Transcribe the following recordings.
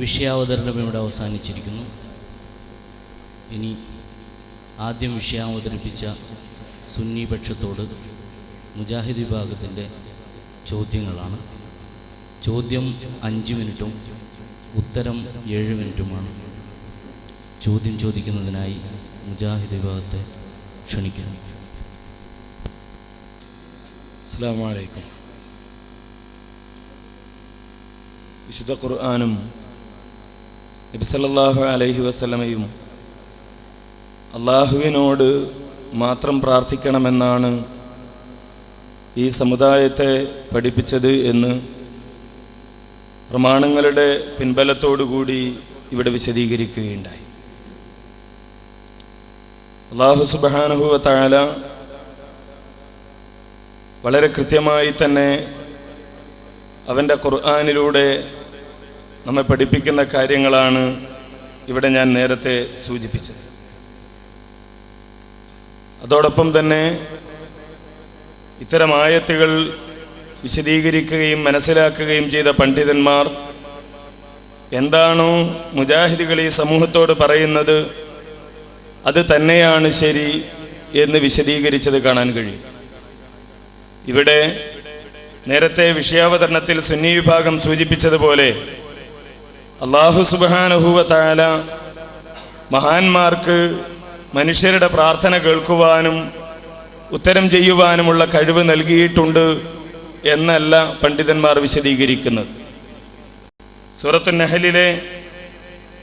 വിഷയാവതരണം ഇവിടെ അവസാനിച്ചിരിക്കുന്നു. ഇനി ആദ്യം വിഷയം അവതരിപ്പിച്ച സുന്നി പക്ഷത്തോട് മുജാഹിദ് വിഭാഗത്തിൻ്റെ ചോദ്യങ്ങളാണ്. ചോദ്യം 5 മിനിറ്റും ഉത്തരം 7 മിനിറ്റുമാണ്. ചോദ്യം ചോദിക്കുന്നതിനായി മുജാഹിദ് വിഭാഗത്തെ ക്ഷണിക്കുന്നു. അസ്സലാമു അലൈക്കും. വിശുദ്ധ ഖുർആനും നബി സല്ലല്ലാഹു അലൈഹി വസല്ലമയും അള്ളാഹുവിനോട് മാത്രം പ്രാർത്ഥിക്കണമെന്നാണ് ഈ സമുദായത്തെ പഠിപ്പിച്ചത് എന്ന് പ്രമാണങ്ങളുടെ പിൻബലത്തോടുകൂടി ഇവിടെ വിശദീകരിക്കുകയുണ്ടായി. അല്ലാഹു സുബ്ഹാനഹു വ തആല വളരെ കൃത്യമായി തന്നെ അവൻ്റെ ഖുർആനിലൂടെ നമ്മെ പഠിപ്പിക്കുന്ന കാര്യങ്ങളാണ് ഇവിടെ ഞാൻ നേരത്തെ സൂചിപ്പിച്ചത്. അതോടൊപ്പം തന്നെ ഇത്തരം ആയത്തുകൾ വിശദീകരിക്കുകയും മനസ്സിലാക്കുകയും ചെയ്ത പണ്ഡിതന്മാർ എന്താണോ മുജാഹിദുകൾ ഈ സമൂഹത്തോട് പറയുന്നത് അത് തന്നെയാണ് ശരി എന്ന് വിശദീകരിച്ചത് കാണാൻ കഴിയും. ഇവിടെ നേരത്തെ വിഷയാവതരണത്തിൽ സുന്നി വിഭാഗം സൂചിപ്പിച്ചതുപോലെ അല്ലാഹു സുബ്ഹാനഹു വ തആല മഹാന്മാർക്ക് മനുഷ്യരുടെ പ്രാർത്ഥന കേൾക്കുവാനും ഉത്തരം ചെയ്യുവാനുമുള്ള കഴിവ് നൽകിയിട്ടുണ്ട് എന്നല്ല പണ്ഡിതന്മാർ വിശദീകരിക്കുന്നത്. സൂറത്തുൻ നഹ്ലിലെ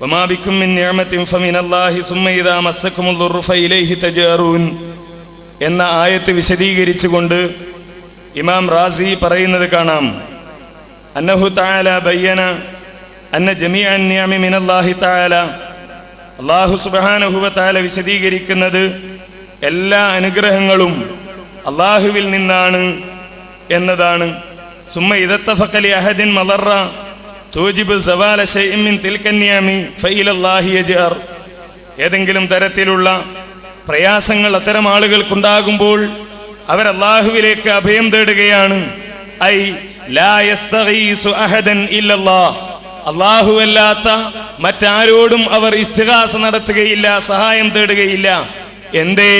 വമാ ബികും മിൻ നിഅമത്തിൻ ഫമിനല്ലാഹി സുമ്മ ഇദാ മസ്സകുമുൽ ദുർറു ഫഇലൈഹി തജാറൂൻ എന്ന ആയത്ത് വിശദീകരിച്ചുകൊണ്ട് ഇമാം റാസി പറയുന്നത് കാണാം. അന്നഹു തആല ബയ്യന അന്ന ജമീഅൻ നിഅമി മിനല്ലാഹി തആല, അല്ലാഹു സുബ്ഹാനഹു വ തആല വിശദീകരിക്കുന്നത് എല്ലാ അനുഗ്രഹങ്ങളും അല്ലാഹുവിൽ നിന്നാണ് എന്നതാണ്. സുമ്മ ഇദത്തഫഖ ലി അഹദിൻ മദറ തൂജിബു സവാല ശൈഇൻ മിൻ തിൽക നിഅമി ഫഇലല്ലാഹി യജ്അർ. ഏതെങ്കിലും തരത്തിലുള്ള പ്രയാസങ്ങൾ അത്തരം ആളുകൾക്കുണ്ടാകുമ്പോൾ അവർ അല്ലാഹുവിലേക്ക് അഭയം തേടുകയാണ്. ഐ ലാ യസ്തഗീസു അഹദൻ ഇല്ലല്ലാഹ്, അല്ലാഹു അല്ലാത്ത മറ്റാരോടും അവർ ഇസ്തിഗാസ നടത്തുകയില്ല, സഹായം തേടുകയില്ല. എന്തേ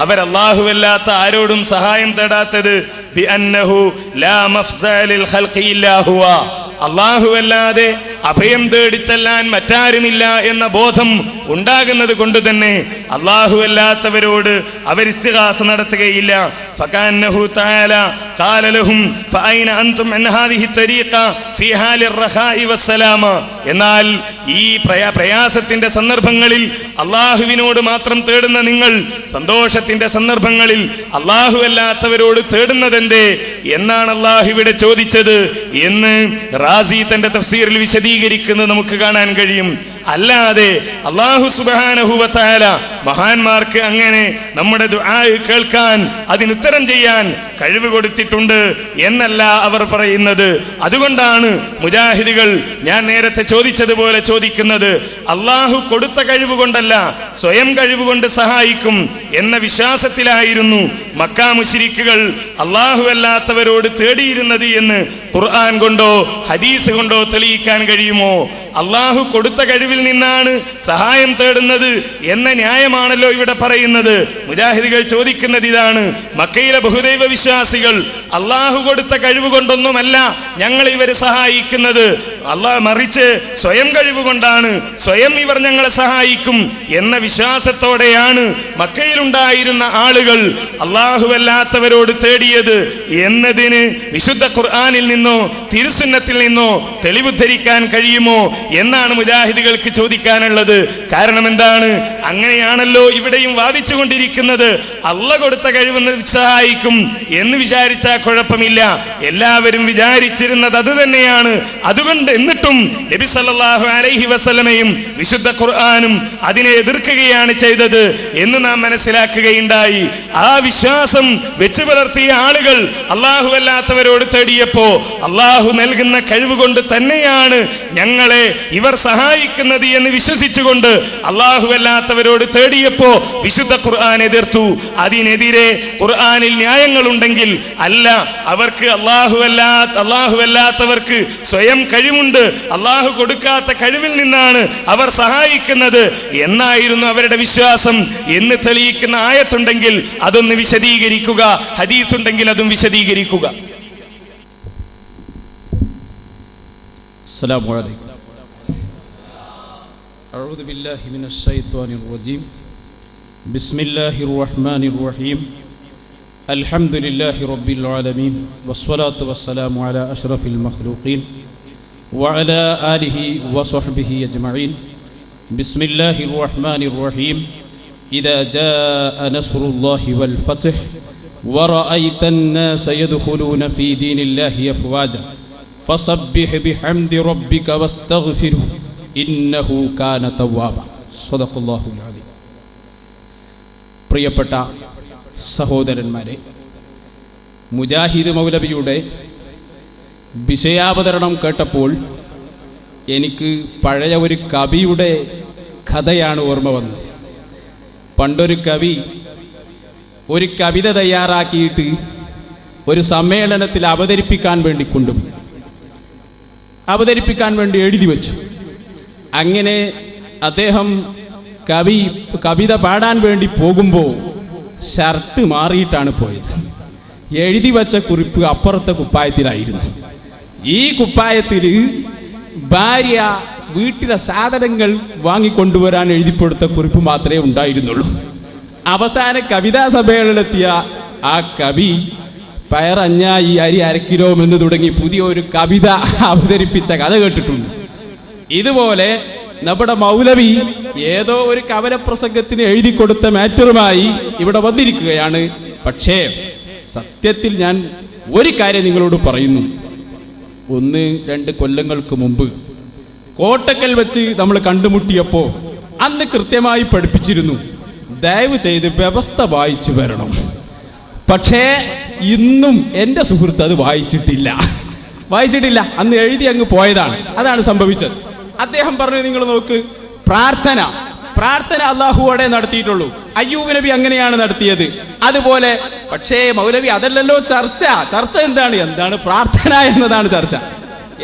അവർ അല്ലാഹു അല്ലാത്ത ആരോടും സഹായം തേടാത്തത്? ബി അന്നഹു ലാ മഫ്സഅ ലിൽ ഖൽഖി ഇല്ലാ ഹുവ, അല്ലാഹു അല്ലാതെ അഭയം തേടിച്ചെല്ലാൻ മറ്റാരുമില്ല എന്ന ബോധം ഉണ്ടാകുന്നത് കൊണ്ട് തന്നെ അല്ലാഹു അല്ലാത്തവരോട് അവർ ഇസ്തിഗാസ നടത്തുകയില്ല. ഫകഅന്നഹു തആല ഖാല ലഹും ഫഅൈന അൻതും അൻ ഹാദിഹി തരീഖ ഫീ ഹാലിർ റഖാഇ വസ്സലാമ. എന്നാൽ ഈ പ്രയാസത്തിന്റെ സന്ദർഭങ്ങളിൽ അല്ലാഹുവിനോട് മാത്രം തേടുന്ന നിങ്ങൾ സന്തോഷത്തിന്റെ സന്ദർഭങ്ങളിൽ അല്ലാഹു അല്ലാത്തവരോട് തേടുന്നതെന്തേ എന്നാണ് അല്ലാഹു ഇവിടെ ചോദിച്ചത് എന്ന് റാസി തന്റെ തഫ്സീറിൽ വിശദീകരിക്കുന്നത് നമുക്ക് കാണാൻ കഴിയും. അല്ലാതെ അല്ലാഹു സുബ്ഹാനഹു വ തആല മഹാന്മാർക്ക് അങ്ങനെ നമ്മുടെ ദുആ കേൾക്കാൻ, അതിനുത്തരം ചെയ്യാൻ കഴിവ് കൊടുത്തിട്ടുണ്ട് എന്നല്ല അവർ പറയുന്നത്. അതുകൊണ്ടാണ് മുജാഹിദുകൾ ഞാൻ നേരത്തെ ചോദിച്ചതുപോലെ ചോദിക്കുന്നത്, അല്ലാഹു കൊടുത്ത കഴിവ് കൊണ്ടല്ല, സ്വയം കഴിവ് കൊണ്ട് സഹായിക്കും എന്ന വിശ്വാസത്തിലായിരുന്നു മക്ക മുശ്രിക്കുകൾ അല്ലാഹു അല്ലാത്തവരോട് തേടിയിരുന്നത് എന്ന് ഖുർആൻ കൊണ്ടോ ഹദീസ് കൊണ്ടോ തെളിയിക്കാൻ കഴിയുമോ? അല്ലാഹു കൊടുത്ത കഴിവിൽ നിന്നാണ് സഹായം തേടുന്നത് എന്ന ന്യായമാണല്ലോ ഇവിടെ പറയുന്നത്. മുജാഹിദുകൾ ചോദിക്കുന്നത് ഇതാണ്, മക്കയിലെ ബഹുദൈവ വിശ്വാസികൾ അല്ലാഹു കൊടുത്ത കഴിവ് കൊണ്ടൊന്നുമല്ല ഞങ്ങൾ ഇവരെ സഹായിക്കുന്നത്, മറിച്ച് സ്വയം കഴിവ് കൊണ്ടാണ്, സ്വയം ഇവർ ഞങ്ങളെ സഹായിക്കും എന്ന വിശ്വാസത്തോടെയാണ് മക്കയിലുണ്ടായിരുന്ന ആളുകൾ അല്ലാഹുവല്ലാത്തവരോട് തേടിയത് എന്നതിന് വിശുദ്ധ ഖുർആനിൽ നിന്നോ തിരുസുന്നത്തിൽ നിന്നോ തെളിവുദ്ധരിക്കാൻ കഴിയുമോ എന്നാണ് മുജാഹിദുകൾക്ക് ചോദിക്കാനുള്ളത്. കാരണം എന്താണ്? അങ്ങനെയാണല്ലോ ഇവിടെയും വാദിച്ചു കൊണ്ടിരിക്കുന്നത്. അള്ള കൊടുത്ത കഴിവ് സഹായിക്കും എന്ന് വിചാരിച്ചാൽ കുഴപ്പമില്ല, എല്ലാവരും വിചാരിച്ചിരുന്നത് അത് തന്നെയാണ്. അതുകൊണ്ട് എന്നിട്ടും നബി സല്ലല്ലാഹു അലൈഹി വസല്ലമയും വിശുദ്ധ ഖുർആനും അതിനെ എതിർക്കുകയാണ് ചെയ്തത് എന്ന് നാം മനസ്സിലാക്കുകയുണ്ടായി. ആ വിശ്വാസം വെച്ചു പുലർത്തിയ ആളുകൾ അല്ലാഹു അല്ലാത്തവരോട് തേടിയപ്പോ അല്ലാഹു നൽകുന്ന കഴിവ് കൊണ്ട് തന്നെയാണ് ഞങ്ങളെ ഇവർ സഹായിക്കുന്നത് പറയുന്നത് എന്ന് വിശ്വസിച്ചുകൊണ്ട് അല്ലാഹുവല്ലാത്തവരോട് തേടിയപ്പോ വിശുദ്ധ ഖുർആൻ എതിർത്തു. അതിനെതിരെ ഖുർആനിൽ ന്യായങ്ങളുണ്ടെങ്കിൽ അല്ല, അവർക്ക് അല്ലാഹുവല്ലാത്തവർക്ക് സ്വയം കഴിവുണ്ട്, അല്ലാഹു കൊടുക്കാത്ത കഴിവിൽ നിന്നാണ് അവർ സഹായിക്കുന്നത് എന്നായിരുന്നു അവരുടെ വിശ്വാസം എന്ന് തെളിയിക്കുന്ന ആയത്തുണ്ടെങ്കിൽ അതൊന്ന് വിശദീകരിക്കുക, ഹദീസ് ഉണ്ടെങ്കിൽ അതും വിശദീകരിക്കുക. അസ്സലാമു അലൈക്കും. അഊദു ബില്ലാഹി മിനശ് ശൈത്വാനിർ റജീം. ബിസ്മില്ലാഹിർ റഹ്മാനിർ റഹീം. അൽഹംദുലില്ലാഹി റബ്ബിൽ ആലമീൻ വസ്സലാത്തു വസ്സലാമു അലാ അഷ്റഫിൽ മഖ്ലൂഖീൻ വഅലാ ആലിഹി വസഹ്ബിഹി അജ്മഈൻ. ബിസ്മില്ലാഹിർ റഹ്മാനിർ റഹീം. ഇദാ ജാഅ നസ്റുല്ലാഹി വൽ ഫത്ഹ് വറഅയ്തൻ നാസ യദ്ഖുലൂന ഫീ ദീനില്ലാഹി അഫ്വാജ ഫസബ്ബിഹ് ബിഹംദി റബ്ബിക വസ്തഗ്ഫിർഹു ഇന്നഹു കാന തവ്വാബ. സ്വദഖല്ലാഹുൽ അലീം. പ്രിയപ്പെട്ട സഹോദരന്മാരെ, മുജാഹിദ് മൗലവിയുടെ വിഷയാവതരണം കേട്ടപ്പോൾ എനിക്ക് പഴയ ഒരു കവിയുടെ കഥയാണ് ഓർമ്മ വന്നത്. പണ്ടൊരു കവി ഒരു കവിത തയ്യാറാക്കിയിട്ട് ഒരു സമ്മേളനത്തിൽ അവതരിപ്പിക്കാൻ വേണ്ടി എഴുതി വച്ചു. അങ്ങനെ അദ്ദേഹം കവിത പാടാൻ വേണ്ടി പോകുമ്പോൾ ഷർട്ട് മാറിയിട്ടാണ് പോയത്. എഴുതി വച്ച കുറിപ്പ് അപ്പുറത്തെ കുപ്പായത്തിലായിരുന്നു. ഈ കുപ്പായത്തിൽ ഭാര്യ വീട്ടിലെ സാധനങ്ങൾ വാങ്ങിക്കൊണ്ടുവരാൻ എഴുതിപ്പെടുത്ത കുറിപ്പ് മാത്രമേ ഉണ്ടായിരുന്നുള്ളൂ. അവസാന കവിതാ സമ്മേളനത്തിയ ആ കവി പയറഞ്ഞായി അരി അരക്കിലോ എന്ന് തുടങ്ങി പുതിയൊരു കവിത അവതരിപ്പിച്ച കഥ കേട്ടിട്ടുണ്ട്. ഇതുപോലെ നമ്മുടെ മൗലവി ഏതോ ഒരു കവനപ്രസംഗത്തിന് എഴുതി കൊടുത്ത മാറ്ററുമായി ഇവിടെ വന്നിരിക്കുകയാണ്. പക്ഷേ സത്യത്തിൽ ഞാൻ ഒരു കാര്യം നിങ്ങളോട് പറയുന്നു. 1-2 കൊല്ലങ്ങൾക്ക് മുമ്പ് കോട്ടക്കൽ വെച്ച് നമ്മൾ കണ്ടുമുട്ടിയപ്പോൾ അന്ന് കൃത്യമായി പഠിപ്പിച്ചിരുന്നു, ദയവ് ചെയ്ത് വ്യവസ്ഥ വായിച്ചു വരണം. പക്ഷേ ഇന്നും എൻ്റെ സുഹൃത്ത് അത് വായിച്ചിട്ടില്ല. അന്ന് എഴുതി അങ്ങ് പോയതാണ്. അതാണ് സംഭവിച്ചത്. അദ്ദേഹം പറഞ്ഞു, നിങ്ങൾ നോക്ക്, പ്രാർത്ഥന അള്ളാഹുവോടെ നടത്തിയിട്ടുള്ളൂ. അയ്യൂബ് നബി അങ്ങനെയാണ് നടത്തിയത്. അതുപോലെ പക്ഷേ മൗലവി അതല്ലല്ലോ ചർച്ച എന്താണ് പ്രാർത്ഥന എന്നതാണ് ചർച്ച.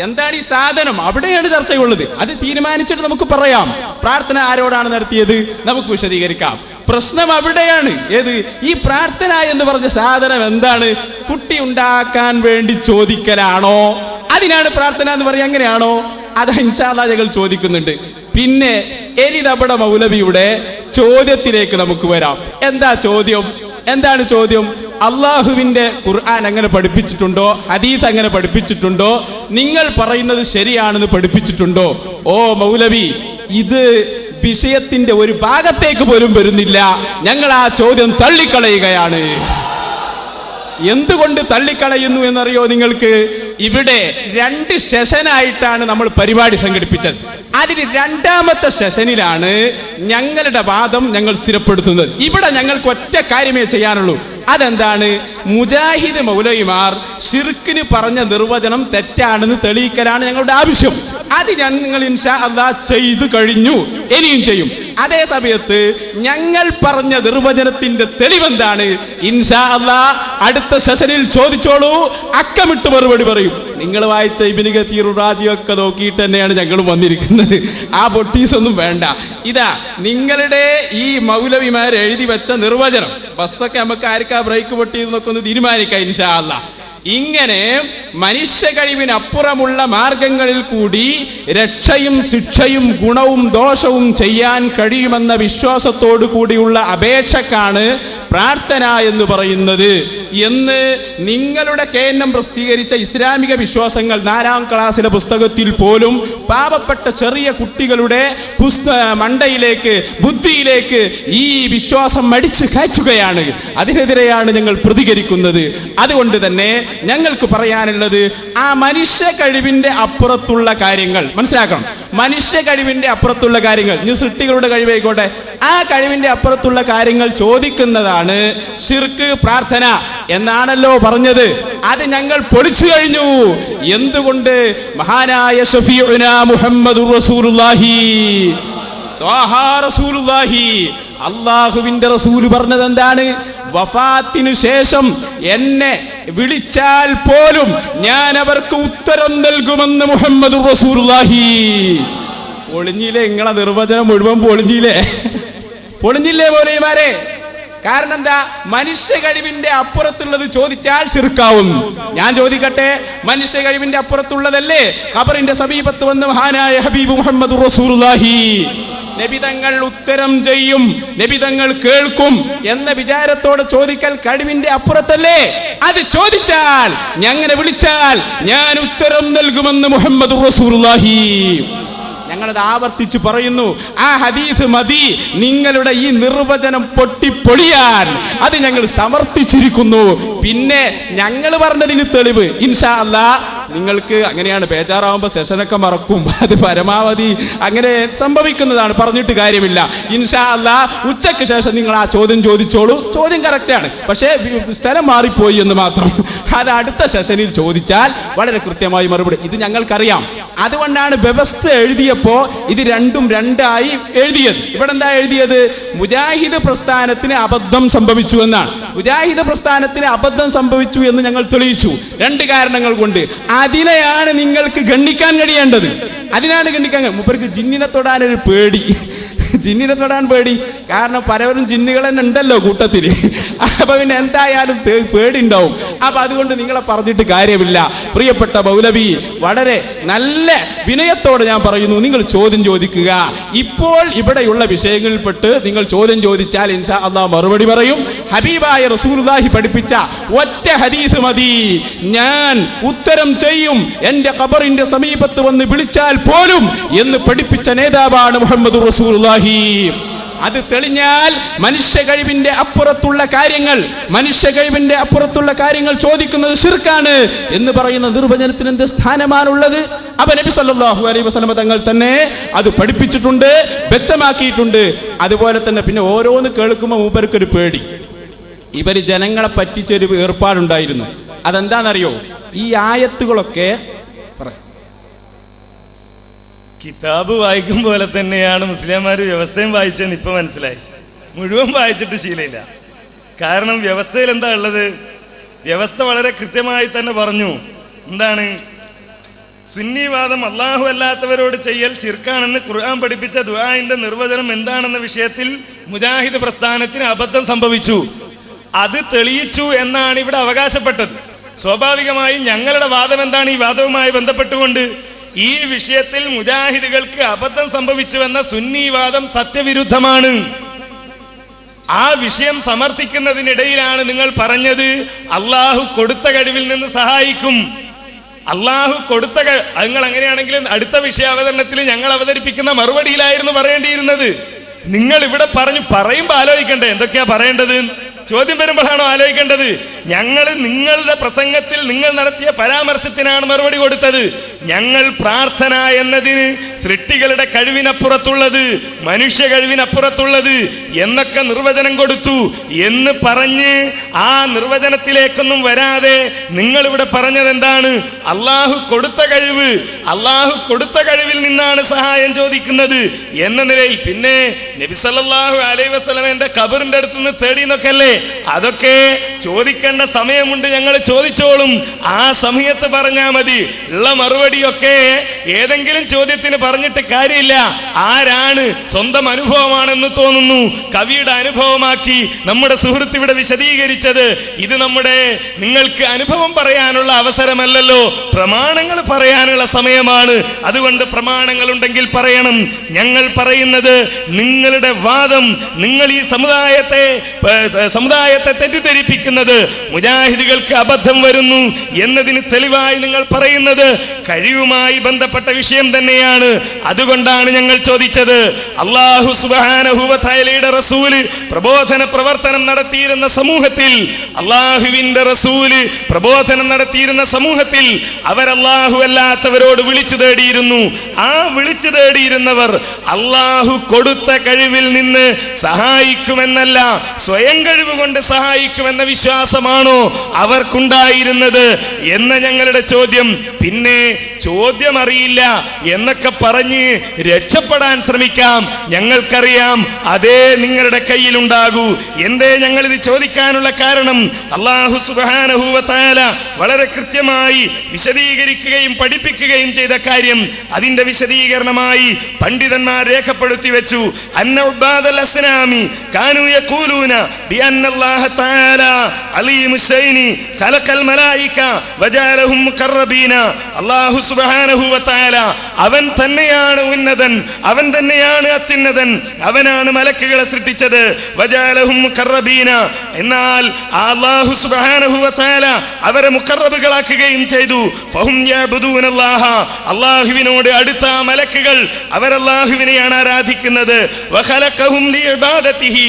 എന്താണ് ഈ സാധനം? അവിടെയാണ് ചർച്ചയുള്ളത്. അത് തീരുമാനിച്ചിട്ട് നമുക്ക് പറയാം. പ്രാർത്ഥന ആരോടാണ് നടത്തിയത് നമുക്ക് വിശദീകരിക്കാം. പ്രശ്നം അവിടെയാണ്. ഏത് ഈ പ്രാർത്ഥന എന്ന് പറഞ്ഞ സാധനം എന്താണ്? കുട്ടി ഉണ്ടാക്കാൻ വേണ്ടി ചോദിക്കലാണോ? അതിനാണ് പ്രാർത്ഥന എന്ന് പറയുക? അങ്ങനെയാണോ? അത് ഇൻഷാ അല്ലാഹ് ഞങ്ങൾ ചോദിക്കുന്നുണ്ട്. പിന്നെ ഇനി നമ്മുടെ മൗലവിയുടെ ചോദ്യത്തിലേക്ക് നമുക്ക് വരാം. എന്താണ് ചോദ്യം? അള്ളാഹുവിൻ്റെ ഖുർആൻ അങ്ങനെ പഠിപ്പിച്ചിട്ടുണ്ടോ? ഹദീസ് അങ്ങനെ പഠിപ്പിച്ചിട്ടുണ്ടോ? നിങ്ങൾ പറയുന്നത് ശരിയാണെന്ന് പഠിപ്പിച്ചിട്ടുണ്ടോ? ഓ മൗലവി, ഇത് വിഷയത്തിന്റെ ഒരു ഭാഗത്തേക്ക് പോലും വരുന്നില്ല. ഞങ്ങൾ ആ ചോദ്യം തള്ളിക്കളയുകയാണ്. എന്തുകൊണ്ട് തള്ളിക്കളയുന്നു എന്നറിയോ നിങ്ങൾക്ക്? ഇവിടെ 2 സെഷനായിട്ടാണ് നമ്മൾ പരിപാടി സംഘടിപ്പിച്ചത്. അതിൽ 2ാമത്തെ സെഷനിലാണ് ഞങ്ങളുടെ വാദം ഞങ്ങൾ സ്ഥിരപ്പെടുത്തുന്നത്. ഇവിടെ ഞങ്ങൾക്ക് ഒറ്റ കാര്യമേ ചെയ്യാനുള്ളൂ. അതെന്താണ്? മുജാഹിദ് മൗലവിമാർ ശിർക്കിന് പറഞ്ഞ നിർവചനം തെറ്റാണെന്ന് തെളിയിക്കലാണ് ഞങ്ങളുടെ ആവശ്യം. അത് ഞങ്ങൾ ഇൻഷാ അല്ലാഹ് ചെയ്തു കഴിഞ്ഞു, ഇനിയും ചെയ്യും. അതേ സമയത്ത് ഞങ്ങൾ പറഞ്ഞ നിർവചനത്തിന്റെ തെളിവെന്താണ്? ഇൻഷാ അല്ലാഹ് അടുത്ത സെഷനിൽ ചോദിച്ചോളൂ, അക്കമിട്ട് മറുപടി പറയും. നിങ്ങൾ വായിച്ച ഇബ്നു കതീർ റാജി ഒക്കെ നോക്കിയിട്ട് തന്നെയാണ് ഞങ്ങളും വന്നിരിക്കുന്നത്. ആ പൊട്ടീസൊന്നും വേണ്ട. ഇതാ നിങ്ങളുടെ ഈ മൗലവിമാർ എഴുതി വെച്ച നിർവചനം. ബസ്സൊക്കെ നമുക്ക് ആർക്കാ ബ്രേക്ക് പൊട്ടിയെന്നൊക്കെ ഒന്ന് തീരുമാനിക്കാം ഇൻഷാ അല്ലാഹ്. ഇങ്ങനെ മനുഷ്യ കഴിവിനപ്പുറമുള്ള മാർഗങ്ങളിൽ കൂടി രക്ഷയും ശിക്ഷയും ഗുണവും ദോഷവും ചെയ്യാൻ കഴിയുമെന്ന വിശ്വാസത്തോടു കൂടിയുള്ള അപേക്ഷക്കാണ് പ്രാർത്ഥന എന്ന് പറയുന്നത് എന്ന് നിങ്ങളുടെ കേന്ദ്രം പ്രസിദ്ധീകരിച്ച ഇസ്ലാമിക വിശ്വാസങ്ങൾ 4ാം ക്ലാസ്സിലെ പുസ്തകത്തിൽ പോലും പാവപ്പെട്ട ചെറിയ കുട്ടികളുടെ മണ്ടയിലേക്ക് ബുദ്ധിയിലേക്ക് ഈ വിശ്വാസം അടിച്ചു കയറ്റുകയാണ്. അതിനെതിരെയാണ് ഞങ്ങൾ പ്രതികരിക്കുന്നത്. അതുകൊണ്ട് തന്നെ ഞങ്ങൾക്ക് പറയാനുള്ളത്, ആ മനുഷ്യ കഴിവിന്റെ അപ്പുറത്തുള്ള കാര്യങ്ങൾ മനസ്സിലാക്കണം. മനുഷ്യ കഴിവിന്റെ അപ്പുറത്തുള്ള കാര്യങ്ങൾ, ഇനി സൃഷ്ടികളുടെ കഴിവായിക്കോട്ടെ, ആ കഴിവിന്റെ അപ്പുറത്തുള്ള കാര്യങ്ങൾ ചോദിക്കുന്നതാണ് ശിർക്ക് പ്രാർത്ഥന എന്നാണല്ലോ പറഞ്ഞത്. അത് ഞങ്ങൾ പൊളിച്ചു കഴിഞ്ഞു. എന്തുകൊണ്ട്? മഹാനായ ശഫീഉനാ മുഹമ്മദുർ റസൂലുള്ളാഹി ത്വാഹാ റസൂലുള്ളാഹി, അല്ലാഹുവിന്റെ റസൂൽ പറഞ്ഞത് എന്താണ്? വഫാത്തിനു ശേഷം എന്നെ വിളിച്ചാൽ പോലും ഞാൻ അവർക്ക് ഉത്തരം നൽകുമെന്ന് മുഹമ്മദുർ റസൂലുള്ളാഹി. പൊളിഞ്ഞില്ലേ? നിങ്ങളെ നിർവചനം മുഴുവൻ പൊളിഞ്ഞില്ലേ മൗലവിമാരെ? കാരണം എന്താ? മനുഷ്യ കഴിവിന്റെ അപ്പുറത്തുള്ളത് ചോദിച്ചാൽ ശിർക്കാവും. ഞാൻ ചോദിക്കട്ടെ, മനുഷ്യ കഴിവിന്റെ അപ്പുറത്തുള്ളതല്ലേ ഖബറിന്റെ സമീപത്ത് വന്ന് മഹാനായ ഹബീബ് മുഹമ്മദുർ റസൂലുള്ളാഹി നബിതങ്ങൾ ഉത്തരം ചെയ്യും, നബിതങ്ങൾ കേൾക്കും എന്ന വിചാരത്തോടെ ചോദിക്കൽ കഴിവിന്റെ അപ്പുറത്തല്ലേ? അത് ചോദിച്ചാൽ, ഞങ്ങനെ വിളിച്ചാൽ ഞാൻ ഉത്തരം നൽകുമെന്ന് മുഹമ്മദുർ റസൂലുള്ളാഹി. ഞങ്ങളത് ആവർത്തിച്ചു പറയുന്നു. ആ ഹദീസ് മതി നിങ്ങളുടെ ഈ നിർവചനം പൊട്ടിപ്പൊളിയാൻ. അത് ഞങ്ങൾ സമർത്ഥിച്ചിരിക്കുന്നു. പിന്നെ ഞങ്ങൾ പറഞ്ഞതിന് തെളിവ് ഇൻഷാ അല്ലാഹ് നിങ്ങൾക്ക് അങ്ങനെയാണ്. ബേജാറാവുമ്പോൾ സെഷനൊക്കെ മറക്കും. അത് പരമാവധി അങ്ങനെ സംഭവിക്കുന്നതാണ്, പറഞ്ഞിട്ട് കാര്യമില്ല. ഇൻഷാ അല്ലാഹ് ഉച്ചയ്ക്ക് ശേഷം നിങ്ങൾ ആ ചോദ്യം ചോദിച്ചോളൂ. ചോദ്യം കറക്റ്റാണ്, പക്ഷേ സ്ഥലം മാറിപ്പോയി എന്ന് മാത്രം. അത് അടുത്ത സെഷനിൽ ചോദിച്ചാൽ വളരെ കൃത്യമായി മറുപടി. ഇത് ഞങ്ങൾക്കറിയാം. അതുകൊണ്ടാണ് വ്യവസ്ഥ എഴുതിയപ്പോൾ ഇത് രണ്ടും രണ്ടായി എഴുതിയത്. ഇവിടെ എന്താ എഴുതിയത്? മുജാഹിദ് പ്രസ്ഥാനത്തിന് അബദ്ധം സംഭവിച്ചു എന്നാണ്. മുജാഹിദ് പ്രസ്ഥാനത്തിന് അബദ്ധം സംഭവിച്ചു എന്ന് ഞങ്ങൾ തെളിയിച്ചു. രണ്ട് കാരണങ്ങൾ കൊണ്ട്. അതിനെയാണ് നിങ്ങൾക്ക് ഗണ്ണിക്കാൻ കഴിയേണ്ടത്. അതിനാണ് ഗണ്ണിക്കാൻ. മൂപ്പർക്ക് ജിന്നിനെ തൊടാനൊരു പേടി. ജിന്നിനെ തൊടാൻ പേടി. കാരണം പലവരും ജിന്നുകൾ തന്നെ ഉണ്ടല്ലോ കൂട്ടത്തിൽ. അപ്പൊ പിന്നെ എന്തായാലും പേടി ഉണ്ടാവും. അപ്പൊ അതുകൊണ്ട് നിങ്ങളെ പറഞ്ഞിട്ട് കാര്യമില്ല. പ്രിയപ്പെട്ട മൗലവി, വളരെ നല്ല വിനയത്തോടെ ഞാൻ പറയുന്നു, നിങ്ങൾ ചോദ്യം ചോദിക്കുക. ഇപ്പോൾ ഇവിടെയുള്ള വിഷയങ്ങളിൽപ്പെട്ട് നിങ്ങൾ ചോദ്യം ചോദിച്ചാൽ ഇൻഷാ അല്ലാഹ് മറുപടി പറയും. ഹബീബായ റസൂലുള്ളാഹി പഠിപ്പിച്ച ഒറ്റ ഹദീസ് മതി, ഞാൻ ഉത്തരം ചെയ്യും എന്റെ ഖബറിന്റെ സമീപത്ത് വന്ന് വിളിച്ചാൽ പോലും എന്ന് പഠിപ്പിച്ച നേതാവാണ് മുഹമ്മദുർ റസൂലുള്ളാഹി. അത് തെളിഞ്ഞാൽ മനുഷ്യ കഴിവിന്റെ അപ്പുറത്തുള്ള കാര്യങ്ങൾ ചോദിക്കുന്നത് ശിർക്കാണ് എന്ന് പറയുന്ന നിർവചനത്തിന് എന്ത് സ്ഥാനമാണുള്ളത്? അപ്പൊ നബി സല്ലല്ലാഹു അലൈഹി വസല്ലം തങ്ങൾ തന്നെ അത് പഠിപ്പിച്ചിട്ടുണ്ട്, വ്യക്തമാക്കിയിട്ടുണ്ട്. അതുപോലെ തന്നെ പിന്നെ ഓരോന്ന് കേൾക്കുമ്പോൾ മൂപ്പർക്കൊരു പേടി. ഇവർ ജനങ്ങളെ പറ്റിച്ചൊരു ഏർപ്പാടുണ്ടായിരുന്നു. അതെന്താണെന്നറിയോ? ഈ ആയത്തുകളൊക്കെ കിതാബ് വായിക്കും പോലെ തന്നെയാണ് മുസ്ലിംമാർ വ്യവസ്ഥയും വായിച്ചെന്ന് ഇപ്പം മനസ്സിലായി. മുഴുവൻ വായിച്ചിട്ട് ശീലമില്ല. കാരണം വ്യവസ്ഥയിൽ എന്താ ഉള്ളത്? വ്യവസ്ഥ വളരെ കൃത്യമായി തന്നെ പറഞ്ഞു. എന്താണ്? സുന്നിവാദം അള്ളാഹു അല്ലാത്തവരോട് ചെയ്യൽ ശിർക്കാണെന്ന് ഖുർആൻ പഠിപ്പിച്ച ദുആഇന്റെ നിർവചനം എന്താണെന്ന വിഷയത്തിൽ മുജാഹിദ് പ്രസ്ഥാനത്തിന് അബദ്ധം സംഭവിച്ചു. അത് തെളിയിച്ചു എന്നാണ് ഇവിടെ അവകാശപ്പെട്ടത്. സ്വാഭാവികമായും ഞങ്ങളുടെ വാദം എന്താണ്? ഈ വാദവുമായി ബന്ധപ്പെട്ടുകൊണ്ട് ഈ വിഷയത്തിൽ മുജാഹിദുകൾക്ക് അബദ്ധം സംഭവിച്ചുവെന്ന സുന്നി വാദം സത്യവിരുദ്ധമാണ്. ആ വിഷയം സമർത്ഥിക്കുന്നതിനിടയിലാണ് നിങ്ങൾ പറഞ്ഞത് അള്ളാഹു കൊടുത്ത കഴിവിൽ നിന്ന് സഹായിക്കും. അള്ളാഹു കൊടുത്ത നിങ്ങൾ അങ്ങനെയാണെങ്കിൽ അടുത്ത വിഷയാവതരണത്തിൽ ഞങ്ങൾ അവതരിപ്പിക്കുന്ന മറുപടിയിലായിരുന്നു പറയേണ്ടിയിരുന്നത്. നിങ്ങൾ ഇവിടെ പറയുമ്പോൾ ആലോചിക്കണ്ടേ എന്തൊക്കെയാ പറയേണ്ടത്? ചോദ്യം വരുമ്പോഴാണോ ആലോചിക്കേണ്ടത്? ഞങ്ങൾ നിങ്ങളുടെ പ്രസംഗത്തിൽ നിങ്ങൾ നടത്തിയ പരാമർശത്തിനാണ് മറുപടി കൊടുത്തത്. ഞങ്ങൾ പ്രാർത്ഥന എന്നതിന് സൃഷ്ടികളുടെ കഴിവിനപ്പുറത്തുള്ളത്, മനുഷ്യ കഴിവിനപ്പുറത്തുള്ളത് എന്നൊക്കെ നിർവചനം കൊടുത്തു എന്ന് പറഞ്ഞ് ആ നിർവചനത്തിലേക്കൊന്നും വരാതെ നിങ്ങളിവിടെ പറഞ്ഞത് എന്താണ്? അള്ളാഹു കൊടുത്ത കഴിവിൽ നിന്നാണ് സഹായം ചോദിക്കുന്നത് എന്ന നിലയിൽ. പിന്നെ നബി സല്ലല്ലാഹു അലൈഹി വസല്ലമയുടെ ഖബറിന്റെ അടുത്ത് നിന്ന് തേടിയെന്നൊക്കെ അല്ലേ? അതൊക്കെ ചോദിക്കേണ്ട സമയമുണ്ട്, ഞങ്ങൾ ചോദിച്ചോളും. ആ സമയത്ത് പറഞ്ഞാൽ മതി. ഉള്ള മറുപടിയൊക്കെ ഏതെങ്കിലും ചോദ്യത്തിന് പറഞ്ഞിട്ട് കാര്യമില്ല. ആരാണ് സ്വന്തം അനുഭവമാണെന്ന് തോന്നുന്നു കവിയുടെ അനുഭവമാക്കി നമ്മുടെ സുഹൃത്ത് ഇവിടെ വിശദീകരിച്ചത്. ഇത് നിങ്ങൾക്ക് അനുഭവം പറയാനുള്ള അവസരമല്ലല്ലോ, പ്രമാണങ്ങൾ പറയാനുള്ള സമയമാണ്. അതുകൊണ്ട് പ്രമാണങ്ങൾ ഉണ്ടെങ്കിൽ പറയണം. ഞങ്ങൾ പറയുന്നത് നിങ്ങളുടെ വാദം, നിങ്ങൾ ഈ സമുദായത്തെ തെറ്റിദ്ധരിപ്പിക്കുന്നത്, മുജാഹിദുകൾക്ക് അബദ്ധം വരുന്നു എന്നതിന് തെളിവായി നിങ്ങൾ പറയുന്നത് കഴിവുമായി ബന്ധപ്പെട്ട വിഷയം തന്നെയാണ്. അതുകൊണ്ടാണ് ഞങ്ങൾ ചോദിച്ചത്, അല്ലാഹു സുബ്ഹാനഹു വ തആലയുടെ റസൂല് പ്രബോധന പ്രവർത്തനം നടത്തിയിരുന്ന സമൂഹത്തിൽ, അല്ലാഹുവിന്റെ റസൂല് പ്രബോധനം നടത്തിയിരുന്ന സമൂഹത്തിൽ അവർ അല്ലാഹു അല്ലാത്തവരോട് വിളിച്ചു തേടിയിരുന്നു. ആ വിളിച്ചു തേടിയിരുന്നവർ അല്ലാഹു കൊടുത്ത കഴിവിൽ നിന്ന് സഹായിക്കുമെന്നല്ല, സ്വയം കഴിവ് കൊണ്ട് സഹായിക്കുമെന്ന വിശ്വാസമാണോ അവർക്കുണ്ടായിരുന്നത് എന്ന ഞങ്ങളുടെ ചോദ്യം. പിന്നെ ചോദ്യം അറിയില്ല എന്നൊക്കെ പറഞ്ഞ് രക്ഷപ്പെടാൻ ശ്രമിക്കാം. ഞങ്ങൾക്കറിയാം അതേ നിങ്ങളുടെ കയ്യിലുണ്ടാകൂ. എന്തേ ഞങ്ങൾ ഇത് ചോദിക്കാനുള്ള കാരണം, അല്ലാഹു സുബ്ഹാനഹു വ തആല വളരെ കൃത്യമായി വിശദീകരിക്കുകയും പഠിപ്പിക്കുകയും ചെയ്ത കാര്യം, അതിന്റെ വിശദീകരണമായി പണ്ഡിതന്മാർ രേഖപ്പെടുത്തി വെച്ചു. അന്ന ഉബാദൽ അസ്നാമി കാനൂ യഖൂലൂന ബിഅന്നല്ലാഹ തആല അലീമുശൈനി ഖലഖൽ മലായിക വജഅലഹും മുഖറബീന. അല്ലാഹു സുബ്ഹാനഹു വ തആല അവൻ തന്നെയാണ് ഉന്നതൻ, അവൻ തന്നെയാണ് അത്യുന്നതൻ, അവനാണ് മലക്കുകളെ സൃഷ്ടിച്ചത്. വജഅലഹും മുഖറബീന, എന്നാൽ അല്ലാഹു സുബ്ഹാനഹു വ തആല അവരെ മുഖറബുകളാക്കുകയും ചെയ്തു. ഫഹും യഅബുദൂനല്ലാഹ, അല്ലാഹുവിനോട് അടുത്ത മലക്കുകൾ അവർ അല്ലാഹുവിനെയാണ് ആരാധിക്കുന്നത്. വഖലഖഹും ലിഇബാദതിഹി,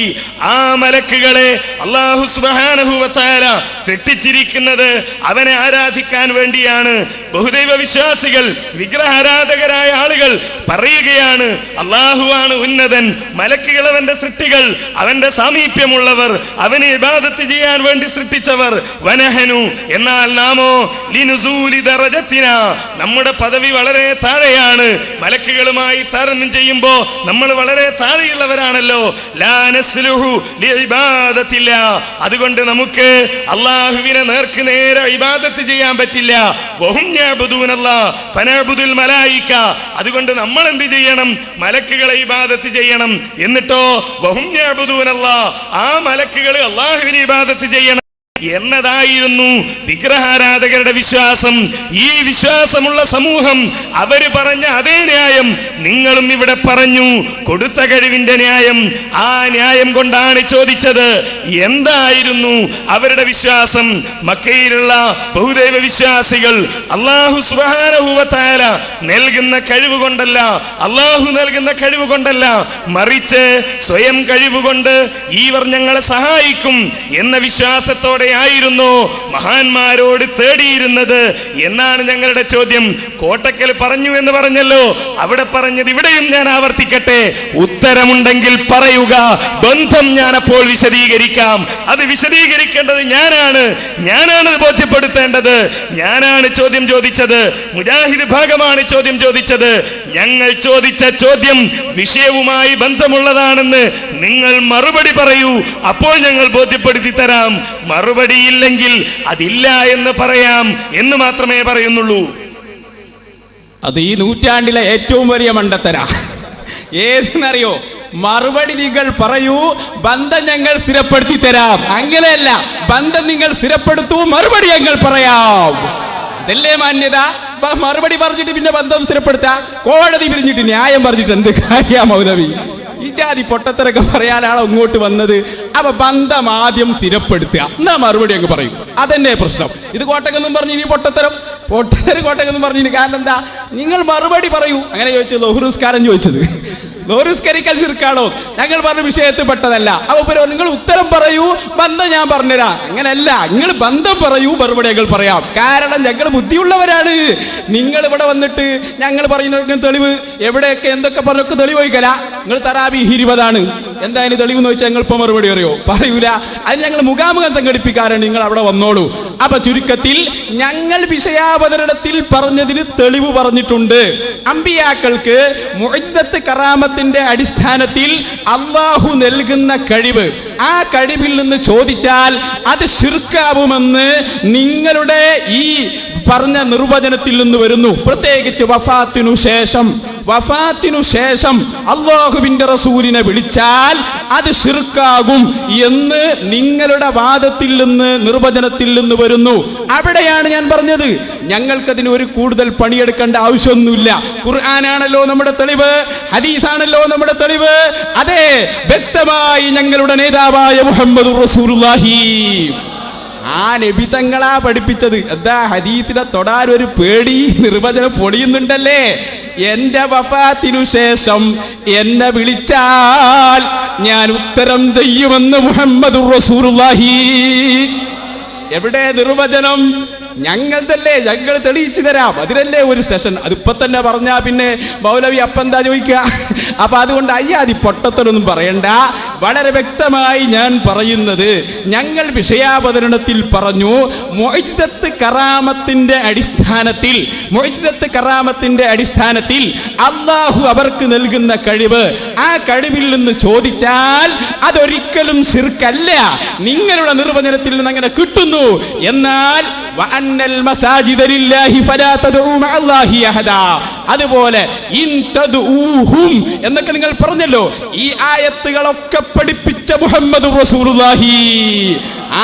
ആ മലക്കുകളെ അല്ലാഹു സുബ്ഹാനഹു വ തആല സൃഷ്ടിച്ചിരിക്കുന്നത് അവനെ ആരാധിക്കാൻ വേണ്ടിയാണ്. ബഹുദൈവ വിശ്വാസികൾ, വിഗ്രഹാരാധകരായ ആളുകൾ പറയുകയാണ് അല്ലാഹുവാണ് ഉന്നതൻ, മലക്കുകൾ അവന്റെ സൃഷ്ടികൾ, അവന്റെ സാമീപ്യമുള്ളവർ, അവനെ ഇബാദത്ത് ചെയ്യാൻ വേണ്ടി സൃഷ്ടിച്ചവർ. വനഹനു, എന്നാൽ നാമോ ലിനുസൂലി ദറജത്തിന, നമ്മുടെ പദവി വളരെ താഴെയാണ്. മലക്കുകളുമായി താരതമ്യം ചെയ്യുമ്പോൾ നമ്മൾ വളരെ താഴെയുള്ളവരാണല്ലോ. ലാ നസ്ലുഹു ലിഇബാദത്തില്ല, അതുകൊണ്ട് നമുക്ക് അല്ലാഹുവിനെ നേർക്ക് നേരെ ഇബാദത്ത് ചെയ്യാൻ പറ്റില്ല. വഹും യഅബുദൂനല്ലാഹ ഫനഅബുദുൽ മലായിക, അതുകൊണ്ട് നമ്മൾ എന്ത് ചെയ്യണം? മലക്കുകളെ ഇബാദത്ത് ചെയ്യണം. എന്നിട്ടോ വഹും യഅബുദൂനല്ലാഹ, ആ മലക്കുകൾ അല്ലാഹുവിനെ ഇബാദത്ത് ചെയ്യണം എന്നതായിരുന്നു വിഗ്രഹാരാധകരുടെ വിശ്വാസം. ഈ വിശ്വാസമുള്ള സമൂഹം അവര് പറഞ്ഞ അതേ ന്യായം നിങ്ങളും ഇവിടെ പറഞ്ഞു, കൊടുത്ത കഴിവിന്റെ ന്യായം. ആ ന്യായം കൊണ്ടാണ് ചോദിച്ചത്, എന്തായിരുന്നു അവരുടെ വിശ്വാസം? മക്കയിലുള്ള ബഹുദൈവ വിശ്വാസികൾ അല്ലാഹു സുബ്ഹാനഹു വ തആല നൽകുന്ന കഴിവ് കൊണ്ടല്ല, അല്ലാഹു നൽകുന്ന കഴിവ് കൊണ്ടല്ല, മറിച്ച് സ്വയം കഴിവുകൊണ്ട് ഈവർ ഞങ്ങളെ സഹായിക്കും എന്ന വിശ്വാസത്തോടെ ആയിരുന്നു മഹാന്മാരോട് തേടിയിരുന്നത് എന്നാണ് ഞങ്ങളുടെ ചോദ്യം. കോട്ടക്കൽ പറഞ്ഞു എന്ന് പറഞ്ഞല്ലോ, അവിടെ പറഞ്ഞത് ഇവിടെയും ഞാൻ ആവർത്തിക്കട്ടെ. ഉത്തരമുണ്ടെങ്കിൽ പറയുക, ബന്ധം ഞാൻ അപ്പോൾ വിശദീകരിക്കാം. അത് വിശദീകരിക്കേണ്ടത് ഞാനാണ് ബോധ്യപ്പെടുത്തേണ്ടത്. ഞാനാണ് ചോദ്യം ചോദിച്ചത്, മുജാഹിദ് ഭാഗമാണ് ചോദ്യം ചോദിച്ചത്. ഞങ്ങൾ ചോദിച്ച ചോദ്യം വിഷയവുമായി ബന്ധമുള്ളതാണെന്ന് നിങ്ങൾ മറുപടി പറയൂ, അപ്പോൾ ഞങ്ങൾ ബോധ്യപ്പെടുത്തി തരാം. മറുപടിയില്ലെങ്കിൽ അതില്ല എന്ന് പറയാം എന്ന് മാത്രമേ പറയുന്നുള്ളൂ. അത് ഈ നൂറ്റാണ്ടിലെ ഏറ്റവും വലിയ മണ്ടത്തര. ഏതെന്നറിയോ? മറുപടി നിങ്ങൾ പറയൂ, ബന്ധം ഞങ്ങൾ സ്ഥിരപ്പെടുത്തി തരാം. അങ്ങനെയല്ല, ബന്ധം നിങ്ങൾ സ്ഥിരപ്പെടുത്തൂ, മറുപടി ഞങ്ങൾ പറയാം. അതല്ലേ മാന്യത? മറുപടി പറഞ്ഞിട്ട് പിന്നെ ബന്ധം സ്ഥിരപ്പെടുത്താം. കോടതി പിരിഞ്ഞിട്ട് ന്യായം പറഞ്ഞിട്ട് എന്ത് കാര്യ മൗലവി? ഈ ജാതി പൊട്ടത്തരൊക്കെ പറയാനാണ് അങ്ങോട്ട് വന്നത്. അപ്പൊ ബന്ധം ആദ്യം സ്ഥിരപ്പെടുത്തുക, എന്നാ മറുപടി അങ്ങ് പറയും. അതെന്നെ പ്രശ്നം. ഇത് കോട്ടക്കെന്നും പറഞ്ഞു ഇനി പൊട്ടത്തരം കോട്ടക്കെന്നും പറഞ്ഞു. കാരണം എന്താ? നിങ്ങൾ മറുപടി പറയൂ. അങ്ങനെ ചോദിച്ചത് ലോഹുറുസ്കാരം ചോദിച്ചത്, ലോഹുറുസ്കരിക്കൽ ശിർക്കാണോ? ഞങ്ങൾ പറഞ്ഞ വിഷയത്തിൽ പെട്ടതല്ല. അപ്പൊ നിങ്ങൾ ഉത്തരം പറയൂ, ബന്ധം ഞാൻ പറഞ്ഞുതരാം. അങ്ങനെയല്ല, നിങ്ങൾ ബന്ധം പറയൂ, മറുപടി ഞങ്ങൾ പറയാം. കാരണം ഞങ്ങൾ ബുദ്ധിയുള്ളവരാണ്. നിങ്ങൾ ഇവിടെ വന്നിട്ട് ഞങ്ങൾ പറയുന്ന തെളിവ് എവിടെയൊക്കെ എന്തൊക്കെ പറഞ്ഞൊക്കെ തെളിവ് വയ്ക്കല. നിങ്ങൾ തറാബീഹ് 20 എന്താ അതിന് തെളിവ് എന്ന് ചോദിച്ചാൽ ഞങ്ങൾ ഇപ്പൊ മറുപടി അറിയോ? പറയൂല. അത് ഞങ്ങൾ മുഖാമുഖം സംഘടിപ്പിക്കാറുണ്ട്, നിങ്ങൾ അവിടെ വന്നോളൂ. അപ്പൊ ചുരുക്കത്തിൽ ഞങ്ങൾ വിഷയാവതരണത്തിൽ പറഞ്ഞതിന് തെളിവ് പറഞ്ഞിട്ടുണ്ട്. അമ്പിയാക്കൾക്ക് മുഅ്ജിസത്ത് കറാമത്തിന്റെ അടിസ്ഥാനത്തിൽ അല്ലാഹു നൽകുന്ന കഴിവ്, ആ കഴിവിൽ നിന്ന് ചോദിച്ചാൽ അത് ശിർക്കാവുമെന്ന് നിങ്ങളുടെ ഈ പറഞ്ഞ നിർവചനത്തിൽ നിന്ന് വരുന്നു. പ്രത്യേകിച്ച് വഫാത്തിനു ശേഷം വഫാത്തിനു ശേഷം അല്ലാഹുവിന്റെ റസൂലിനെ വിളിച്ചാൽ അത് ശിർക്കാകും എന്ന് നിങ്ങളുടെ വാദത്തിൽ നിന്ന് നിർവചനത്തിൽ നിന്ന് വരുന്നു. അവിടെയാണ് ഞാൻ പറഞ്ഞത്, ഞങ്ങൾക്കതിന് ഒരു കൂടുതൽ പണിയെടുക്കേണ്ട ആവശ്യമൊന്നുമില്ല. ഖുർആനാണല്ലോ നമ്മുടെ തെളിവ്, ഹദീസാണല്ലോ നമ്മുടെ തെളിവ്. അതെ, വ്യക്തമായി ഞങ്ങളുടെ നേതാവായ മുഹമ്മദുർ റസൂലുള്ളാഹി ആ നബി തങ്ങളാ പഠിപ്പിച്ചത്. എന്താ ഹദീസിനെ തൊടാൻ ഒരു പേടി, നിർവചനം പൊളിയുന്നുണ്ടല്ലേ. എന്റെ വഫാത്തിനു ശേഷം എന്നെ വിളിച്ചാൽ ഞാൻ ഉത്തരം ചെയ്യുമെന്ന് മുഹമ്മദുർ റസൂലുള്ളാഹി. എവിടെ നിർവചനം? ഞങ്ങൾതല്ലേ, ഞങ്ങൾ തെളിയിച്ചു തരാം. അതിനല്ലേ ഒരു സെഷൻ. അതിപ്പോ തന്നെ പറഞ്ഞാ പിന്നെ മൗലവി അപ്പെന്താ ചോദിക്കുക? അപ്പൊ അതുകൊണ്ട് അയ്യാതി പൊട്ടത്തരൊന്നും പറയണ്ട. വളരെ വ്യക്തമായി ഞാൻ പറയുന്നത്, ഞങ്ങൾ വിഷയാവതരണത്തിൽ പറഞ്ഞു, മുഅ്ജിസത്ത് കറാമത്തിന്റെ അടിസ്ഥാനത്തിൽ അല്ലാഹു അവർക്ക് നൽകുന്ന കഴിവ്, ആ കഴിവിൽ നിന്ന് ചോദിച്ചാൽ അതൊരിക്കലും ശിർക്കല്ല. നിങ്ങളുടെ നിർവചനത്തിൽ നിന്ന് അങ്ങനെ കിട്ടുന്നു. എന്നാൽ അതുപോലെ എന്നൊക്കെ നിങ്ങൾ പറഞ്ഞല്ലോ. ഈ ആയത്തുകളൊക്കെ പഠിപ്പിച്ച മുഹമ്മദുർ റസൂലുള്ളാഹി.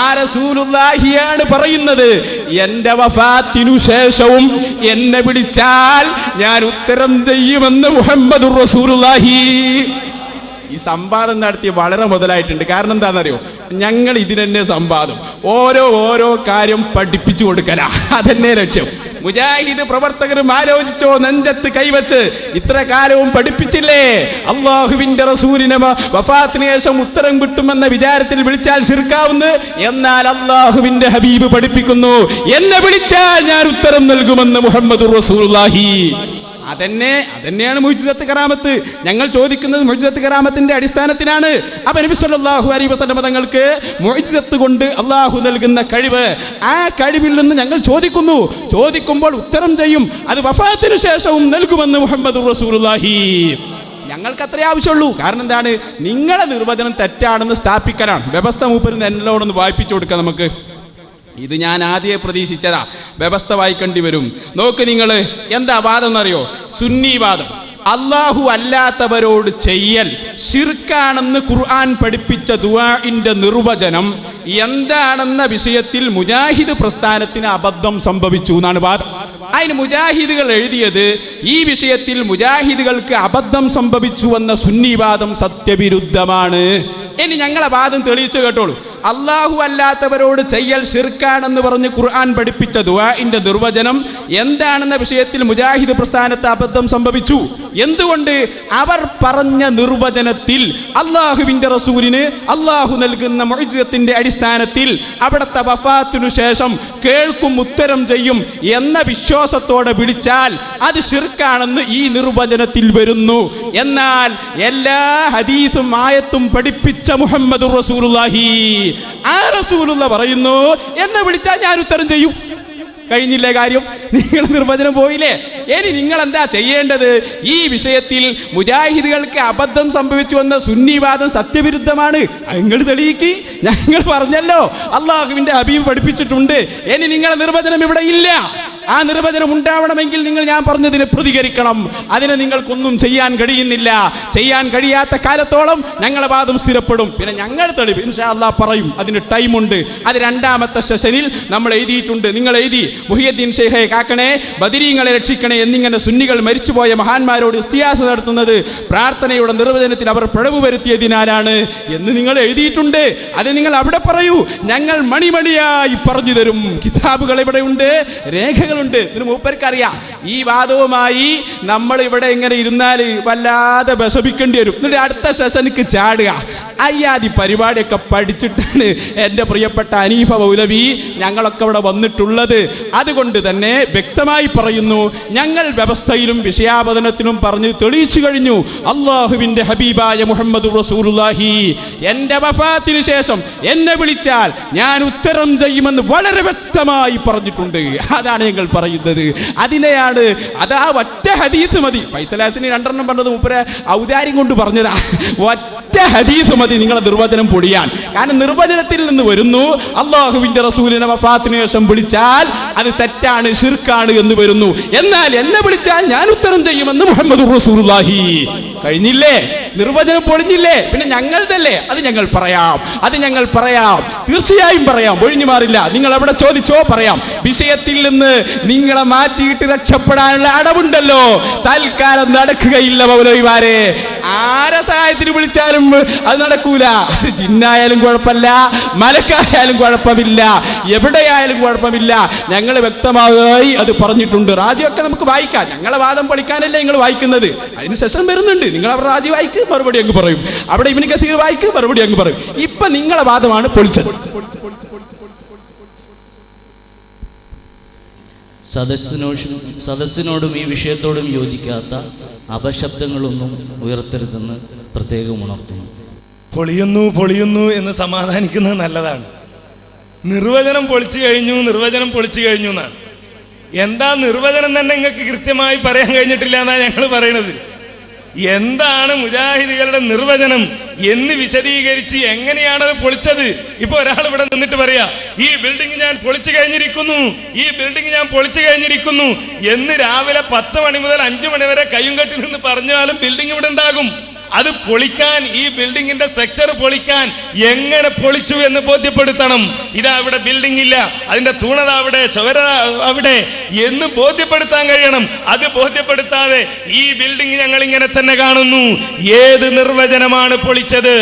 ആ റസൂലുള്ളാഹിയാണ് പറയുന്നത്, എന്റെ വഫാത്തിനു ശേഷവും എന്നെ വിളിച്ചാൽ ഞാൻ ഉത്തരം ചെയ്യുമെന്ന് മുഹമ്മദുർ റസൂലുള്ളാഹി. ഈ സംവാദം നടത്തി വളരെ മുതലായിട്ടുണ്ട്. കാരണം എന്താണെന്നറിയോ? ഞങ്ങൾ ഇതിനെന്നെ സംവാദം, ഓരോ കാര്യം പഠിപ്പിച്ചു കൊടുക്കല, അതെന്നെ ലക്ഷ്യം. മുജാഹിദ് പ്രവർത്തകരും ആലോചിച്ചോ, നെഞ്ചത്ത് കൈവച്ച് ഇത്ര കാലവും പഠിപ്പിച്ചില്ലേ, അല്ലാഹുവിന്റെ റസൂലിനെ വഫാത്തിന് ശേഷം ഉത്തരം കിട്ടുമെന്ന വിചാരത്തിൽ വിളിച്ചാൽ ശിർക്കാവുന്നു. എന്നാൽ അല്ലാഹുവിന്റെ ഹബീബ് പഠിപ്പിക്കുന്നു, എന്നെ വിളിച്ചാൽ ഞാൻ ഉത്തരം നൽകുമെന്ന് മുഹമ്മദുർ റസൂലുള്ളാഹി. അതന്നെയാണ് മുഅ്ജിസത്ത് കറാമത്ത്. ഞങ്ങൾ ചോദിക്കുന്നത് മുഅ്ജിസത്ത് കറാമത്തിന്റെ അടിസ്ഥാനത്തിലാണ്. അപ്പൊ നബി സല്ലല്ലാഹു അലൈഹി വസല്ലം തങ്ങൾക്ക് മുഅ്ജിസത്ത് കൊണ്ട് അല്ലാഹു നൽകുന്ന കഴിവ്, ആ കഴിവിൽ നിന്ന് ഞങ്ങൾ ചോദിക്കുമ്പോൾ ഉത്തരം ചെയ്യും. അത് വഫാത്തിന് ശേഷവും നൽകുമെന്ന് മുഹമ്മദുർ റസൂലുള്ളാഹി. ഞങ്ങൾക്ക് അത്രേ ആവശ്യമുള്ളൂ. കാരണം എന്താണ്? നിങ്ങളെ നിർവചനം തെറ്റാണെന്ന് സ്ഥാപിക്കലാണ്. വ്യവസ്ഥ മൂപ്പര് എന്നോടൊന്ന് വായിപ്പിച്ചു കൊടുക്കാം നമുക്ക്. ഇത് ഞാൻ ആദ്യമേ പ്രതീക്ഷിച്ചതാ. വ്യവസ്ഥ വായിക്കേണ്ടി വരും. നോക്ക് നിങ്ങൾ, എന്താ വാദം എന്നറിയോ? സുന്നി വാദം. അല്ലാഹു അല്ലാത്തവരോട് ചെയ്യൽ ശിർക്കാണെന്ന് ഖുർആൻ പഠിപ്പിച്ച ദുആഇന്റെ നിർവചനം എന്താണെന്ന വിഷയത്തിൽ മുജാഹിദ് പ്രസ്ഥാനത്തിന് അബദ്ധം സംഭവിച്ചു എന്നാണ് വാദം. അതിന് മുജാഹിദുകൾ എഴുതിയത്, ഈ വിഷയത്തിൽ മുജാഹിദുകൾക്ക് അബദ്ധം സംഭവിച്ചു എന്ന സുന്നി വാദം സത്യവിരുദ്ധമാണ്. ഇനി ഞങ്ങളെ വാദം തെളിയിച്ചു കേട്ടോളൂ. അല്ലാഹു അല്ലാത്തവരോട് ചെയ്യൽ ശിർക്കാണെന്ന് പറഞ്ഞ് ഖുർആൻ പഠിപ്പിച്ച ദുആഇന്റെ നിർവചനം എന്താണെന്ന വിഷയത്തിൽ മുജാഹിദ് പ്രസ്ഥാനത്ത് അബദ്ധം സംഭവിച്ചു. എന്തുകൊണ്ട്? അവർ പറഞ്ഞ നിർവചനത്തിൽ അല്ലാഹുവിന്റെ റസൂലിന് അല്ലാഹു നൽകുന്ന മുഅ്ജിസത്തിന്റെ അടിസ്ഥാനത്തിൽ അവിടുത്തെ വഫാത്തിനു ശേഷം കേൾക്കും, ഉത്തരം ചെയ്യും എന്ന വിശ്വാസത്തോടെ വിളിച്ചാൽ അത് ശിർക്കാണെന്ന് ഈ നിർവചനത്തിൽ വരുന്നു. എന്നാൽ എല്ലാ ഹദീസും ആയത്തും പഠിപ്പിച്ച മുഹമ്മദുർ റസൂലുള്ളാഹി, ആ റസൂലുള്ള പറയുന്നു, എന്നെ വിളിച്ചാൽ ഞാൻ ഉത്തരം ചെയ്യും. കഴിഞ്ഞില്ലേ കാര്യം? നിങ്ങൾ നിർവചനം പോയില്ലേ? ഇനി നിങ്ങൾ എന്താ ചെയ്യേണ്ടത്? ഈ വിഷയത്തിൽ മുജാഹിദുകൾക്ക് അബദ്ധം സംഭവിച്ചു വന്ന സുന്നിവാദം സത്യവിരുദ്ധമാണ്. നിങ്ങൾ തെളിയിക്ക്. ഞങ്ങൾ പറഞ്ഞല്ലോ, അല്ലാഹുവിന്റെ ഹബീബ് പഠിപ്പിച്ചിട്ടുണ്ട്. ഇനി നിങ്ങളെ നിർവചനം ഇവിടെ ഇല്ല. ആ നിർവചനം ഉണ്ടാവണമെങ്കിൽ നിങ്ങൾ ഞാൻ പറഞ്ഞതിന് പ്രതികരിക്കണം. അതിനെ നിങ്ങൾക്കൊന്നും ചെയ്യാൻ കഴിയുന്നില്ല. ചെയ്യാൻ കഴിയാത്ത കാലത്തോളം ഞങ്ങളെ വാദം സ്ഥിരപ്പെടും. പിന്നെ ഞങ്ങൾ തെളിവ് ഇൻഷാ അല്ലാഹ് പറയും. അതിന് ടൈമുണ്ട്. അത് രണ്ടാമത്തെ സെഷനിൽ നമ്മൾ എഴുതിയിട്ടുണ്ട്. നിങ്ങൾ എഴുതി, മുഹിയുദ്ദീൻ ഷെയ്ഖെ കാക്കണേ, ബദരീങ്ങളെ രക്ഷിക്കണേ എന്നിങ്ങനെ സുന്നികൾ മരിച്ചുപോയ മഹാന്മാരോട് ഇസ്തിയാസ നടത്തുന്നത് പ്രാർത്ഥനയുടെ നിർവചനത്തിൽ അവർ പിഴവ് വരുത്തിയതിനാലാണ് എന്ന് നിങ്ങൾ എഴുതിയിട്ടുണ്ട്. അത് നിങ്ങൾ അവിടെ പറയൂ. ഞങ്ങൾ മണിമണിയായി പറഞ്ഞു തരും. കിതാബുകൾ ഇവിടെയുണ്ട്, രേഖകളുണ്ട്. ഇതിന് മൂപ്പർക്കറിയാം. ഈ വാദവുമായി നമ്മൾ ഇവിടെ ഇങ്ങനെ ഇരുന്നാൽ വല്ലാതെ വിഷമിക്കേണ്ടി വരും. എന്നിട്ട് അടുത്ത സെഷനിക്ക് ചാടുക. അയ്യാതി പരിപാടിയൊക്കെ പഠിച്ചിട്ടാണ് എൻ്റെ പ്രിയപ്പെട്ട അനീഫ മൗലവി ഞങ്ങളൊക്കെ ഇവിടെ വന്നിട്ടുള്ളത്. അതുകൊണ്ട് തന്നെ വ്യക്തമായി പറയുന്നു, ഞങ്ങൾ വ്യവസ്ഥയിലും വിഷയാവതനത്തിലും പറഞ്ഞ് തെളിയിച്ചു കഴിഞ്ഞു. അല്ലാഹുവിൻ്റെ ഹബീബായ മുഹമ്മദുർ റസൂലുള്ളാഹി എൻ്റെ വഫാത്തിന് ശേഷം എന്നെ വിളിച്ചാൽ ഞാൻ ഉത്തരം ചെയ്യുമെന്ന് വളരെ വ്യക്തമായി പറഞ്ഞിട്ടുണ്ട്. അതാണ് ഞങ്ങൾ പറയുന്നത്. അതിനെയാണ്, അതാ ഒറ്റ ഹദീസ് മതി. ഫൈസലാസിന് രണ്ടെണ്ണം പറഞ്ഞത് മൂപ്പരെ ഔദാര്യം കൊണ്ട് പറഞ്ഞതാ. ഒറ്റ ഒറ്റ ഹദീസ് മതി നിങ്ങളെ നിർവചനം പൊടിയാൻ. കാരണം നിർവചനത്തിൽ നിന്ന് വരുന്നു അള്ളാഹുവിന്റെ റസൂലിനെ വഫാത്തിന് ശേഷം വിളിച്ചാൽ അത് തെറ്റാണ്, ശിർക്കാണ് എന്ന് വരുന്നു. എന്നാൽ എന്നെ വിളിച്ചാൽ ഞാൻ ഉത്തരം ചെയ്യുമെന്ന് മുഹമ്മദ് റസൂലുള്ളാഹി. കഴിഞ്ഞില്ലേ? നിർവചനം പൊളിഞ്ഞില്ലേ? പിന്നെ ഞങ്ങളുടല്ലേ? അത് ഞങ്ങൾ പറയാം, തീർച്ചയായും പറയാം, ഒഴിഞ്ഞു മാറില്ല. നിങ്ങൾ എവിടെ ചോദിച്ചോ പറയാം. വിഷയത്തിൽ നിന്ന് നിങ്ങളെ മാറ്റിയിട്ട് രക്ഷപ്പെടാനുള്ള അടവുണ്ടല്ലോ, തൽക്കാലം നടക്കുകയില്ല മൗലവിമാരെ. ആരെ സഹായത്തിന് വിളിച്ചാലും അത് നടക്കൂല. അത് ജിന്നായാലും കുഴപ്പമില്ല, മലക്കായാലും കുഴപ്പമില്ല, എവിടെയായാലും കുഴപ്പമില്ല. ഞങ്ങൾ വ്യക്തമായി അത് പറഞ്ഞിട്ടുണ്ട്. റാജിയൊക്കെ നമുക്ക് വായിക്കാം. ഞങ്ങളെ വാദം പഠിക്കാനല്ലേ നിങ്ങൾ വായിക്കുന്നത്. അതിന് ശേഷം വരുന്നുണ്ട്. നിങ്ങൾ അവിടെ റാജി വായിക്ക്, മറുപടി അങ്ങ് പറയും. അവിടെ ഇബ്നു കസീർ വായിക്ക്, മറുപടി അങ്ങ് പറയും. ഇപ്പൊ നിങ്ങളെ വാദമാണ് പൊളിച്ചത്. സദസ്സിനോടും ഈ വിഷയത്തോടും യോജിക്കാത്ത അപശബ്ദങ്ങളൊന്നും ഉയർത്തരുതെന്ന് പ്രത്യേകം ഉണർത്തുന്നു. പൊളിയുന്നു എന്ന് സമാധാനിക്കുന്നത് നല്ലതാണ്. നിർവചനം പൊളിച്ചു കഴിഞ്ഞു എന്നാണ്. എന്താ നിർവചനം തന്നെ നിങ്ങൾക്ക് കൃത്യമായി പറയാൻ കഴിഞ്ഞിട്ടില്ല എന്നാണ് ഞങ്ങൾ പറയണത്. എന്താണ് മുജാഹിദികളുടെ നിർവചനം എന്ന് വിശദീകരിച്ച് എങ്ങനെയാണ് അത് പൊളിച്ചത്. ഇപ്പൊ ഒരാൾ ഇവിടെ നിന്നിട്ട് പറയാ ഈ ബിൽഡിംഗ് ഞാൻ പൊളിച്ചു കഴിഞ്ഞിരിക്കുന്നു എന്ന് രാവിലെ 10 മണി മുതൽ 5 മണി വരെ കയ്യും കെട്ടി നിന്ന് പറഞ്ഞാലും ബിൽഡിംഗ് ഇവിടെ ഉണ്ടാകും. അത് പൊളിക്കാൻ, ഈ ബിൽഡിങ്ങിന്റെ സ്ട്രക്ചർ പൊളിക്കാൻ എങ്ങനെ പൊളിച്ചു എന്ന് ബോധ്യപ്പെടുത്തണം. ഇതാ ഇവിടെ ബിൽഡിംഗ് ഇല്ല, അതിന്റെ തൂണത അവിടെ, ചുവര അവിടെ എന്ന് ബോധ്യപ്പെടുത്താൻ കഴിയണം. അത് ബോധ്യപ്പെടുത്താതെ ഈ ബിൽഡിംഗ് ഞങ്ങൾ ഇങ്ങനെ തന്നെ കാണുന്നു. ഏത് നിർവചനമാണ് പൊളിച്ചത്?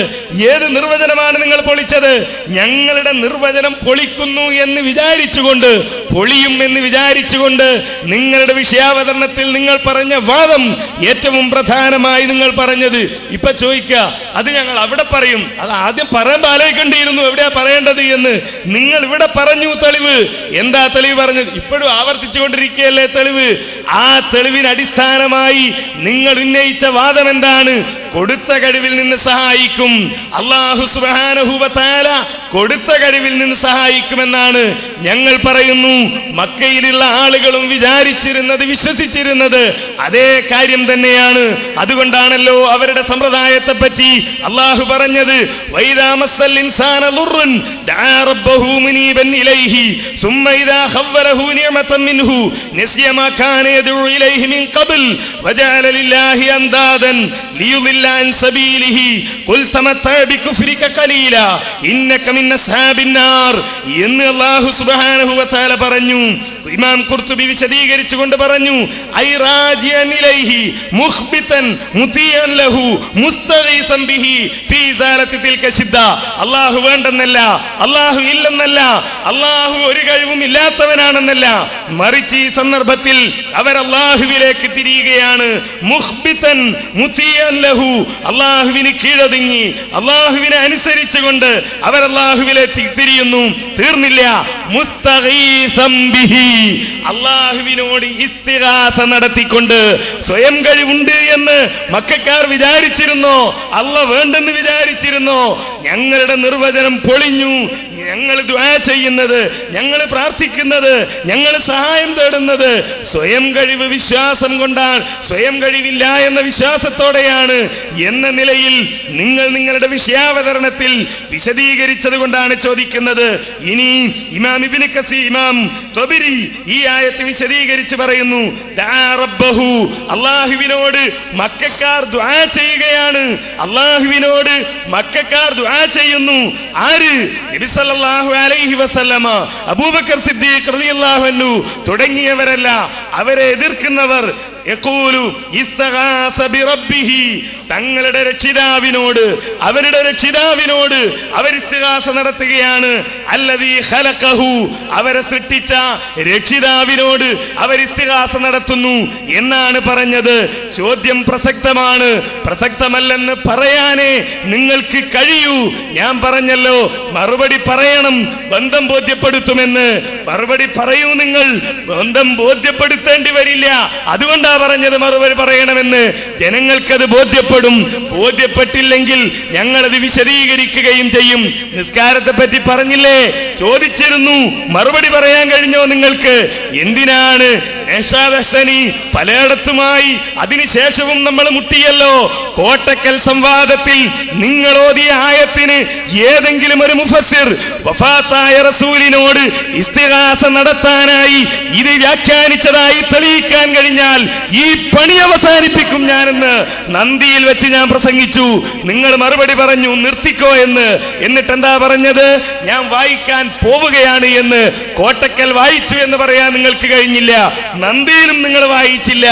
ഏത് നിർവചനമാണ് നിങ്ങൾ പൊളിച്ചത്? ഞങ്ങളുടെ നിർവചനം പൊളിക്കുന്നു എന്ന് വിചാരിച്ചുകൊണ്ട്, പൊളിയും എന്ന് വിചാരിച്ചുകൊണ്ട് നിങ്ങളുടെ വിഷയാവതരണത്തിൽ നിങ്ങൾ പറഞ്ഞ വാദം, ഏറ്റവും പ്രധാനമായി നിങ്ങൾ പറഞ്ഞത് ഇപ്പൊ ചോദിക്കുക, അത് ഞങ്ങൾ അവിടെ പറയും. അത് ആദ്യം പറയാൻ ആലോചിക്കേണ്ടിയിരുന്നു എവിടെയാ പറയേണ്ടത് എന്ന്. നിങ്ങൾ ഇവിടെ പറഞ്ഞു. തെളിവ് എന്താ? തെളിവ് പറഞ്ഞത് ഇപ്പോഴും ആവർത്തിച്ചുകൊണ്ടിരിക്കുകയല്ലേ തെളിവ്. ആ തെളിവിന് അടിസ്ഥാനമായി നിങ്ങൾ ഉന്നയിച്ച വാദം എന്താണ്? കൊടുത്ത കഴിവിൽ നിന്ന് സഹായിക്കും അല്ലാഹു സുബ്ഹാനഹു വ തആല, കൊടുത്ത കഴിവിൽ നിന്ന് സഹായിക്കുമെന്നാണ് ഞങ്ങൾ പറയുന്നു. മക്കയിലുള്ള ആളുകളും വിചാരിച്ചിരുന്നത്, വിശ്വസിച്ചിരുന്നത് അതേ കാര്യം തന്നെയാണ്. അതുകൊണ്ടാണല്ലോ അവരുടെ സമ്പ്രദായത്തെ പറ്റി അല്ലാഹു പറഞ്ഞത്, വൈദാ മസ്സൽ ഇൻസാന ദുർറുൻ ദഅ റബ്ബഹു മുനീബൻ ഇലൈഹി സുമ്മ ഇദാ ഖവ്വലഹു നിഅമതൻ മിൻഹു നസിയ മാ കാന യദഉ ഇലൈഹി മിൻ ഖബ്ൽ വജഅല ലില്ലാഹി അൻദാദൻ ലിയുദില്ല അൻ സബീലിഹി ഖുൽ തമത്തഅ ബികുഫ്രിക ഖലീലാ ഇന്നക മിൻ അസ്ഹാബിൻ നാർ എന്ന് അല്ലാഹു സുബ്ഹാനഹു വ തആല പറഞ്ഞു. ഇമാം ഖുർതുബി വിശദീകരിച്ചുകൊണ്ട് പറഞ്ഞു, ഐ റാജിഅൻ ഇലൈഹി മുഖ്ബിതൻ മുതിയൻ ലഹു മുസ്തഗീസൻ ബിഹി ഫീ ഇസാലത്തി തിൽക ശിദ്ദ. അല്ലാഹു വേണ്ടെന്നല്ല, അല്ലാഹു ഇല്ലെന്നല്ല, അല്ലാഹു ഒരു കഴിവും ഇല്ലാത്തവനാണെന്നല്ല, മറിച്ച് ഈ സന്ദർഭത്തിൽ അവർ അല്ലാഹുവിലേക്ക് തിരിയുകയാണ്. മുഖ്ബിതൻ മുതിയൻ ലഹു, അല്ലാഹുവിന് കീഴടങ്ങി അല്ലാഹുവിനെ അനുസരിച്ചുകൊണ്ട് അവർ അല്ലാഹുവിലേക്ക് തിരിയുന്നു. തീർന്നില്ല, മുസ്തഗീസൻ ബിഹി, അല്ലാഹുവിനോട് ഇസ്തിഗാസ നടത്തിക്കൊണ്ട്. സ്വയം കഴിവുണ്ട് എന്ന് മക്കക്കാർ വിചാരിച്ചിരുന്നോ? അല്ലാഹ് വേണ്ടെന്ന് വിചാരിച്ചിരുന്നോ? ഞങ്ങളുടെ നിർവചനം പൊളിഞ്ഞു. ഞങ്ങൾ ദുആ ചെയ്യുന്നത്, ഞങ്ങൾ പ്രാർത്ഥിക്കുന്നത്, ഞങ്ങൾ സഹായം തേടുന്നത് സ്വയം കഴിവ് വിശ്വാസം കൊണ്ടാണ്, സ്വയം കഴിവില്ല എന്ന വിശ്വാസത്തോടെയാണ് എന്ന നിലയിൽ നിങ്ങൾ നിങ്ങളുടെ വിഷയാവതരണത്തിൽ വിശദീകരിച്ചത് കൊണ്ടാണ് ചോദിക്കുന്നത്. ഇനി ഇമാം ഇബ്നു കസീർ, ഇമാം ത്വബരി ഈ ആയത്ത് വിശദീകരിച്ച് പറയുന്നു, ദഅ റബ്ബഹു, അല്ലാഹുവിനോട് മക്കക്കാർ ദുആ ചെയ്യുകയാണ്. അല്ലാഹുവിനോട് മക്കക്കാർ ദുആ ചെയ്യുന്നു. ആര്? നബി സല്ലല്ലാഹു അലൈഹി വസല്ലമ, അബൂബക്കർ സിദ്ദീഖ് റളിയല്ലാഹു അൻഹു തുടങ്ങിയവരല്ല. അവരെ എതിർക്കുന്നവർ യഖൂലു ഇസ്തഗാസ ബിറബ്ബിഹി, തങ്ങളുടെ രക്ഷിതാവിനോട്, അവരുടെ രക്ഷിതാവിനോട് അവർ ഇസ്തിഗാസ നടത്തുകയാണ്. അല്ലദീ ഖലഖഹു, അവരെ സൃഷ്ടിച്ച രക്ഷിതാവിനോട് അവർ ഇസ്തിഗാസ നടത്തുന്നു എന്നാണ് പറഞ്ഞത്. ചോദ്യം പ്രസക്തമാണ്. പ്രസക്തമല്ലെന്ന് പറയാനേ നിങ്ങൾക്ക് കഴിയൂ. ഞാൻ പറഞ്ഞല്ലോ, മറുപടി പറയണം, ബന്ധം ബോധ്യപ്പെടുത്തുമെന്ന്. മറുപടി പറയൂ, നിങ്ങൾ ബന്ധം ബോധ്യപ്പെടുത്തേണ്ടി വരില്ല. അതുകൊണ്ടാ പറഞ്ഞത് മറുപടി പറയണമെന്ന്. ജനങ്ങൾക്കത് ബോധ്യപ്പെടും. ബോധ്യപ്പെടും. ബോധ്യപ്പെട്ടില്ലെങ്കിൽ ഞങ്ങളത് വിശദീകരിക്കുകയും ചെയ്യും. നിസ്കാരത്തെ പറ്റി പറഞ്ഞില്ലേ, ചോദിച്ചിരുന്നു, മറുപടി പറയാൻ കഴിഞ്ഞോ നിങ്ങൾക്ക്? എന്തിനാണ് പലയിടത്തുമായി അതിനുശേഷവും നമ്മൾ മുട്ടിയല്ലോ. കോട്ടക്കൽ സംവാദത്തിൽ നിങ്ങളോതിയ ആയത്തിന് ഏതെങ്കിലും ഒരു മുഫസ്സിർ വഫാത്തായ റസൂലിനോട് ഇസ്തിഗാസ നടത്താനായി ഇത് വ്യാഖ്യാനിച്ചതായി തെളിയിക്കാൻ കഴിഞ്ഞാൽ ഈ പണി അവസാനിപ്പിക്കും ഞാനെന്ന് നന്ദിയിൽ വെച്ച് ഞാൻ പ്രസംഗിച്ചു. നിങ്ങൾ മറുപടി പറഞ്ഞു നിർത്തിക്കോ എന്ന്. എന്നിട്ട് എന്താ പറഞ്ഞത്? ഞാൻ വായിക്കാൻ പോവുകയാണ് എന്ന്. കോട്ടക്കൽ വായിച്ചു എന്ന് പറയാൻ നിങ്ങൾക്ക് കഴിഞ്ഞില്ല, നന്ദിയിലും നിങ്ങൾ വായിച്ചില്ല.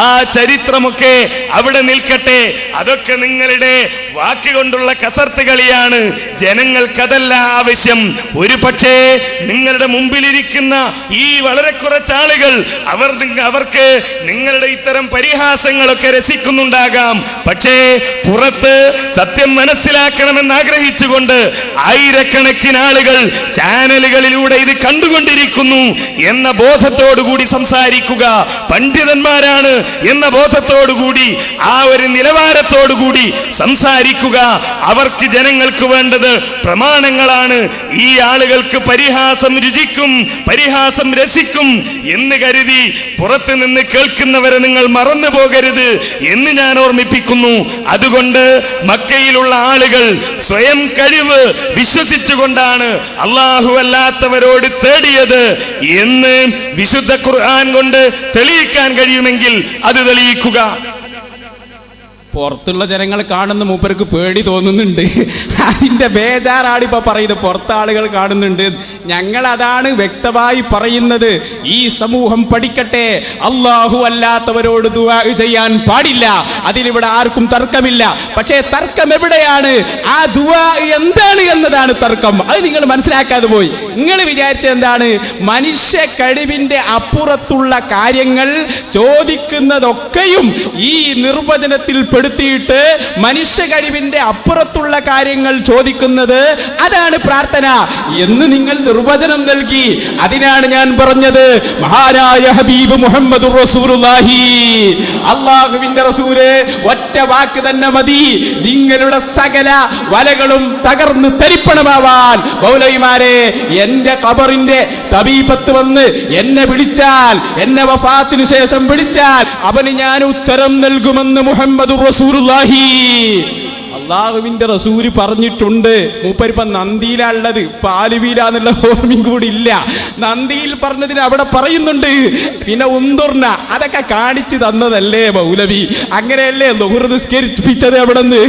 ആ ചരിത്രമൊക്കെ അവിടെ നിൽക്കട്ടെ. അതൊക്കെ നിങ്ങളുടെ വാക്കുകൊണ്ടുള്ള കസർത്ത് കളിയാണ്. ജനങ്ങൾക്കതല്ല ആവശ്യം. ഒരു പക്ഷേ നിങ്ങളുടെ മുമ്പിലിരിക്കുന്ന ഈ വളരെ കുറച്ചാളുകൾ അവർക്ക് നിങ്ങളുടെ ഇത്തരം പരിഹാസങ്ങളൊക്കെ രസിക്കുന്നുണ്ടാകാം. പക്ഷേ പുറത്ത് സത്യം മനസ്സിലാക്കണമെന്ന് ആഗ്രഹിച്ചുകൊണ്ട് ആയിരക്കണക്കിന് ആളുകൾ ചാനലുകളിലൂടെ ഇത് കണ്ടുകൊണ്ടിരിക്കുന്നു എന്ന ബോധത്തോടുകൂടി സംസാരിക്കുക. പണ്ഡിതന്മാരാണ് എന്ന ബോധത്തോടുകൂടി, ആ ഒരു നിലവാരത്തോടുകൂടി സംസാരിക്കുക. അവർക്ക് ജനങ്ങൾക്ക് വേണ്ടത് പ്രമാണങ്ങളാണ്. ഈ ആളുകൾക്ക് പരിഹാസം രുചിക്കും, പരിഹാസം രസിക്കും എന്ന് കരുതി പുറത്തു നിന്ന് കേൾക്കുന്നവരെ നിങ്ങൾ മറന്നു പോകരുത് എന്ന് ഞാൻ ഓർമ്മിപ്പിക്കുന്നു. അതുകൊണ്ട് മക്കയിലുള്ള ആളുകൾ സ്വയം കഴിവ് വിശ്വസിച്ചുകൊണ്ടാണ് അല്ലാഹു അല്ലാത്തവരോട് തേടിയത് എന്ന് വിശുദ്ധ ഖുർആൻ കൊണ്ട് തെളിയിക്കാൻ കഴിയുമെങ്കിൽ അത് തെളിയിക്കുക. പുറത്തുള്ള ജനങ്ങൾ കാണുന്ന മൂപ്പർക്ക് പേടി തോന്നുന്നുണ്ട്. അതിൻ്റെ ബേജാറാണ് ഇപ്പൊ പറയുന്നത്. പുറത്ത് ആളുകൾ കാണുന്നുണ്ട്. ഞങ്ങൾ അതാണ് വ്യക്തമായി പറയുന്നത്. ഈ സമൂഹം പഠിക്കട്ടെ, അല്ലാഹു അല്ലാത്തവരോട് ദുആ ചെയ്യാൻ പാടില്ല. അതിലിവിടെ ആർക്കും തർക്കമില്ല. പക്ഷേ തർക്കം എവിടെയാണ്? ആ ദുആ എന്താണ് എന്നതാണ് തർക്കം. അത് നിങ്ങൾ മനസ്സിലാക്കാതെ പോയി. നിങ്ങൾ വിചാരിച്ച എന്താണ്? മനുഷ്യ കഴിവിന്റെ അപ്പുറത്തുള്ള കാര്യങ്ങൾ ചോദിക്കുന്നതൊക്കെയും ഈ നിർവചനത്തിൽ പ്പെടുത്തിയിട്ട് മനുഷ്യ കഴിവിന്റെ അപ്പുറത്തുള്ള കാര്യങ്ങൾ ചോദിക്കുന്നത് അതാണ് പ്രാർത്ഥന എന്ന് നിങ്ങൾ നിർവചനം നൽകി. അതിനാണ് ഞാൻ പറഞ്ഞത്, മഹാനായ ഹബീബ് മുഹമ്മദുർ റസൂലുള്ളാഹി, അല്ലാഹുവിന്റെ റസൂല് ഒറ്റ വാക്ക് തന്നെ മതി നിങ്ങളുടെ സകല വലകളും തകർന്ന് തരിപ്പണമാവാൻ. മൗലവിമാരെ, എന്റെ ഖബറിന്റെ സമീപത്ത് വന്ന് എന്നെ വിളിച്ചാൽ, എന്നെ വഫാത്തിന് ശേഷം വിളിച്ചാൽ അവന് ഞാൻ ഉത്തരം നൽകുമെന്ന് മുഹമ്മദുർ റസൂലുള്ളാഹി. അള്ളാഹുവിന്റെ റസൂല് പറഞ്ഞിട്ടുണ്ട്. മൂപ്പരിപ്പം നന്ദിയിലുള്ളത്, പാലുവീലാന്നുള്ള ഓർമ്മയും കൂടി ഇല്ല. നന്ദിയിൽ പറഞ്ഞതിന് അവിടെ പറയുന്നുണ്ട്. പിന്നെ ഉന്തുർന അതൊക്കെ കാണിച്ചു തന്നതല്ലേ മൗലവി? അങ്ങനെയല്ലേ ളുഹ്ർ നിസ്കരിപ്പിച്ചത്? അവിടെ നിന്ന്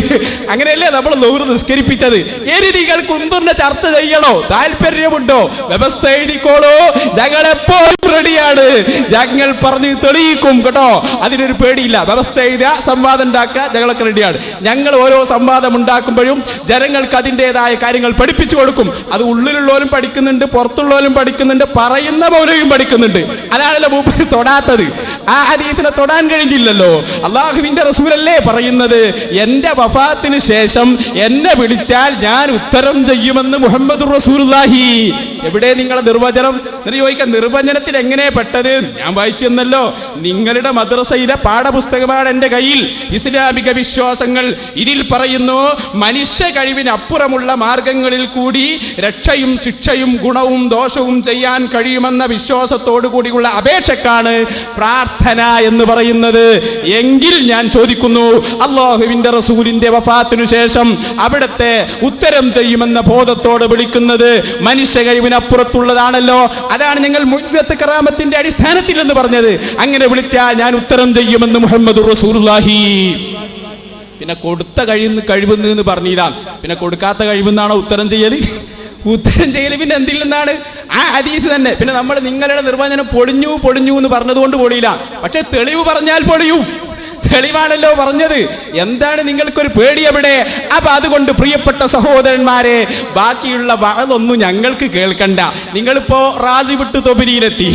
അങ്ങനെയല്ലേ നമ്മൾ ളുഹ്ർ നിസ്കരിപ്പിച്ചത്? ഇനി നിങ്ങൾക്ക് ഉന്തുർന ചർച്ച ചെയ്യണോ? താല്പര്യമുണ്ടോ? വ്യവസ്ഥ എഴുതിക്കോളൂ, ഞങ്ങളെപ്പോഴും റെഡിയാണ്. ഞങ്ങൾ പറഞ്ഞ് തെളിയിക്കും കേട്ടോ, അതിനൊരു പേടിയില്ല. വ്യവസ്ഥ എഴുതുക, സംവാദം ഉണ്ടാക്കുക, ഞങ്ങളൊക്കെ റെഡിയാണ്. ഞങ്ങൾ ഓരോ സംവാദം ഉണ്ടാക്കുമ്പോഴും ജനങ്ങൾക്ക് അതിൻ്റെതായ കാര്യങ്ങൾ പഠിപ്പിച്ചു കൊടുക്കും. അത് ഉള്ളിലുള്ളവരും പഠിക്കുന്നുണ്ട്, പുറത്തുള്ളവരും പഠിക്കുന്നുണ്ട്, പറയുന്ന മൗലവിയും പഠിക്കുന്നുണ്ട്. അതാണല്ലോ മൂപ്പര് തൊടാത്തത്. ആ ഹദീസിനെ തൊടാൻ കഴിഞ്ഞില്ലല്ലോ. അള്ളാഹുവിന്റെ റസൂലല്ലേ പറയുന്നത്, എന്റെ വഫാത്തിന് ശേഷം എന്നെ വിളിച്ചാൽ ഞാൻ ഉത്തരം ചെയ്യുമെന്ന് മുഹമ്മദുർ റസൂലുള്ളാഹി. എവിടെ നിങ്ങളെ നിർവചനം? എന്നിട്ട് ചോദിക്കാം, നിർവചനത്തിൽ എങ്ങനെ പെട്ടത്? ഞാൻ വായിച്ചു തന്നല്ലോ. നിങ്ങളുടെ മദ്രസയിലെ പാഠപുസ്തകമാണ് എൻ്റെ കയ്യിൽ. ഇസ്ലാമിക വിശ്വാസങ്ങൾ. ഇതിൽ പറയുന്നു, മനുഷ്യ കഴിവിനപ്പുറമുള്ള മാർഗങ്ങളിൽ കൂടി രക്ഷയും ശിക്ഷയും ഗുണവും ദോഷവും ചെയ്യാൻ കഴിയുമെന്ന വിശ്വാസത്തോടു കൂടിയുള്ള അപേക്ഷക്കാണ് പ്രാർത്ഥന എന്ന് പറയുന്നത്. എങ്കിൽ ഞാൻ ചോദിക്കുന്നു, അല്ലാഹുവിന്റെ റസൂലിന്റെ വഫാത്തിനു ശേഷം അവിടുത്തെ ഉത്തരം ചെയ്യുമെന്ന ബോധത്തോടെ വിളിക്കുന്നത് മനുഷ്യ കഴിവിനപ്പുറത്തുള്ളതാണല്ലോ. അതാണ് ഞങ്ങൾ മുഅ്ജിസത്ത് കറാമത്തിന്റെ അടിസ്ഥാനത്തിൽ എന്ന് പറഞ്ഞത്. അങ്ങനെ വിളിച്ചാൽ ഞാൻ ഉത്തരം ചെയ്യുമെന്ന് മുഹമ്മദുർ റസൂലുള്ളാഹി. പിന്നെ കൊടുത്ത കഴിവെന്ന് എന്ന് പറഞ്ഞില്ല. പിന്നെ കൊടുക്കാത്ത കഴിവെന്നാണോ ഉത്തരം ചെയ്യല്? ഉത്തരം ചെയ്യല് പിന്നെ എന്തിൽ നിന്നാണ്? ആ ഹദീസ് തന്നെ. പിന്നെ നമ്മൾ നിങ്ങളുടെ നിർവചനം പൊളിഞ്ഞു എന്ന് പറഞ്ഞതുകൊണ്ട് പൊളിയില്ല. പക്ഷെ തെളിവ് പറഞ്ഞാൽ പൊളിയൂ. തെളിവാണല്ലോ പറഞ്ഞത്. എന്താണ് നിങ്ങൾക്കൊരു പേടി എവിടെ? അപ്പൊ അതുകൊണ്ട് പ്രിയപ്പെട്ട സഹോദരന്മാരെ, ബാക്കിയുള്ള വഅളൊന്നും ഞങ്ങൾക്ക് കേൾക്കണ്ട. നിങ്ങളിപ്പോ റാസി വിട്ട് തൊബിരിയിലെത്തി.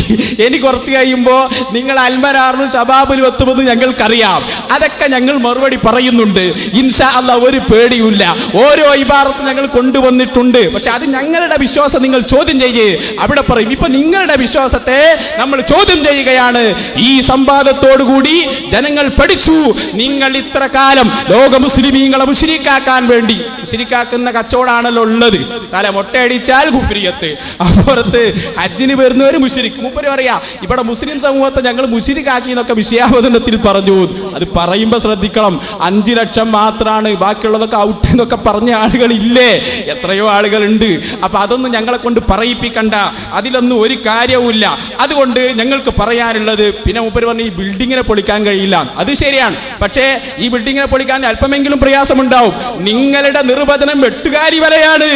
ഇനി കുറച്ച് കഴിയുമ്പോൾ നിങ്ങൾ അൽമനാറിനും ഷബാബിലും എത്തുമെന്ന് ഞങ്ങൾക്കറിയാം. അതൊക്കെ ഞങ്ങൾ മറുപടി പറയുന്നുണ്ട്. ഇൻഷാ അല്ലാഹ്, ഒരു പേടിയുമില്ല. ഓരോ ഇബാറത്ത് ഞങ്ങൾ കൊണ്ടുവന്നിട്ടുണ്ട്. പക്ഷെ അത് ഞങ്ങളുടെ വിശ്വാസം നിങ്ങൾ ചോദ്യം ചെയ്യേ. അവിടെ പറയും, ഇപ്പൊ നിങ്ങളുടെ വിശ്വാസത്തെ നമ്മൾ ചോദ്യം ചെയ്യുകയാണ്. ഈ സംവാദത്തോടുകൂടി ജനങ്ങൾ പഠിച്ചു ചോദിച്ചു, നിങ്ങൾ ഇത്ര കാലം ലോക മുസ്ലിമീങ്ങളെ മുശ്രിക്കാക്കാൻ വേണ്ടി, മുശ്രിക്കാക്കുന്ന കച്ചവടമാണല്ലോ ഉള്ളത്, തല മൊട്ടയടിച്ചാൽ കുഫ്രിയത്ത്, അപ്പുറത്ത് ഹജ്ജിന് വരുന്നവർ മുശ്രിക്ക്. മൂപ്പര് പറയാ ഇവിടെ മുസ്ലിം സമൂഹത്തെ ഞങ്ങൾ മുശ്രിക്കാക്കി എന്നൊക്കെ വിഷയാവതരണത്തിൽ പറഞ്ഞു. അത് പറയുമ്പോൾ ശ്രദ്ധിക്കണം, 5 ലക്ഷം മാത്രമാണ്, ബാക്കിയുള്ളതൊക്കെ ഔട്ട് എന്നൊക്കെ പറഞ്ഞ ആളുകളില്ലേ, എത്രയോ ആളുകളുണ്ട്. അപ്പൊ അതൊന്നും ഞങ്ങളെ കൊണ്ട് പറയിപ്പിക്കണ്ട, അതിലൊന്നും ഒരു കാര്യവുമില്ല. അതുകൊണ്ട് ഞങ്ങൾക്ക് പറയാനുള്ളത്, പിന്നെ മൂപ്പര് പറഞ്ഞു ഈ ബിൽഡിങ്ങിനെ പൊളിക്കാൻ കഴിയില്ല. അത് ശരിയാണ്, പക്ഷേ ഈ ബിൽഡിങ്ങിനെ പൊളിക്കാൻ അല്പമെങ്കിലും പ്രയാസമുണ്ടാവും. നിങ്ങളുടെ നിർവചനം വെട്ടുകാരി വരെയാണ്,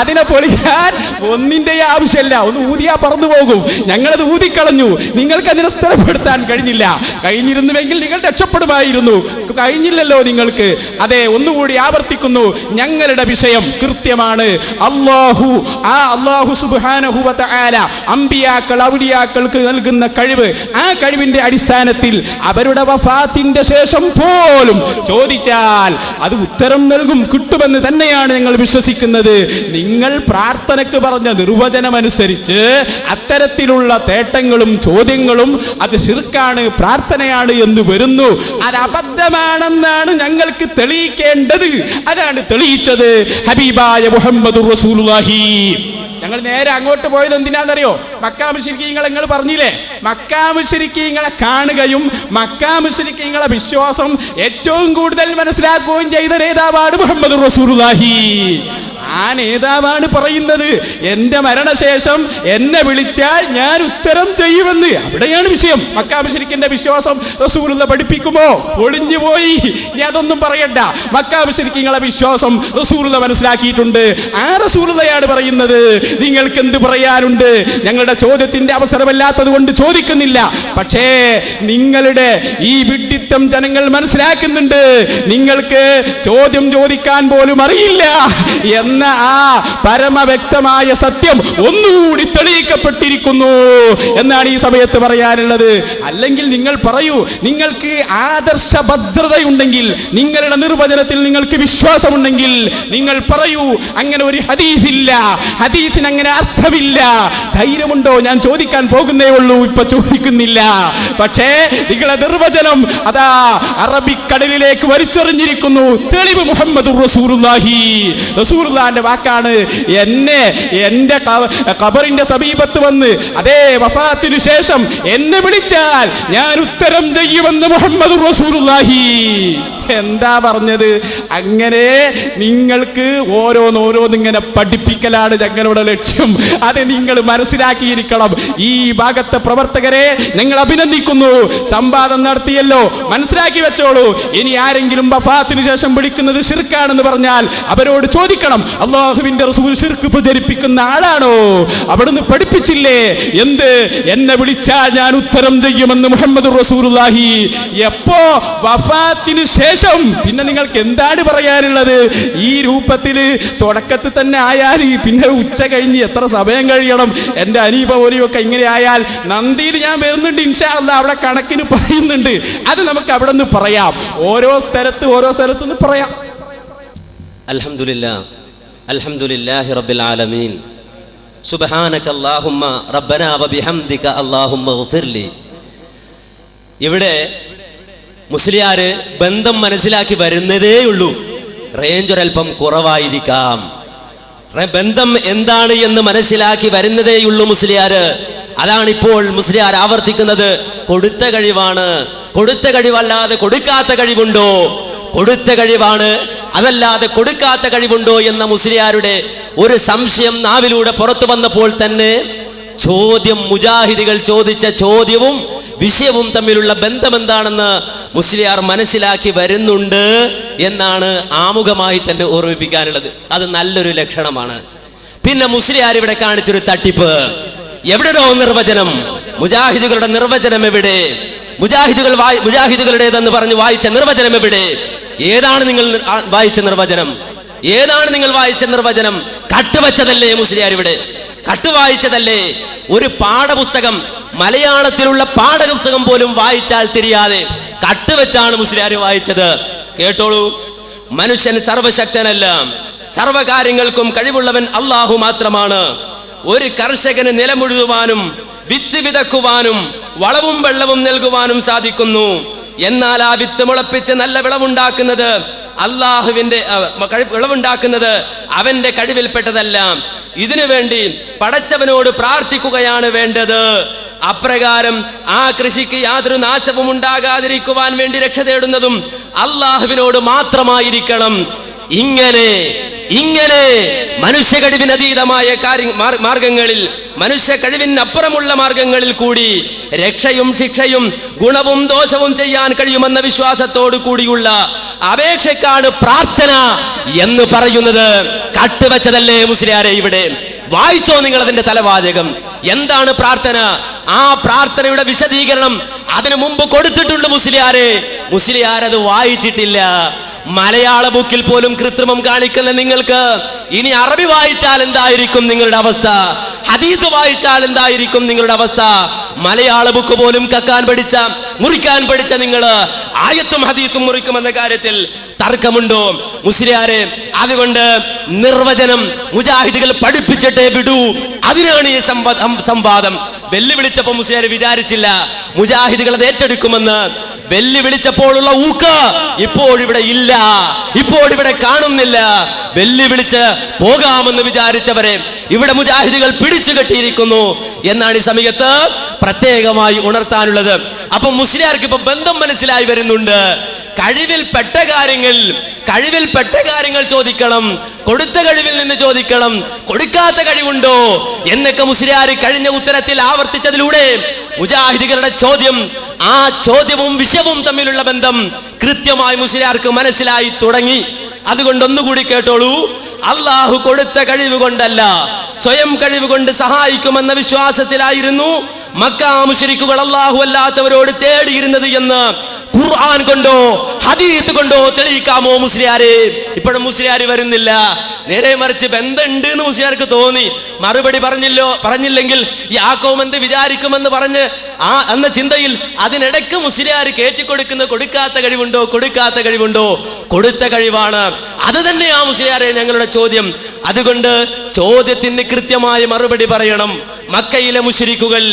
അതിനെ പൊളിക്കാൻ ഒന്നിന്റെ ആവശ്യമില്ല, ഒന്ന് ഊതിയാ പറന്നു പോകും. ഞങ്ങളത് ഊതിക്കളഞ്ഞു, നിങ്ങൾക്ക് അതിനെ സ്ഥിരപ്പെടുത്താൻ കഴിഞ്ഞില്ല. കഴിഞ്ഞിരുന്നുവെങ്കിൽ നിങ്ങൾ രക്ഷപ്പെടുമായിരുന്നു, കഴിഞ്ഞില്ലല്ലോ നിങ്ങൾക്ക്. അതെ, ഒന്നുകൂടി ആവർത്തിക്കുന്നു, ഞങ്ങളുടെ വിഷയം കൃത്യമാണ്. അല്ലാഹു സുബ്ഹാനഹു വ തആല അമ്പിയാക്കൾ ഔലിയാക്കൾക്ക് നൽകുന്ന കഴിവ്, ആ കഴിവിന്റെ അടിസ്ഥാനത്തിൽ അവരുടെ വഫാത്തിന്റെ ശേഷം പോലും ചോദിച്ചാൽ അത് ഉത്തരം നൽകും, കിട്ടുമെന്ന് തന്നെയാണ് ഞങ്ങൾ വിശ്വസിക്കുന്നത്. നിങ്ങൾ പ്രാർത്ഥനയ്ക്ക് പറഞ്ഞ നിർവചനമനുസരിച്ച് അത്തരത്തിലുള്ള തേട്ടങ്ങളും ചോദ്യങ്ങളും അത് ശിർക്കാണ്, പ്രാർത്ഥനയാണ് എന്ന് വരുന്നു. അത് അബദ്ധമാണെന്നാണ് ഞങ്ങൾക്ക് തെളിയിക്കേണ്ടത്. അതാണ് തെളിയിച്ചത് ഹബീബായ മുഹമ്മദുർ റസൂലുള്ളാഹി. ഞങ്ങൾ നേരെ അങ്ങോട്ട് പോയത് എന്തിനാണെന്നറിയോ? മക്കാ മുശ്രിക്കീങ്ങളെ നിങ്ങൾ പറഞ്ഞില്ലേ, മക്കാ മുശ്രിക്കീങ്ങളെ കാണുകയും മക്കാ മുശ്രിക്കീങ്ങളെ വിശ്വാസം ഏറ്റവും കൂടുതൽ മനസ്സിലാക്കുകയും ചെയ്ത നേതാവാണ് മുഹമ്മദുർ റസൂലുള്ളാഹി. ആ നേതാവാണ് പറയുന്നത്, എന്റെ മരണശേഷം എന്നെ വിളിച്ചാൽ ഞാൻ ഉത്തരം ചെയ്യുമെന്ന്. അവിടെയാണ് വിഷയം. മക്കാ മുശ്രിക്കിന്റെ വിശ്വാസം റസൂലുള്ള പഠിപ്പിക്കുമോ? ഒളിഞ്ഞു പോയി. ഇനി അതൊന്നും പറയണ്ട. മക്കാ മുശ്രിക്കീങ്ങളെ വിശ്വാസം റസൂലുള്ള മനസ്സിലാക്കിയിട്ടുണ്ട്. ആ റസൂലുള്ളയാണ് പറയുന്നത്, നിങ്ങൾക്ക് എന്ത് പറയാനുണ്ട്? ഞങ്ങളുടെ ചോദ്യത്തിന്റെ അവസരമല്ലാത്തത് കൊണ്ട് ചോദിക്കുന്നില്ല. പക്ഷേ നിങ്ങളുടെ ഈ വിഡ്ഢിത്തം ജനങ്ങൾ മനസ്സിലാക്കുന്നുണ്ട്. നിങ്ങൾക്ക് ചോദ്യം ചോദിക്കാൻ പോലും അറിയില്ല എന്ന ആ പരമവ്യക്തമായ സത്യം ഒന്നുകൂടി തെളിയിക്കപ്പെട്ടിരിക്കുന്നു എന്നാണ് ഈ സമയത്ത് പറയാനുള്ളത്. അല്ലെങ്കിൽ നിങ്ങൾ പറയൂ, നിങ്ങൾക്ക് ആദർശഭദ്രതയുണ്ടെങ്കിൽ, നിങ്ങളുടെ നിർവചനത്തിൽ നിങ്ങൾക്ക് വിശ്വാസമുണ്ടെങ്കിൽ നിങ്ങൾ പറയൂ, അങ്ങനെ ഒരു ഹദീസില്ല, ഹദീസിന് അങ്ങനെ അർത്ഥമില്ല. ധൈര്യമുണ്ടോ? ഞാൻ ചോദിക്കാൻ പോകുന്നേ ഉള്ളൂ, ഇപ്പൊ ചോദിക്കുന്നില്ല. പക്ഷേ നിങ്ങളുടെ നിർവചനം അതാ അറബിക്കടലിലേക്ക് വലിച്ചെറിഞ്ഞിരിക്കുന്നു. തെളിവ് മുഹമ്മദുർ റസൂലുള്ളാഹി. റസൂലുള്ളാഹിന്റെ വാക്കാണ്. എന്റെ ഖബറിന്റെ സമീപത്ത് വന്ന് അതേ വഫാത്തിനു ശേഷം എന്നെ വിളിച്ചാൽ ഞാൻ ഉത്തരം ചെയ്യുമെന്ന് മുഹമ്മദുർ റസൂലുള്ളാഹി. എന്താ പറഞ്ഞത്? അങ്ങനെ നിങ്ങൾക്ക് ഓരോന്നിങ്ങനെ പഠിപ്പിക്കലാണ് ഞങ്ങളുടെ ലക്ഷ്യം. അത് നിങ്ങൾ മനസ്സിലാക്കിയിരിക്കണം. ഈ ഭാഗത്തെ പ്രവർത്തകരെ ഞങ്ങൾ അഭിനന്ദിക്കുന്നു. സംവാദം നടത്തിയല്ലോ, മനസ്സിലാക്കി വെച്ചോളൂ. ഇനി ആരെങ്കിലും വഫാത്തിന് ശേഷം വിളിക്കുന്നത് ശിർക്കാണെന്ന് പറഞ്ഞാൽ അവരോട് ചോദിക്കണം, അല്ലാഹുവിന്റെ റസൂൽ ശിർക്ക് പ്രചരിപ്പിക്കുന്ന ആളാണോ? അവിടുന്ന് പഠിപ്പിച്ചില്ലേ എന്ത്? എന്നെ വിളിച്ചാൽ ഞാൻ ഉത്തരം ചെയ്യുമെന്ന് മുഹമ്മദുർ റസൂലുള്ളാഹി. എപ്പോ? വഫാത്തിന് ശേഷം. പിന്നെ നിങ്ങൾക്ക് എന്താണ് പറയാനുള്ളത്? ഈ രൂപത്തില് തുടക്കത്തിൽ തന്നെ ആയാൽ പിന്നെ ഉച്ച കഴിഞ്ഞ് എത്ര സമയം കഴിയണം? എൻ്റെ അനീഫ പോലെയൊക്കെ ഇങ്ങനെ ആയാൽ നന്ദിയിൽ ഞാൻ വരുന്നുണ്ട് ഇൻഷാ അല്ലാഹ്, അവിടെ കണക്കിന് പറയുന്നുണ്ട്. അത് നമുക്ക് അവിടെ നിന്ന് പറയാം, ഓരോ സ്ഥലത്ത് പറയാം. അൽഹംദുലില്ലാ, അൽഹംദുലില്ലാഹി റബ്ബിൽ ആലമീൻ, സുബ്ഹാനക അല്ലാഹുമ്മ റബ്ബനാ വബിഹംദിക അല്ലാഹുമ്മ ഗഫിർലി. ഇവിടെ മുസ്ലിയാര് ബന്ധം മനസ്സിലാക്കി വരുന്നതേയുള്ളൂ. റേഞ്ച് ഒരൽപ്പം കുറവായിരിക്കാം. ബന്ധം എന്താണ് എന്ന് മനസ്സിലാക്കി വരുന്നതേയുള്ളൂ മുസ്ലിയാര്. അതാണിപ്പോൾ മുസ്ലിയാർ ആവർത്തിക്കുന്നത്. കൊടുത്ത കഴിവാണ്, കൊടുത്ത കഴിവല്ലാതെ കൊടുക്കാത്ത കഴിവുണ്ടോ? കൊടുത്ത കഴിവാണ്, അതല്ലാതെ കൊടുക്കാത്ത കഴിവുണ്ടോ എന്ന മുസ്ലിയാരുടെ ഒരു സംശയം നാവിലൂടെ പുറത്തു വന്നപ്പോൾ തന്നെ ചോദ്യം, മുജാഹിദികൾ ചോദിച്ച ചോദ്യവും വിഷയവും തമ്മിലുള്ള ബന്ധമെന്താണെന്ന് മുസ്ലിയാർ മനസ്സിലാക്കി വരുന്നുണ്ട് എന്നാണ് ആമുഖമായി തന്നെ ഓർമ്മിപ്പിക്കാനുള്ളത്. അത് നല്ലൊരു ലക്ഷണമാണ്. പിന്നെ മുസ്ലിയാർ ഇവിടെ കാണിച്ചൊരു തട്ടിപ്പ്. എവിടെയോ നിർവചനം, മുജാഹിദുകളുടെ നിർവചനം എവിടെ? മുജാഹിദുകളുടേതെന്ന് പറഞ്ഞ് വായിച്ച നിർവചനം എവിടെ? ഏതാണ് നിങ്ങൾ വായിച്ച നിർവചനം? ഏതാണ് നിങ്ങൾ വായിച്ച നിർവചനം? കട്ടുവച്ചതല്ലേ മുസ്ലിയാർ ഇവിടെ? കട്ടുവായിച്ചതല്ലേ? ഒരു പാഠപുസ്തകം, മലയാളത്തിലുള്ള പാഠപുസ്തകം പോലും വായിച്ചാൽ തിരിയാതെ കട്ടുവെച്ചാണ് മുസ്ലിയാർ വായിച്ചത്. കേട്ടോളൂ. മനുഷ്യൻ സർവശക്തനല്ല, സർവകാര്യങ്ങൾക്കും കഴിവുള്ളവൻ അല്ലാഹു മാത്രമാണ്. ഒരു കർഷകന് നിലമുഴുവാനും വിത്ത് വിതക്കുവാനും വളവും വെള്ളവും നൽകുവാനും സാധിക്കുന്നു. എന്നാൽ ആ വിത്ത് മുളപ്പിച്ച് നല്ല വിളവുണ്ടാക്കുന്നത് അള്ളാഹുവിന്റെ വിളവുണ്ടാക്കുന്നത് അവന്റെ കഴിവിൽപ്പെട്ടതല്ല. ഇതിനു വേണ്ടി പടച്ചവനോട് പ്രാർത്ഥിക്കുകയാണ് വേണ്ടത്. അപ്രകാരം ആ കൃഷിക്ക് യാതൊരു നാശവും ഉണ്ടാകാതിരിക്കുവാൻ വേണ്ടി രക്ഷ തേടുന്നതും അള്ളാഹുവിനോട് മാത്രമായിരിക്കണം. ഇങ്ങനെ മനുഷ്യ കഴിവിനതീതമായ മാർഗങ്ങളിൽ, മനുഷ്യ കഴിവിനപ്പുറമുള്ള മാർഗങ്ങളിൽ കൂടി രക്ഷയും ശിക്ഷയും ഗുണവും ദോഷവും ചെയ്യാൻ കഴിയുമെന്ന വിശ്വാസത്തോടു കൂടിയുള്ള അപേക്ഷക്കാണ് പ്രാർത്ഥന എന്ന് പറയുന്നത്. കട്ടുവെച്ചതല്ലേ മുസ്ലിയാരെ? ഇവിടെ വായിച്ചോ നിങ്ങൾ അതിന്റെ തലവാചകം. എന്താണ് പ്രാർത്ഥന? ആ പ്രാർത്ഥനയുടെ വിശദീകരണം അതിനു മുമ്പ് കൊടുത്തിട്ടുണ്ട് മുസ്ലിയാരത് വായിച്ചിട്ടില്ല. മലയാള ബുക്കിൽ പോലും കൃത്രിമം കാണിക്കുന്ന നിങ്ങൾക്ക് ഇനി അറബി വായിച്ചാൽ എന്തായിരിക്കും നിങ്ങളുടെ അവസ്ഥ? ഹദീസ് വായിച്ചാൽ എന്തായിരിക്കും നിങ്ങളുടെ അവസ്ഥ? മലയാള ബുക്ക് പോലും മുറിക്കാൻ പഠിച്ച നിങ്ങൾ ആയത്തും ഹദീസും മുറിക്കുമെന്ന കാര്യത്തിൽ തർക്കമുണ്ടോ മുസ്ലിയാരെ? അതുകൊണ്ട് നിർവചനം മുജാഹിദുകൾ പഠിപ്പിച്ചിട്ടേ വിടൂ. അതിനാണ് ഈ സംവാദം. വെല്ലുവിളിച്ചപ്പോ മുസ്ലിയാർ വിചാരിച്ചില്ല മുജാഹിദുകൾ അത് ഏറ്റെടുക്കുമെന്ന്. വെല്ലുവിളിച്ചപ്പോഴുള്ള ഊക്ക് ഇപ്പോഴിവിടെ ഇല്ല, ഇപ്പോഴിവിടെ കാണുന്നില്ല. വെല്ലുവിളിച്ച് പോകാമെന്ന് വിചാരിച്ചവരെ ഇവിടെ മുജാഹിദുകൾ പിടിച്ചു കെട്ടിയിരിക്കുന്നു എന്നാണ് ഈ സമയത്ത് പ്രത്യേകമായി ഉണർത്താനുള്ളത്. അപ്പൊ മുസ്ലിയാർക്ക് ഇപ്പൊ ബന്ധം മനസ്സിലായി വരുന്നുണ്ട്. കഴിവിൽപ്പെട്ട കാര്യങ്ങൾ ചോദിക്കണം, കൊടുത്ത കഴിവിൽ നിന്ന് ചോദിക്കണം. കൊടുക്കാത്ത കഴിവുണ്ടോ എന്നൊക്കെ മുസ്ലിയാർ കഴിഞ്ഞ ഉത്തരത്തിൽ ആവർത്തിച്ചതിലൂടെ മുജാഹിദുകളുടെ ചോദ്യം, ആ ചോദ്യവും വിഷയവും തമ്മിലുള്ള ബന്ധം കൃത്യമായി മുസ്ലിയാർക്ക് മനസ്സിലായി തുടങ്ങി. അതുകൊണ്ട് ഒന്നുകൂടി കേട്ടോളൂ. അള്ളാഹു കൊടുത്ത കഴിവ് കൊണ്ടല്ല, സ്വയം കഴിവ് കൊണ്ട് സഹായിക്കുമെന്ന വിശ്വാസത്തിലായിരുന്നു മക്കാ മുശ്രിക്കുകൾ അള്ളാഹു അല്ലാത്തവരോട് തേടിയിരുന്നത് എന്ന് ഖുർആൻ കൊണ്ടോ ഹദീസ് കൊണ്ടോ തെളിയിക്കാമോ മുസ്ലിയാരെ? ഇപ്പോഴും മുസ്ലിയാർ വരുന്നില്ല. നേരെ മറിച്ച് ബന്ധമുണ്ട് എന്ന് മുസ്ലിയാർക്ക് തോന്നി. മറുപടി പറഞ്ഞില്ലെങ്കിൽ യാക്കോം എന്ത് വിചാരിക്കുമെന്ന് പറഞ്ഞ് എന്ന ചിന്തയിൽ അതിനിടയ്ക്ക് മുസ്ലിയാർ കയറ്റിക്കൊടുക്കുന്ന കൊടുക്കാത്ത കഴിവുണ്ടോ? കൊടുത്ത കഴിവാണ്. അത് തന്നെയാ മുസ്ലിയാരെ ഞങ്ങളുടെ ചോദ്യം. അതുകൊണ്ട് ചോദ്യത്തിന് കൃത്യമായ മറുപടി പറയണം. മക്കയിലെ മുശ്രിക്കുകൾ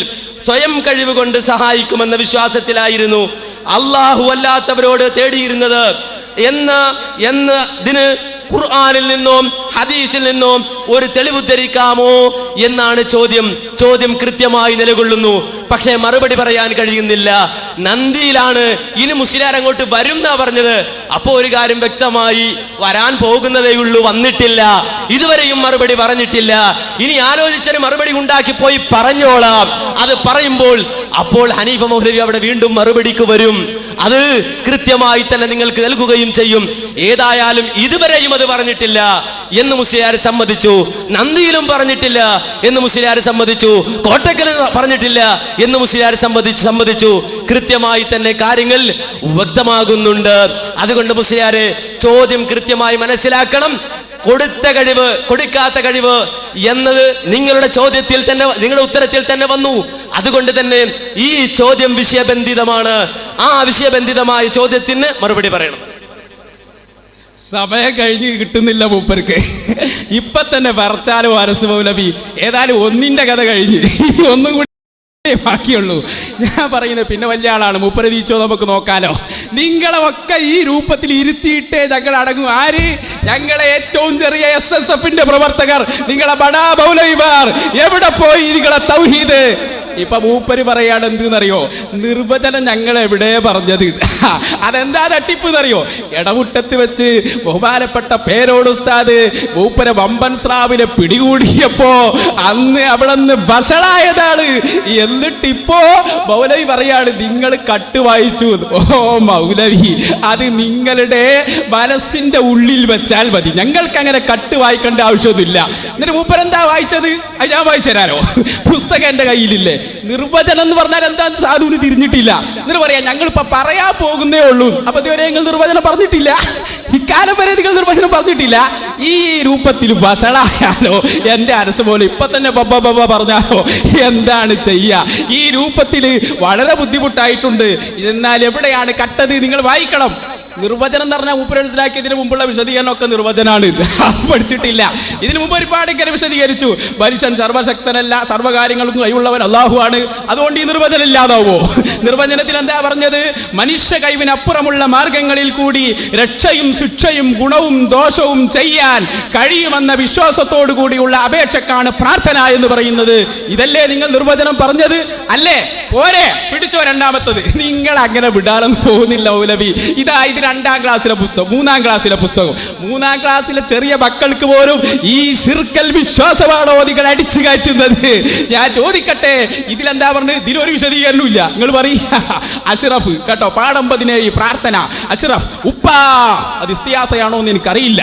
സ്വയം കഴിവ് കൊണ്ട് സഹായിക്കുമെന്ന വിശ്വാസത്തിലായിരുന്നു അള്ളാഹു അല്ലാത്തവരോട് തേടിയിരുന്നത് എന്നതിന് ഖുർആനിൽ നിന്നോ ഹദീസിൽ നിന്നോ ഒരു തെളിവ് ഉദ്ധരിക്കാമോ എന്നാണ് ചോദ്യം കൃത്യമായി നിലകൊള്ളുന്നു. പക്ഷേ മറുപടി പറയാൻ കഴിയുന്നില്ല. നന്ദിയിലാണ്. ഇനി മുസ്ലിയാർ അങ്ങോട്ട് വരും എന്നാ പറഞ്ഞത്. അപ്പോൾ ഒരു കാര്യം വ്യക്തമായി, വരാൻ പോകുന്നതേയുള്ളൂ, വന്നിട്ടില്ല. ഇതുവരെയും മറുപടി പറഞ്ഞിട്ടില്ല. ഇനി ആലോചിച്ചൊരു മറുപടി ഉണ്ടാക്കി പോയി പറഞ്ഞോളാം. അത് പറയുമ്പോൾ അപ്പോൾ ഹനീഫ മൗലവി അവിടെ വീണ്ടും മറുപടിക്ക് വരും. അത് കൃത്യമായി തന്നെ നിങ്ങൾക്ക് നൽകുകയും ചെയ്യും. ഏതായാലും ഇതുവരെയും അത് പറഞ്ഞിട്ടില്ല എന്ന് മുസ്ലിയാർ സമ്മതിച്ചു. നന്ദിയിലും പറഞ്ഞിട്ടില്ല എന്ന് മുസ്ലിയാർ സമ്മതിച്ചു. കോട്ടക്കൽ പറഞ്ഞിട്ടില്ല എന്ന് മുസ്ലിയാർ സമ്മതിച്ചു. കൃത്യമായി തന്നെ കാര്യങ്ങൾ വ്യക്തമാകുന്നുണ്ട്. അതുകൊണ്ട് മുസ്ലിയാരെ ചോദ്യം കൃത്യമായി മനസ്സിലാക്കണം. കൊടുത്ത കഴിവ് കൊടുക്കാത്ത കഴിവ് എന്നത് നിങ്ങളുടെ ചോദ്യത്തിൽ തന്നെ, നിങ്ങളുടെ ഉത്തരത്തിൽ തന്നെ വന്നു. അതുകൊണ്ട് തന്നെ ഈ ചോദ്യം വിഷയബന്ധിതമാണ്. ആ വിഷയബന്ധിതമായ ചോദ്യത്തിന് മറുപടി പറയണം. സമയം കഴിഞ്ഞ് കിട്ടുന്നില്ല മൂപ്പർക്ക്. ഇപ്പൊ തന്നെ പറച്ചാലും അരസ് മൗലവി. ഏതായാലും ഒന്നിന്റെ കഥ കഴിഞ്ഞ് ഒന്നും കൂടി ബാക്കിയുള്ളൂ. ഞാൻ പറയുന്നത് പിന്നെ വലിയ ആളാണ്, മൂപ്പര് തീച്ചോ നമുക്ക് നോക്കാലോ. നിങ്ങളെ ഒക്കെ ഈ രൂപത്തിൽ ഇരുത്തിയിട്ടേ ഞങ്ങൾ അടങ്ങും. ആര്? ഞങ്ങളെ ഏറ്റവും ചെറിയ SSF-ന്റെ പ്രവർത്തകർ, നിങ്ങളെ ബടാ മൗലവിമാർ. എവിടെ പോയി നിങ്ങളെ തൗഹീദ്? ഇപ്പൊ മൂപ്പര് പറയാണ് എന്തെന്നറിയോ? നിർവചനം ഞങ്ങൾ എവിടെ പറഞ്ഞത്? അതെന്താ തട്ടിപ്പ് എന്നറിയോ? ഇടമുട്ടത്ത് വെച്ച് ബഹുമാനപ്പെട്ട പേരോട് ഉസ്താദ് മൂപ്പരെ വമ്പൻ സ്രാവിനെ പിടികൂടിയപ്പോ അന്ന് അവിടെ നിന്ന് വഷളായതാണ്. എന്നിട്ടിപ്പോ മൗലവി പറയാണ് നിങ്ങൾ കട്ട് വായിച്ചു. ഓ മൗലവി, അത് നിങ്ങളുടെ മനസ്സിന്റെ ഉള്ളിൽ വെച്ചാൽ മതി, ഞങ്ങൾക്ക് അങ്ങനെ കട്ട് വായിക്കേണ്ട ആവശ്യമൊന്നുമില്ല. എന്നിട്ട് മൂപ്പരെന്താ വായിച്ചത്? അത് ഞാൻ വായിച്ചു തരാനോ? പുസ്തകം എന്റെ കയ്യിലില്ലേ. നിർവചനം എന്ന് പറഞ്ഞാൽ എന്താ സാധുവിന് തിരിഞ്ഞിട്ടില്ല. എന്നിട്ട് പറയാം ഞങ്ങളിപ്പോ പറയാൻ പോകുന്നേ ഉള്ളൂ. അപ്പൊ ഇതുവരെ നിങ്ങൾ നിർവചനം പറഞ്ഞിട്ടില്ല. ഇക്കാലം വരെ നിങ്ങൾ നിർവചനം പറഞ്ഞിട്ടില്ല. ഈ രൂപത്തിൽ വഷളായാലോ എന്റെ അരസ് പോലെ ഇപ്പൊ തന്നെ ബബ്ബ പറഞ്ഞാലോ എന്താണ് ചെയ്യുക? ഈ രൂപത്തിൽ വളരെ ബുദ്ധിമുട്ടായിട്ടുണ്ട്. എന്നാൽ എവിടെയാണ് കട്ടത്? നിങ്ങൾ വായിക്കണം. നിർവചനം എന്ന് പറഞ്ഞാൽ മൂപ്പര് മനസ്സിലാക്കിയതിന് മുമ്പുള്ള വിശദീകരണമൊക്കെ നിർവചനാണ്. പഠിച്ചിട്ടില്ല. ഇതിനു മുമ്പ് ഒരുപാട് ഇങ്ങനെ വിശദീകരിച്ചു. മനുഷ്യൻ സർവശക്തനല്ല, സർവ്വകാര്യങ്ങൾക്കും കഴിവുള്ളവൻ അള്ളാഹുവാണ്. അതുകൊണ്ട് ഈ നിർവചനം ഇല്ലാതാവോ? നിർവചനത്തിൽ എന്താ പറഞ്ഞത്? മനുഷ്യ കഴിവിനപ്പുറമുള്ള മാർഗങ്ങളിൽ കൂടി രക്ഷയും ശിക്ഷയും ഗുണവും ദോഷവും ചെയ്യാൻ കഴിയുമെന്ന വിശ്വാസത്തോടു കൂടിയുള്ള അപേക്ഷക്കാണ് പ്രാർത്ഥന എന്ന് പറയുന്നത്. ഇതല്ലേ നിങ്ങൾ നിർവചനം പറഞ്ഞത്? അല്ലേ? പോരെ, പിടിച്ചോ രണ്ടാമത്തത്. നിങ്ങൾ അങ്ങനെ വിടാനൊന്നും പോകുന്നില്ല മൗലവി. ഇത് 2ാം ക്ലാസ്സിലെ പുസ്തകം, 3ാം ക്ലാസ്സിലെ പുസ്തകം. 3ാം ക്ലാസ്സിലെ ചെറിയ മക്കൾക്ക് പോലും ഈ ശിർക്കൽ വിശ്വാസമാണോ നിങ്ങൾ അടിച്ചു കയറ്റുന്നത്? ഞാൻ ചോദിക്കട്ടെ, ഇതിലെന്താ പറഞ്ഞത്? ഇതിലൊരു വിശദീകരണവും ഇല്ല. നിങ്ങൾ പറയുക അഷ്റഫ് കേട്ടോ, പാഠം 17 പ്രാർത്ഥന. അഷ്റഫ് ഉപ്പ, അത് ഇസ്തിയാസയാണോ എന്ന് എനിക്കറിയില്ല.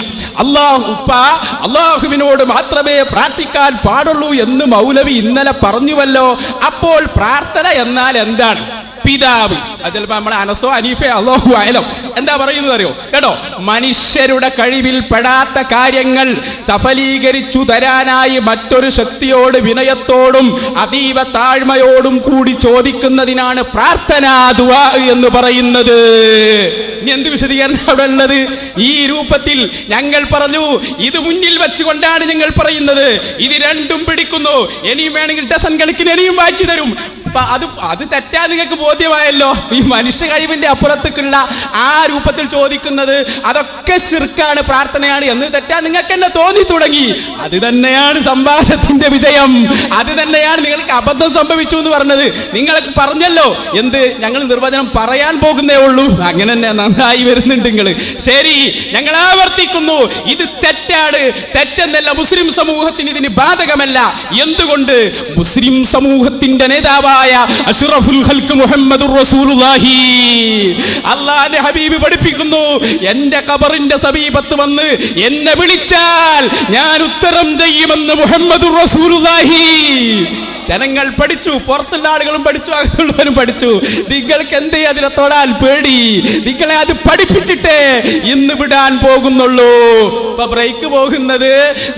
അള്ളാഹുവിനോട് മാത്രമേ പ്രാർത്ഥിക്കാൻ പാടുള്ളൂ എന്ന് മൗലവി ഇന്നലെ പറഞ്ഞുവല്ലോ. അപ്പോൾ പ്രാർത്ഥന എന്നാൽ എന്താണ്? പിതാവ്, അത് ചിലപ്പോൾ നമ്മളെ അനസോ അനീഫയോ അല്ലാഹു അഅലം എന്താ പറയുന്നത് അറിയോ കേട്ടോ? മനുഷ്യരുടെ കഴിവിൽ പെടാത്ത കാര്യങ്ങൾ സഫലീകരിച്ചു തരാനായി മറ്റൊരു ശക്തിയോട് വിനയത്തോടും അതീവ താഴ്മയോടും കൂടി ചോദിക്കുന്നതിനാണ് പ്രാർത്ഥനാ ദുആ എന്ന് പറയുന്നത്. എന്ത് വിശദീകരണം അവിടെ ഉള്ളത്? ഈ രൂപത്തിൽ ഞങ്ങൾ പറഞ്ഞു, ഇത് മുന്നിൽ വെച്ചുകൊണ്ടാണ് ഞങ്ങൾ പറയുന്നത്. ഇത് രണ്ടും പിടിക്കുന്നു. ഇനിയും വേണമെങ്കിൽ ഡസൻ കണക്കിന് ഇനിയും വായിച്ചു തരും. അത് തെറ്റാ നിങ്ങൾക്ക് ബോധ്യമായല്ലോ. ഈ മനുഷ്യ കഴിവിന്റെ അപ്പുറത്തേക്കുള്ള ആ രൂപത്തിൽ ചോദിക്കുന്നത് അതൊക്കെ ശിർക്കാണ്, പ്രാർത്ഥനയാണ് എന്ന് തെറ്റാ നിങ്ങൾക്ക് തന്നെ തോന്നി തുടങ്ങി. അത് തന്നെയാണ് സംവാദത്തിന്റെ വിജയം. അത് തന്നെയാണ് നിങ്ങൾക്ക് അബദ്ധം സംഭവിച്ചു എന്ന് പറഞ്ഞത്. നിങ്ങൾ പറഞ്ഞല്ലോ എന്ത്, ഞങ്ങൾ നിർവചനം പറയാൻ പോകുന്നേ ഉള്ളൂ. അങ്ങനെ തന്നെ നന്നായി വരുന്നുണ്ട് നിങ്ങൾ. ശരി, ഞങ്ങൾ ആവർത്തിക്കുന്നു, ഇത് തെറ്റാണ്. തെറ്റെന്നല്ല, മുസ്ലിം സമൂഹത്തിന് ഇതിന് ബാധകമല്ല. എന്തുകൊണ്ട്? മുസ്ലിം സമൂഹത്തിന്റെ നേതാവായ അഷ്റഫുൽ ഖൽഖ് മുഹമ്മദുർ റസൂലുള്ളാഹി അല്ലാഹുവിന്റെ ഹബീബ് പഠിപ്പിക്കുന്നു, എന്റെ ഖബറിന്റെ സമീപത്ത് വന്ന് എന്നെ വിളിച്ചാൽ ഞാൻ ഉത്തരം ചെയ്യുമെന്ന് മുഹമ്മദുർ റസൂലുള്ളാഹി. ജനങ്ങൾ പഠിച്ചു, പുറത്തുള്ള ആളുകളും പഠിച്ചു, അകത്തുള്ളവരും പഠിച്ചു. നിങ്ങൾക്ക് എന്തേ അതിനെ തൊടാൻ പേടി? നിങ്ങളെ അത് പഠിപ്പിച്ചിട്ടേ ഇന്ന് വിടാൻ പോകുന്നുള്ളൂ. ഇപ്പൊ ബ്രേക്ക് പോകുന്നത്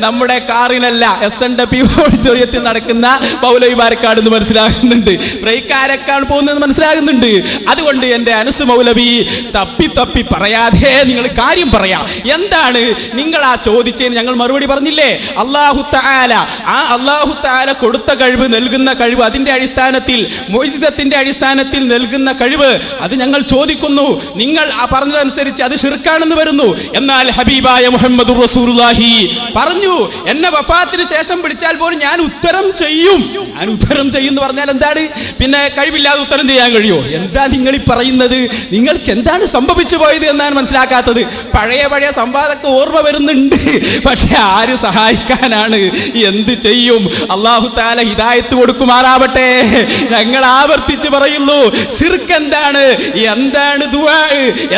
നമ്മുടെ കാറിനല്ല, SNW ഓഡിറ്റോറിയത്തിൽ നടക്കുന്ന മൗലവിമാരെക്കാട് എന്ന് മനസ്സിലാകുന്നുണ്ട്. ബ്രേക്ക് ആരെക്കാണ് പോകുന്നത് മനസ്സിലാകുന്നുണ്ട്. അതുകൊണ്ട് എൻ്റെ അനസ് മൗലവി തപ്പി പറയാതെ നിങ്ങൾ കാര്യം പറയാം. എന്താണ് നിങ്ങൾ ആ ചോദിച്ചതിന് ഞങ്ങൾ മറുപടി പറഞ്ഞില്ലേ? അല്ലാഹു തആല, ആ അല്ലാഹു തആല കൊടുത്ത കഴിവ്, നൽകുന്ന കഴിവ്, അതിന്റെ അടിസ്ഥാനത്തിൽ മുഅ്ജിസത്തിന്റെ അടിസ്ഥാനത്തിൽ നൽകുന്ന കഴിവ്, അത് ഞങ്ങൾ ചോദിക്കുന്നു. നിങ്ങൾ ആ പറഞ്ഞതനുസരിച്ച് അത് ശിർക്കാണെന്ന് വരുന്നു. എന്നാൽ ഹബീബായ മുഹമ്മദുർ റസൂലുള്ളാഹി പറഞ്ഞു, എന്നെ വഫാത്തിന് ശേഷം വിളിച്ചാൽ പോലും ഞാൻ ഉത്തരം ചെയ്യും. ഞാൻ ഉത്തരം ചെയ്യും എന്ന് പറഞ്ഞാൽ എന്താണ്? പിന്നെ കഴിവില്ലാതെ ഉത്തരം ചെയ്യാൻ കഴിയോ? എന്താ നിങ്ങൾ ഈ പറയുന്നത്? നിങ്ങൾക്ക് എന്താണ് സംഭവിച്ചു പോയത് എന്നാണ് മനസ്സിലാക്കാത്തത്. പഴയ സംവാദമൊക്കെ ഓർമ്മ വരുന്നുണ്ട്, പക്ഷെ ആര് സഹായിക്കാനാണ്? എന്ത് ചെയ്യും? അല്ലാഹു തആല ഹിദായത്ത് കൊടുക്കുമാറാവട്ടെ. ഞങ്ങൾ ആവർത്തിച്ച് പറയുന്നു, ശിർക്ക് എന്താണ്? എന്താണ് ദുആ?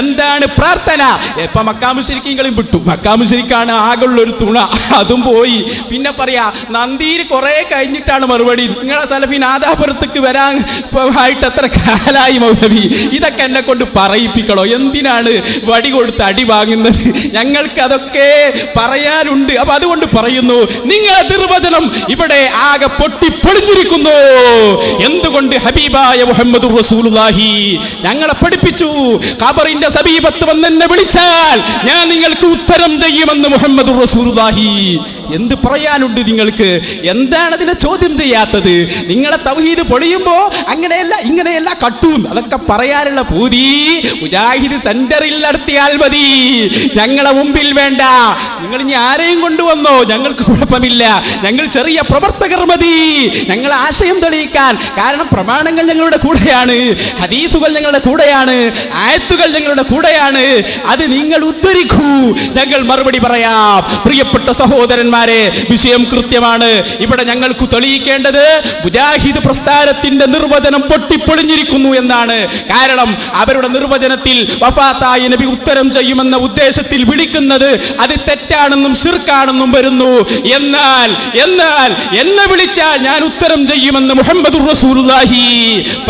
എന്താണ് പ്രാർത്ഥന? ഇപ്പൊ മക്കാമുശ്രിക്കീങ്ങളും വിട്ടു. മക്കാമുശ്രിക്കാണ് ആകെയുള്ളൊരു തുണ, അതും പോയി. പിന്നെ പറയാ നന്ദിയിൽ കുറെ കഴിഞ്ഞിട്ടാണ് മറുപടി. നിങ്ങളെ സലഫി നാദാപുരത്തേക്ക് വരാൻ ആയിട്ട് എത്ര കാലായി മൗലവി? ഇതൊക്കെ എന്നെ കൊണ്ട് പറയിപ്പിക്കണോ? എന്തിനാണ് വടി കൊടുത്ത് അടി വാങ്ങുന്നത്? ഞങ്ങൾക്ക് അതൊക്കെ പറയാനുണ്ട്. അപ്പൊ അതുകൊണ്ട് പറയുന്നു, നിങ്ങളെ നിർവചനം ഇവിടെ ആകെ പൊട്ടിപ്പൊളിഞ്ഞിരിക്കുന്നു. എന്തുകൊണ്ട്? ഹബീബായ മുഹമ്മദുർ റസൂലുള്ളാഹി ഞങ്ങളെ പഠിപ്പിച്ചു, ഖബറിന്റെ സമീപത്ത് വന്ന് എന്നെ വിളിച്ചാൽ ഞാൻ നിങ്ങൾക്ക് ഉത്തരം ചെയ്യുമെന്ന് മുഹമ്മദുർ റസൂലുള്ളാഹി. എന്ത് പറയാനുണ്ട് നിങ്ങൾക്ക്? എന്താണ് അതിനെ ചോദ്യം ചെയ്യാത്തത്? നിങ്ങളെ തൗഹീദ് പൊളിയുമ്പോ അങ്ങനെയല്ല ഇങ്ങനെയല്ല കട്ടൂൻ, അതൊക്കെ പറയാനുള്ള പൂതി മുജാഹിദ് സെന്ററിൽ നടത്തിയാൽ മതി. ഞങ്ങളെ മുമ്പിൽ വേണ്ട. നിങ്ങൾ ഇനി ആരെയും കൊണ്ടുവന്നോ, ഞങ്ങൾക്ക് കുഴപ്പമില്ല. ഞങ്ങൾ ചെറിയ പ്രവർത്തകർ മതി, ഞങ്ങൾ ആശയം തെളിയിക്കാൻ. കാരണം പ്രമാണങ്ങൾ ഞങ്ങളുടെ കൂടെയാണ്, ഹദീസുകൾ ഞങ്ങളുടെ കൂടെയാണ്, ആയത്തുകൾ ഞങ്ങളുടെ കൂടെയാണ്. അത് നിങ്ങൾ ഉദ്ധരിക്കൂ, ഞങ്ങൾ മറുപടി പറയാം. പ്രിയപ്പെട്ട സഹോദരന്മാരെ, വിഷയം കൃത്യമാണ്. ഇവിടെ ഞങ്ങൾക്ക് തെളിയിക്കേണ്ടത് മുജാഹിദ് പ്രസ്ഥാനത്തിന്റെ നിർവചനം പൊട്ടിപ്പൊളിഞ്ഞിരിക്കുന്നു എന്നാണ്. കാരണം അവരുടെ നിർവചനത്തിൽ വഫാത്തായ നബി ഉത്തരം ചെയ്യുമെന്ന ഉദ്ദേശത്തിൽ വിളിക്കുന്നത് അത് തെറ്റാണെന്നും ശിർക്കാണെന്നും വരുന്നു. എന്നാൽ എന്നെ വിളിച്ചാൽ ഞാൻ ഉത്തരം ചെയ്യുമെന്ന് മുഹമ്മദുർ റസൂലുള്ളാഹി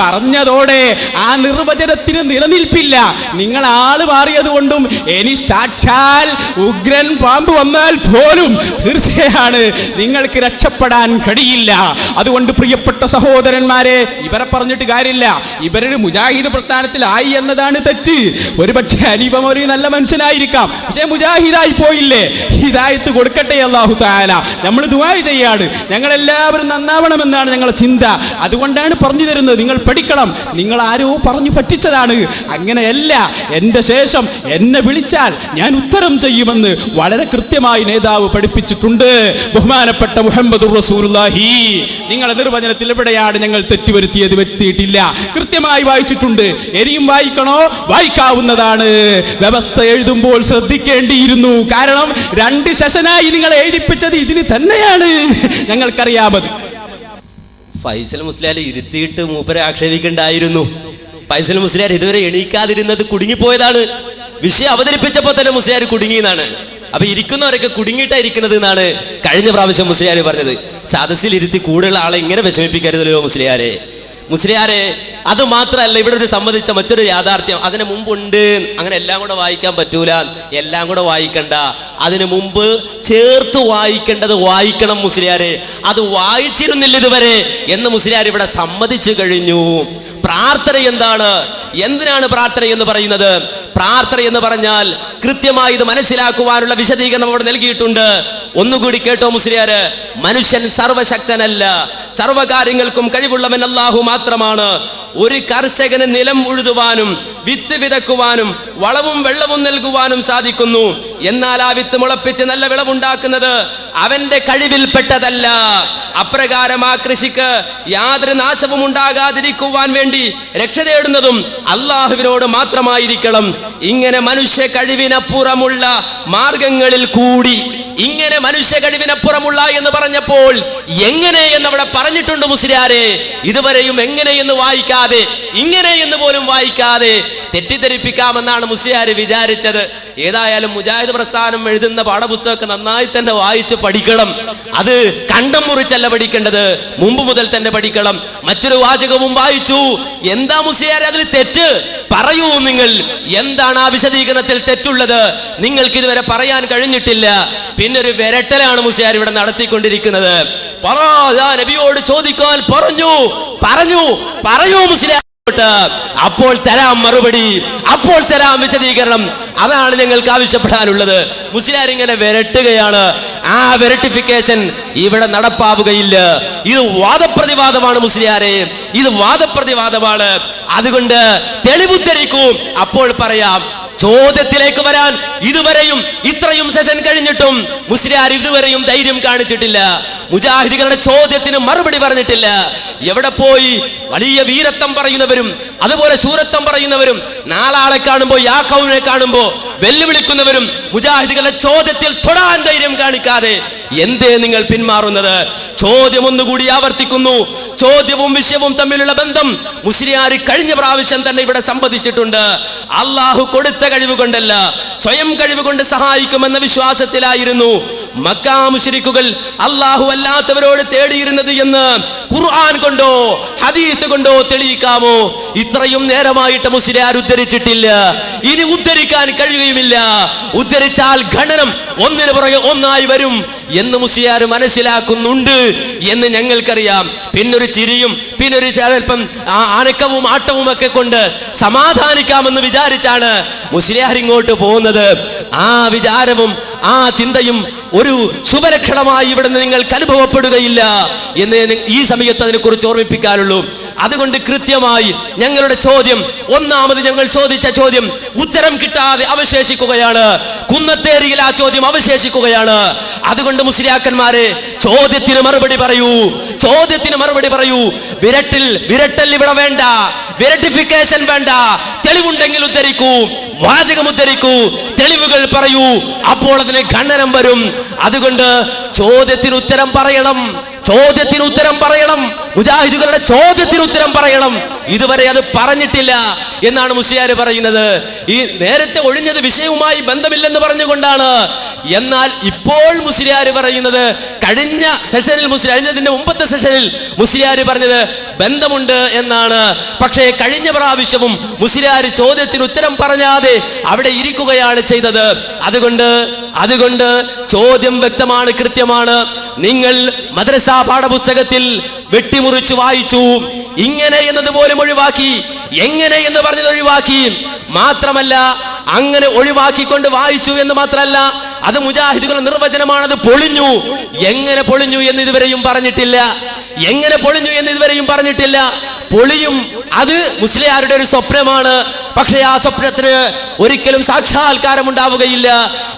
പറഞ്ഞതോടെ ആ നിർവചനത്തിന് നിലനിൽപ്പില്ല. നിങ്ങൾ ആള് മാറിയത് കൊണ്ടും ഇനി സാക്ഷാൽ ഉഗ്രൻ പാമ്പ് വന്നാൽ പോലും തീർച്ചയാണ് നിങ്ങൾക്ക് രക്ഷപ്പെടാൻ കഴിയില്ല. അതുകൊണ്ട് പ്രിയപ്പെട്ട സഹോദരന്മാരെ, ഇവരെ പറഞ്ഞിട്ട് കാര്യമില്ല. ഇവരൊരു മുജാഹിദ് പ്രസ്ഥാനത്തിലായി എന്നതാണ് തെറ്റ്. ഒരുപക്ഷെ അനീപം ഒരു നല്ല മനുഷ്യനായിരിക്കാം, പക്ഷേ മുജാഹിദായി പോയില്ലേ. ഹിദായത്ത് കൊടുക്കട്ടെ അല്ലാഹു തആല. നമ്മൾ ദുആ ചെയ്യാണ്, ഞങ്ങളെല്ലാവരും നന്നാവണമെന്നാണ് ഞങ്ങളുടെ ചിന്ത. അതുകൊണ്ടാണ് പറഞ്ഞു തരുന്നത്, നിങ്ങൾ പഠിക്കണം. നിങ്ങൾ ആരോ പറഞ്ഞു പറ്റിച്ചതാണ്, അങ്ങനെയല്ല. എൻ്റെ ശേഷം എന്നെ വിളിച്ചാൽ ഞാൻ ഉത്തരം ചെയ്യുമെന്ന് വളരെ കൃത്യമായി നേതാവ് പഠിപ്പിച്ചിട്ടുണ്ട്. ബഹുമാനപ്പെട്ട മുഹമ്മദുർ റസൂലുള്ളാഹി. നിങ്ങളുടെ നിർവചനത്തിൽ എവിടെയാണ് ഞങ്ങൾ തെറ്റുവരുത്തിയത്? വരുത്തിയിട്ടില്ല, കൃത്യമായി വായിച്ചിട്ടുണ്ട്. ഇനിയും വായിക്കണോ? വായിക്കാവുന്നതാണ്. വ്യവസ്ഥ എഴുതുമ്പോൾ ശ്രദ്ധിക്കേണ്ടിയിരുന്നു. കാരണം 2 സെഷനായി നിങ്ങൾ എഴുതിപ്പിച്ചത് ഇതിന് തന്നെയാണ്, ഞങ്ങൾക്കറിയാമത്. ഫൈസൽ മുസ്ലിയാർ ഇരുത്തിയിട്ട് മൂപ്പരെ ആക്ഷേപിക്കണ്ടായിരുന്നു. ഫൈസൽ മുസ്ലിയാർ ഇതുവരെ എണീക്കാതിരുന്നത് കുടുങ്ങിപ്പോയതാണ്. വിഷയം അവതരിപ്പിച്ചപ്പോൾ തന്നെ മുസ്ലിയാർ കുടുങ്ങിയെന്നാണ്. അപ്പൊ ഇരിക്കുന്നവരൊക്കെ കുടുങ്ങിയിട്ടായിരിക്കുന്നത് എന്നാണ് കഴിഞ്ഞ പ്രാവശ്യം മുസ്ലിയാർ പറഞ്ഞത്. സദസ്സിൽ ഇരുത്തി കൂടുതൽ ആളെ ഇങ്ങനെ വിഷമിപ്പിക്കരുതല്ലോ മുസ്ലിയാരെ. അത് മാത്രമല്ല, ഇവിടെ ഒരു സംബന്ധിച്ച മറ്റൊരു യാഥാർത്ഥ്യം അതിന് മുമ്പുണ്ട്. അങ്ങനെ എല്ലാം കൂടെ വായിക്കാൻ പറ്റൂല, എല്ലാം കൂടെ വായിക്കണ്ട. അതിനു മുമ്പ് ചേർത്ത് വായിക്കേണ്ടത് വായിക്കണം മുസ്ലിയാരെ. അത് വായിച്ചിരുന്നില്ല ഇതുവരെ എന്ന് മുസ്ലിയാർ ഇവിടെ സമ്മതിച്ചു കഴിഞ്ഞു. പ്രാർത്ഥന എന്താണ്? എന്തിനാണ് പ്രാർത്ഥന എന്ന് പറയുന്നത്? പ്രാർത്ഥന എന്ന് പറഞ്ഞാൽ കൃത്യമായി ഇത് മനസ്സിലാക്കുവാനുള്ള വിശദീകരണം അവിടെ നൽകിയിട്ടുണ്ട്. ഒന്നുകൂടി കേട്ടോ മുസ്ലിയാര്. മനുഷ്യൻ സർവശക്തനല്ല, സർവകാര്യങ്ങൾക്കും കഴിവുള്ളവൻ അല്ലാഹു മാത്രമാണ്. ഒരു കർഷകന് നിലം ഉഴുതുവാനും വിത്ത് വിതക്കുവാനും വളവും വെള്ളവും നൽകുവാനും സാധിക്കുന്നു. എന്നാൽ ആ വിത്ത് മുളപ്പിച്ച് നല്ല വിളവുണ്ടാക്കുന്നത് അവന്റെ കഴിവിൽപ്പെട്ടതല്ല. അപ്രകാരം ആ കൃഷിക്ക് യാതൊരു നാശവും ഉണ്ടാകാതിരിക്കുവാൻ വേണ്ടി രക്ഷ തേടുന്നതും അല്ലാഹുവിനോട് മാത്രമായിരിക്കണം. ഇങ്ങനെ മനുഷ്യ കഴിവിനപ്പുറമുള്ള മാർഗങ്ങളിൽ കൂടി, ഇങ്ങനെ മനുഷ്യ കഴിവിനപ്പുറമുള്ള എന്ന് പറഞ്ഞപ്പോൾ എങ്ങനെ എന്നവിടെ പറഞ്ഞിട്ടുണ്ട് മുസ്ലിയാരെ. ഇതുവരെയും എങ്ങനെ എന്ന് വായിക്കാതെ, ഇങ്ങനെ എന്ന് പോലും വായിക്കാതെ തെറ്റിദ്ധരിപ്പിക്കാമെന്നാണ് മുസ്ലിയാര് വിചാരിച്ചത്. ഏതായാലും മുജാഹിദ് പ്രസ്ഥാനം എഴുതുന്ന പാഠപുസ്തകമൊക്കെ നന്നായി തന്നെ വായിച്ച് പഠിക്കണം. അത് കണ്ടം മുറിച്ചല്ല പഠിക്കേണ്ടത്, മുമ്പ് മുതൽ തന്നെ പഠിക്കണം. മറ്റൊരു വാചകവും വായിച്ചു. എന്താ മുസ്ലിയാരെ അതിൽ തെറ്റ്? പറയൂ, നിങ്ങൾ എന്താണ് ആ വിശദീകരണത്തിൽ തെറ്റുള്ളത്? നിങ്ങൾക്ക് ഇതുവരെ പറയാൻ കഴിഞ്ഞിട്ടില്ല. പിന്നെ ഒരു വിരട്ടലാണ് മുസ്ലിയാർ ഇവിടെ നടത്തിക്കൊണ്ടിരിക്കുന്നത്. നബിയോട് ചോദിക്കാൻ പറഞ്ഞു മുസ്ലിയാർ. അപ്പോൾ തരാം മറുപടി, അപ്പോൾ തരാം വിശദീകരണം. അതാണ് ഞങ്ങൾക്ക് ആവശ്യപ്പെടാനുള്ളത്. മുസ്ലിയാർ ഇങ്ങനെ വിരട്ടുകയാണ്. ആ വെരട്ടിഫിക്കേഷൻ ഇവിടെ നടപ്പാവുകയില്ല. ഇത് വാദപ്രതിവാദമാണ് മുസ്ലിയാരെ, ഇത് വാദപ്രതിവാദമാണ്. അതുകൊണ്ട് തെളിവുദ്ധരിക്കൂ, അപ്പോൾ പറയാം. ചോദ്യത്തിലേക്ക് വരാൻ ഇതുവരെയും ഇത്രയും സെഷൻ കഴിഞ്ഞിട്ടും മുസ്ലിയാർ ഇതുവരെയും ധൈര്യം കാണിച്ചിട്ടില്ല. മുജാഹിദുകളുടെ ചോദ്യത്തിന് മറുപടി പറഞ്ഞിട്ടില്ല. എവിടെ പോയി വലിയ വീരത്വം പറയുന്നവരും അതുപോലെ ശൂരത്വം പറയുന്നവരും നാലാളെ കാണുമ്പോൾ യാക്കൗവിനെ കാണുമ്പോൾ വെല്ലുവിളിക്കുന്നവരും മുജാഹിദുകളുടെ ചോദ്യത്തിൽ തൊടാൻ ധൈര്യം കാണിക്കാതെ എന്തേ നിങ്ങൾ പിന്മാറുന്നത്? ചോദ്യം ഒന്നുകൂടി ആവർത്തിക്കുന്നു. ചോദ്യവും വിഷയവും തമ്മിലുള്ള ബന്ധം മുസ്ലിയാർ കഴിഞ്ഞ പ്രാവശ്യം തന്നെ ഇവിടെ സംബന്ധിച്ചിട്ടുണ്ട്. അള്ളാഹു കൊടുത്ത കഴിവ് കൊണ്ടല്ല, സ്വയം കഴിവ് കൊണ്ട് സഹായിക്കുമെന്ന വിശ്വാസത്തിലായിരുന്നു മക്കാ മുശ്രിക്കുകൾ അള്ളാഹു അല്ലാത്തവരോട് തേടിയിരുന്നത് എന്ന് ഖുർആൻ കൊണ്ടോ ഹദീസ് കൊണ്ടോ തെളിയിക്കാമോ? ഇത്രയും നേരമായിട്ട് മുസ്ലിയാർ ഉദ്ധരിച്ചിട്ടില്ല, ഇനി ഉദ്ധരിക്കാൻ കഴിയുകയുമില്ല. ഉദ്ധരിച്ചാൽ ഖണ്ഡനം ഒന്നിനു പുറകെ ഒന്നായി വരും എന്ന് മുസ്ലിയാർ മനസ്സിലാക്കുന്നുണ്ട് എന്ന് ഞങ്ങൾക്കറിയാം. പിന്നൊരു ചിരിയും പിന്നൊരു ചിലപ്പം ആനക്കവും ആട്ടവും ഒക്കെ കൊണ്ട് സമാധാനിക്കാമെന്ന് വിചാരിച്ചാണ് മുസ്ലിയാർ ഇങ്ങോട്ട് പോകുന്നത്. ആ വിചാരവും ആ ചിന്തയും ഒരു ശുഭലക്ഷണമായി ഇവിടെ നിങ്ങൾക്ക് അനുഭവപ്പെടുകയില്ല എന്ന് ഈ സമയത്ത് അതിനെക്കുറിച്ച് ഓർമ്മിപ്പിക്കാനുള്ളൂ. അതുകൊണ്ട് കൃത്യമായി ഞങ്ങളുടെ ചോദ്യം, ഒന്നാമത് ഞങ്ങൾ ചോദിച്ച ചോദ്യം ഉത്തരം കിട്ടാതെ അവശേഷിക്കുകയാണ്. കുന്നത്തേരിയിൽ ആ ചോദ്യം അവശേഷിക്കുകയാണ്. അതുകൊണ്ട് മുസ്ലിയാക്കന്മാരെ, ചോദ്യത്തിന് മറുപടി പറയൂ, ചോദ്യത്തിന് മറുപടി പറയൂ. വിരട്ടൽ ഇവിടെ വേണ്ട, വെരിഫിക്കേഷൻ വേണ്ട. തെളിവുണ്ടെങ്കിൽ ഉദ്ധരിക്കൂ, വാചകം ഉദ്ധരിക്കൂ, തെളിവുകൾ പറയൂ, അപ്പോൾ അതിന് ഖണ്ഡനം വരും. അതുകൊണ്ട് ചോദ്യത്തിന് ഉത്തരം പറയണം, ചോദ്യത്തിന് ഉത്തരം പറയണം, മുജാഹിദുകളുടെ ചോദ്യത്തിന് ഉത്തരം പറയണം. ഇതുവരെ അത് പറഞ്ഞിട്ടില്ല എന്നാണ് മുസ്ലിയാർ പറയുന്നത്. ഈ നേരത്തെ ഒഴിഞ്ഞത് വിഷയവുമായി ബന്ധമില്ലെന്ന് പറഞ്ഞുകൊണ്ടാണ് എന്നാൽ ഇപ്പോൾ മുസ്ലിയാർ പറയുന്നത് കഴിഞ്ഞ സെഷനിൽ കഴിഞ്ഞതിന്റെ മുമ്പത്തെ സെഷനിൽ മുസ്ലിയാർ പറഞ്ഞത് ബന്ധമുണ്ട് എന്നാണ്. പക്ഷേ കഴിഞ്ഞ പ്രാവശ്യവും മുസ്ലിയാർ ചോദ്യത്തിന് ഉത്തരം പറഞ്ഞാതെ അവിടെ ഇരിക്കുകയാണ് ചെയ്തത്. അതുകൊണ്ട് ചോദ്യം വ്യക്തമാണ്, കൃത്യമാണ്. നിങ്ങൾ മദ്രസ പാഠപുസ്തകത്തിൽ വെട്ടിമുറിച്ച് വായിച്ചു. ഇങ്ങനെ എന്നതുപോലും ഒഴിവാക്കി, എങ്ങനെ എന്ന് പറഞ്ഞത് ഒഴിവാക്കി. മാത്രമല്ല അങ്ങനെ ഒഴിവാക്കിക്കൊണ്ട് വായിച്ചു എന്ന് മാത്രമല്ല, അത് മുജാഹിദുകളുടെ നിർവചനമാണ്. അത് പൊളിഞ്ഞു. എങ്ങനെ പൊളിഞ്ഞു എന്ന് ഇതുവരെയും പറഞ്ഞിട്ടില്ല. പൊളിയും അത് മുസ്ലിയാരുടെ ഒരു സ്വപ്നമാണ്. പക്ഷേ ആ സ്വപ്നത്തിന് ഒരിക്കലും സാക്ഷാത്കാരം ഉണ്ടാവുകയില്ല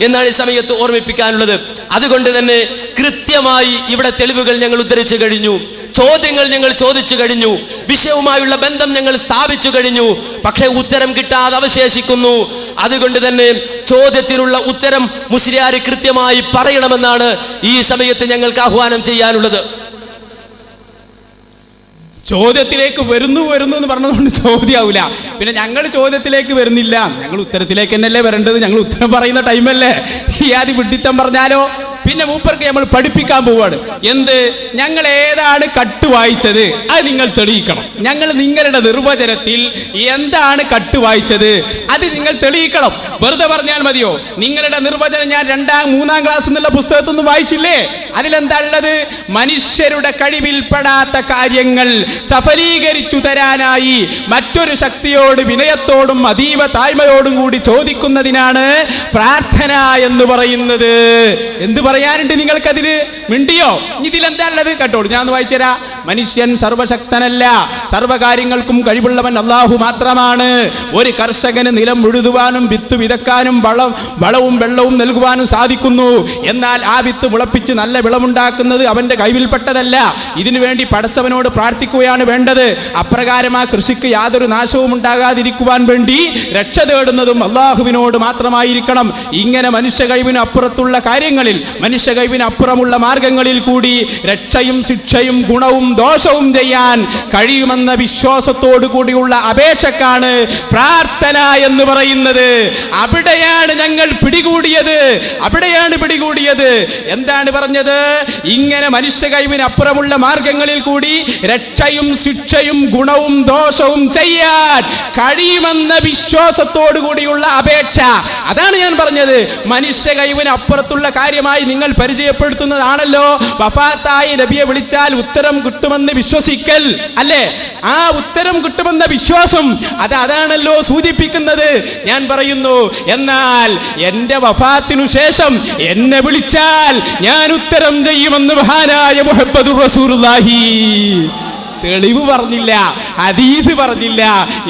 എന്നാണ് ഈ സമയത്ത് ഓർമ്മിപ്പിക്കാനുള്ളത്. അതുകൊണ്ട് തന്നെ കൃത്യമായി ഇവിടെ തെളിവുകൾ ഞങ്ങൾ ഉദ്ധരിച്ചു കഴിഞ്ഞു, ചോദ്യങ്ങൾ ഞങ്ങൾ ചോദിച്ചു കഴിഞ്ഞു, വിഷയവുമായുള്ള ബന്ധം ഞങ്ങൾ സ്ഥാപിച്ചു കഴിഞ്ഞു. പക്ഷേ ഉത്തരം കിട്ടാതെ അവശേഷിക്കുന്നു. അതുകൊണ്ട് തന്നെ ചോദ്യത്തിനുള്ള ഉത്തരം മുസ്ലിയാർ കൃത്യമായി പറയണമെന്നാണ് ഈ സമയത്ത് ഞങ്ങൾക്ക് ആഹ്വാനം ചെയ്യാനുള്ളത്. ചോദ്യത്തിലേക്ക് വരുന്നു എന്ന് പറഞ്ഞതുകൊണ്ട് ചോദ്യമാവില്ല. പിന്നെ ഞങ്ങൾ ചോദ്യത്തിലേക്ക് വരുന്നില്ല, ഞങ്ങൾ ഉത്തരത്തിലേക്ക് തന്നെയല്ലേ വരേണ്ടത്. ഞങ്ങൾ ഉത്തരം പറയുന്ന ടൈമല്ലേ. ഈ ആദ്യം വിഡ്ഢിത്തം പറഞ്ഞാലോ പിന്നെ മൂപ്പർക്ക് നമ്മൾ പഠിപ്പിക്കാൻ പോവാണ്. എന്ത്? ഞങ്ങൾ ഏതാണ് കട്ട് വായിച്ചത് അത് നിങ്ങൾ തെളിയിക്കണം. ഞങ്ങൾ നിങ്ങളുടെ നിർവചനത്തിൽ എന്താണ് കട്ട് വായിച്ചത് അത് നിങ്ങൾ തെളിയിക്കണം. വെറുതെ പറഞ്ഞാൽ മതിയോ? നിങ്ങളുടെ നിർവചനം ഞാൻ 2-3 ക്ലാസ് എന്നുള്ള പുസ്തകത്തിൽ നിന്ന് വായിച്ചില്ലേ? അതിലെന്താ ഉള്ളത്? മനുഷ്യരുടെ കഴിവിൽപ്പെടാത്ത കാര്യങ്ങൾ സഫലീകരിച്ചു തരാനായി മറ്റൊരു ശക്തിയോട് വിനയത്തോടും അതീവ താഴ്മയോടും കൂടി ചോദിക്കുന്നതിനാണ് പ്രാർത്ഥന എന്ന് പറയുന്നത്. എന്ത് പറയാനുണ്ട് നിങ്ങൾക്കതിന്? മിണ്ടിയോ? ഇതിലെന്താ ഉള്ളത് കേട്ടോളൂ, ഞാൻ വായിച്ചുതരാ. മനുഷ്യൻ സർവശക്തനല്ല, സർവകാര്യങ്ങൾക്കും കഴിവുള്ളവൻ അല്ലാഹു മാത്രമാണ്. ഒരു കർഷകന് നിലം ഉഴുതുവാനും വിത്ത് വിതക്കാനും വളവും വെള്ളവും നൽകുവാനും സാധിക്കുന്നു. എന്നാൽ ആ വിത്ത് മുളപ്പിച്ച് നല്ല വിളവുണ്ടാക്കുന്നത് അവന്റെ കഴിവിൽപ്പെട്ടതല്ല. ഇതിനു വേണ്ടി പടച്ചവനോട് പ്രാർത്ഥിക്കുകയാണ് വേണ്ടത്. അപ്രകാരം ആ കൃഷിക്ക് യാതൊരു നാശവും ഉണ്ടാകാതിരിക്കുവാൻ വേണ്ടി രക്ഷ തേടുന്നതും അല്ലാഹുവിനോട് മാത്രമായിരിക്കണം. ഇങ്ങനെ മനുഷ്യ കഴിവിന് അപ്പുറത്തുള്ള കാര്യങ്ങളിൽ, മനുഷ്യ കഴിവിന് അപ്പുറമുള്ള മാർഗങ്ങളിൽ കൂടി രക്ഷയും ശിക്ഷയും ഗുണവും ദോഷവും ചെയ്യാൻ കഴിയുമെന്ന വിശ്വാസത്തോടു കൂടിയുള്ള അപേക്ഷക്കാണ് പ്രാർത്ഥന എന്ന് പറയുന്നത്. അവിടെയാണ് ഞങ്ങൾ പിടികൂടിയത്. എന്താണ് പറഞ്ഞത്? ഇങ്ങനെ മനുഷ്യ കഴിവിന് അപ്പുറമുള്ള മാർഗങ്ങളിൽ കൂടി രക്ഷയും ശിക്ഷയും ഗുണവും ദോഷവും ചെയ്യാൻ കഴിയുമെന്ന വിശ്വാസത്തോടു കൂടിയുള്ള അപേക്ഷ. അതാണ് ഞാൻ പറഞ്ഞത്. മനുഷ്യ കഴിവിന് അപ്പുറത്തുള്ള കാര്യമായി നിങ്ങൾ പരിചയപ്പെടുത്തുന്നതാണല്ലോ വഫാത്തായി നബിയെ വിളിച്ചാൽ ഉത്തരം കിട്ടുമെന്ന് വിശ്വസിക്കൽ അല്ലേ? ആ ഉത്തരം കിട്ടുമെന്ന വിശ്വാസം അതാണല്ലോ സൂചിപ്പിക്കുന്നത്. ഞാൻ പറയുന്നു, എന്നാൽ എന്റെ വഫാത്തിനു ശേഷം എന്നെ വിളിച്ചാൽ ഞാൻ ഉത്തരം ചെയ്യുമെന്ന് മഹാനായ മുഹമ്മദുർ റസൂലുള്ളാഹി തെളിവ് പറഞ്ഞില്ല, ഹദീസ് പറഞ്ഞില്ല.